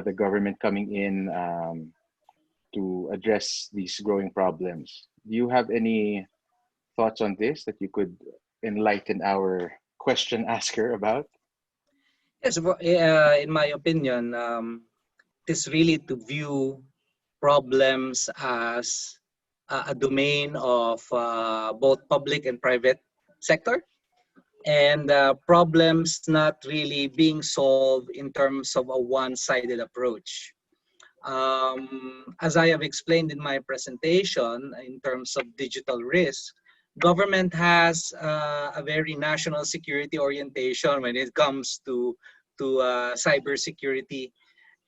the government coming in to address these growing problems. Do you have any thoughts on this that you could enlighten our question asker about? Yes, in my opinion, it is really to view problems as a domain of both public and private sector, and problems not really being solved in terms of a one-sided approach. As I have explained in my presentation, in terms of digital risk, government has a very national security orientation when it comes to cybersecurity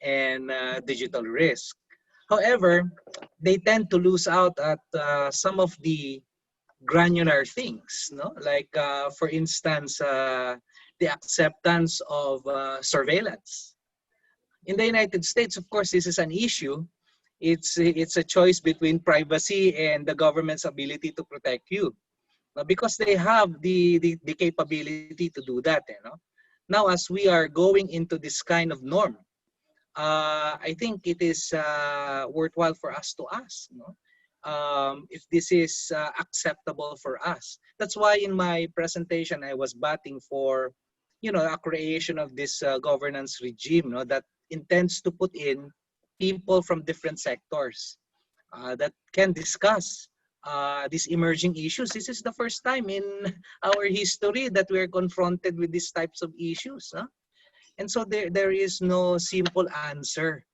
and digital risk. However, they tend to lose out at some of the granular things, no? Like, for instance, the acceptance of surveillance. In the United States, of course, this is an issue. It's a choice between privacy and the government's ability to protect you, because they have the capability to do that. Now, as we are going into this kind of norm, I think it is worthwhile for us to ask, if this is acceptable for us. That's why in my presentation I was batting for, a creation of this governance regime, that intends to put in people from different sectors that can discuss these emerging issues. This is the first time in our history that we're confronted with these types of issues. And so there is no simple answer.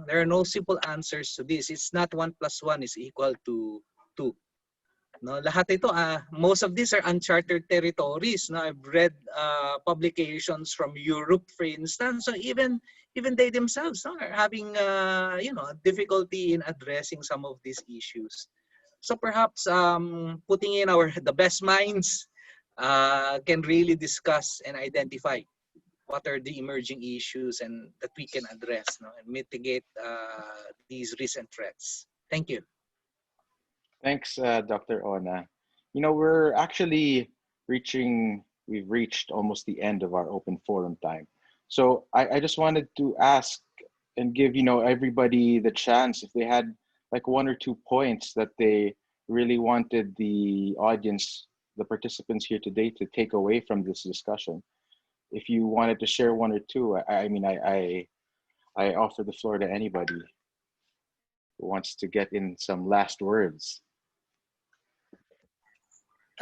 There are no simple answers to this. It's not 1 + 1 is equal to 2. No, lahat ito, most of these are uncharted territories. No, I've read publications from Europe, for instance. So even they themselves are having difficulty in addressing some of these issues. So perhaps putting in the best minds can really discuss and identify what are the emerging issues and that we can address, and mitigate these recent threats. Thank you. Thanks, Dr. Ona. We're actually we've reached almost the end of our open forum time. So I just wanted to ask and give, everybody the chance, if they had like 1 or 2 points that they really wanted the audience, the participants here today, to take away from this discussion. If you wanted to share 1 or 2, I offer the floor to anybody who wants to get in some last words.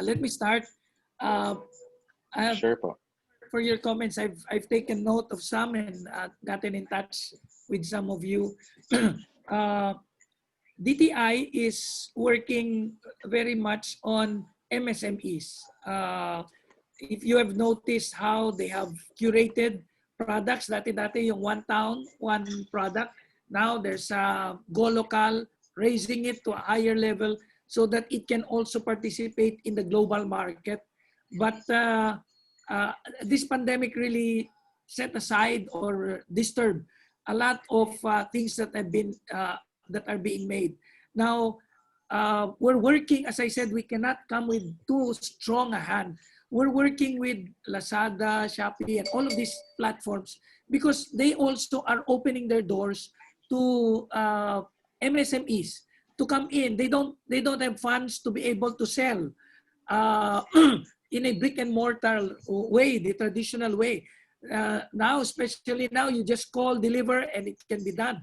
Let me start. Sure, po. For your comments, I've taken note of some and gotten in touch with some of you. DTI is working very much on MSMEs. If you have noticed how they have curated products, dati yung one town, one product. Now there's Go Local, raising it to a higher level so that it can also participate in the global market. But this pandemic really set aside or disturbed a lot of things that have been that are being made. Now, we're working, as I said, we cannot come with too strong a hand. We're working with Lazada, Shopee, and all of these platforms because they also are opening their doors to MSMEs to come in. They don't have funds to be able to sell in a brick and mortar way, the traditional way. Now, especially now, you just call, deliver, and it can be done.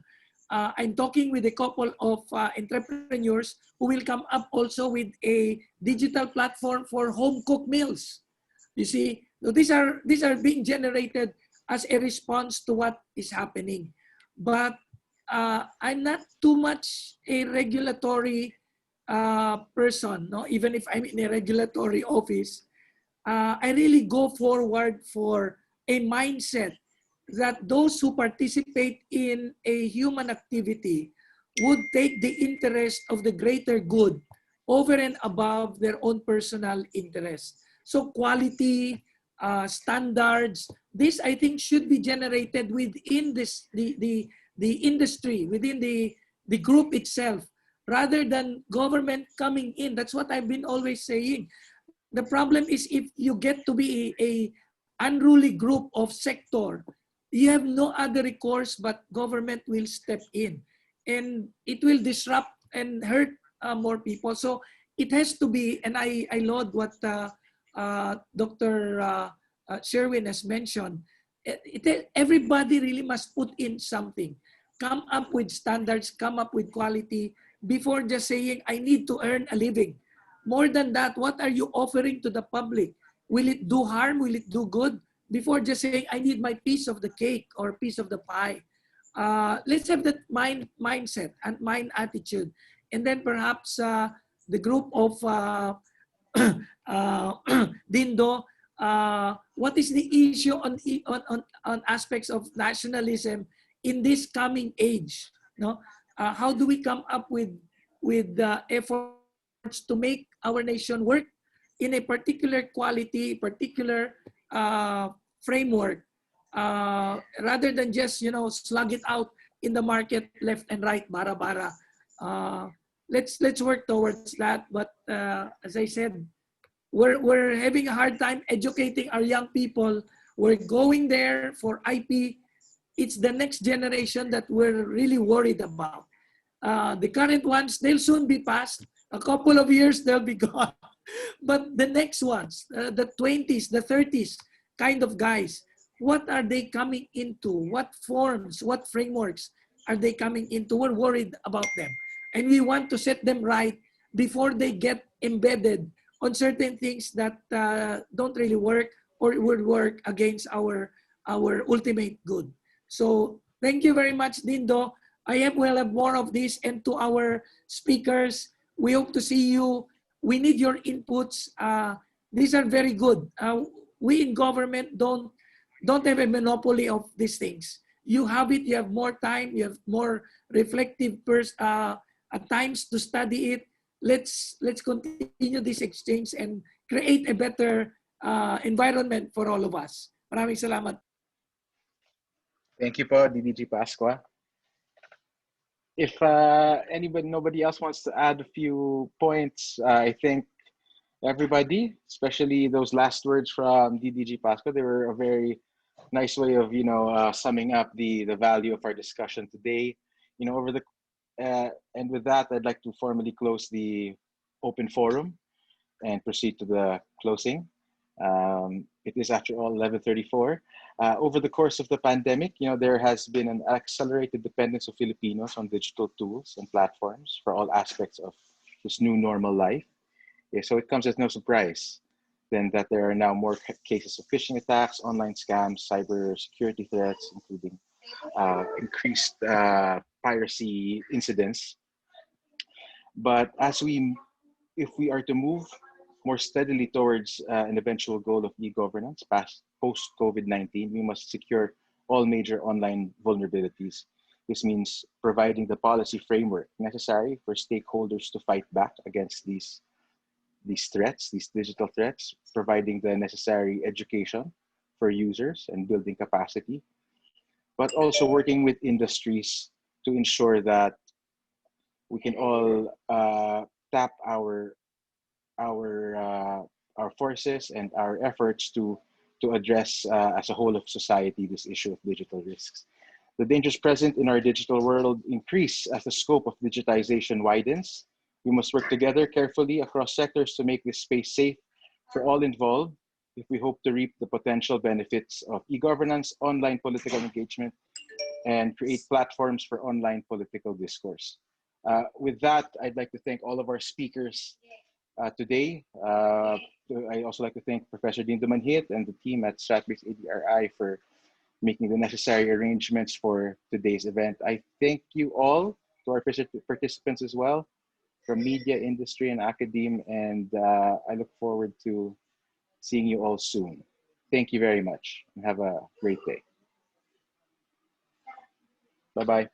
I'm talking with a couple of entrepreneurs who will come up also with a digital platform for home cooked meals. You see, so these are being generated as a response to what is happening. But I'm not too much a regulatory person, no? Even if I'm in a regulatory office, I really go forward for a mindset that those who participate in a human activity would take the interest of the greater good over and above their own personal interest. So quality, standards, this I think should be generated within the industry, within the group itself, rather than government coming in. That's what I've been always saying. The problem is if you get to be a unruly group of sector, you have no other recourse but government will step in and it will disrupt and hurt more people. So it has to be, and I laud what Dr. Sherwin has mentioned. Everybody really must put in something. Come up with standards, come up with quality before just saying, I need to earn a living. More than that, what are you offering to the public? Will it do harm? Will it do good? Before just saying, I need my piece of the cake or piece of the pie. Let's have that mindset and mind attitude. And then perhaps the group of Dindo, what is the issue on aspects of nationalism in this coming age? No? How do we come up with efforts to make our nation work in a particular quality, particular framework, rather than just slug it out in the market left and right, bara. Let's work towards that. But as I said, we're having a hard time educating our young people. We're going there for IP. It's the next generation that we're really worried about. The current ones, they'll soon be past. A couple of years, they'll be gone. But the next ones, the 20s, the 30s kind of guys, what are they coming into? What forms, what frameworks are they coming into? We're worried about them. And we want to set them right before they get embedded on certain things that don't really work or would work against our ultimate good. So thank you very much, Dindo. Will have more of this. And to our speakers, we hope to see you. We need your inputs. These are very good. We in government don't have a monopoly of these things. You have it. You have more time. You have more reflective at times to study it. Let's continue this exchange and create a better environment for all of us. Maraming salamat. Thank you po, DDG Pasqua. If nobody else wants to add a few points, I think everybody, especially those last words from DDG Pasqua, they were a very nice way of summing up the value of our discussion today. And with that, I'd like to formally close the open forum and proceed to the closing. It is after all 11:34. Over the course of the pandemic, there has been an accelerated dependence of Filipinos on digital tools and platforms for all aspects of this new normal life. So it comes as no surprise then that there are now more cases of phishing attacks, online scams, cyber security threats, including increased piracy incidents. But if we are to move more steadily towards an eventual goal of e-governance post-COVID-19, we must secure all major online vulnerabilities. This means providing the policy framework necessary for stakeholders to fight back against these threats, these digital threats, providing the necessary education for users and building capacity. but also working with industries to ensure that we can all tap our forces and our efforts to address as a whole of society this issue of digital risks. The dangers present in our digital world increase as the scope of digitization widens. We must work together carefully across sectors to make this space safe for all involved if we hope to reap the potential benefits of e-governance, online political engagement, and create platforms for online political discourse. With that, I'd like to thank all of our speakers today. I also like to thank Professor Dean Dumanhit and the team at Stratbase ADRi for making the necessary arrangements for today's event. I thank you all, to our participants as well, from media, industry, and academe, and I look forward to seeing you all soon. Thank you very much, and have a great day. Bye-bye.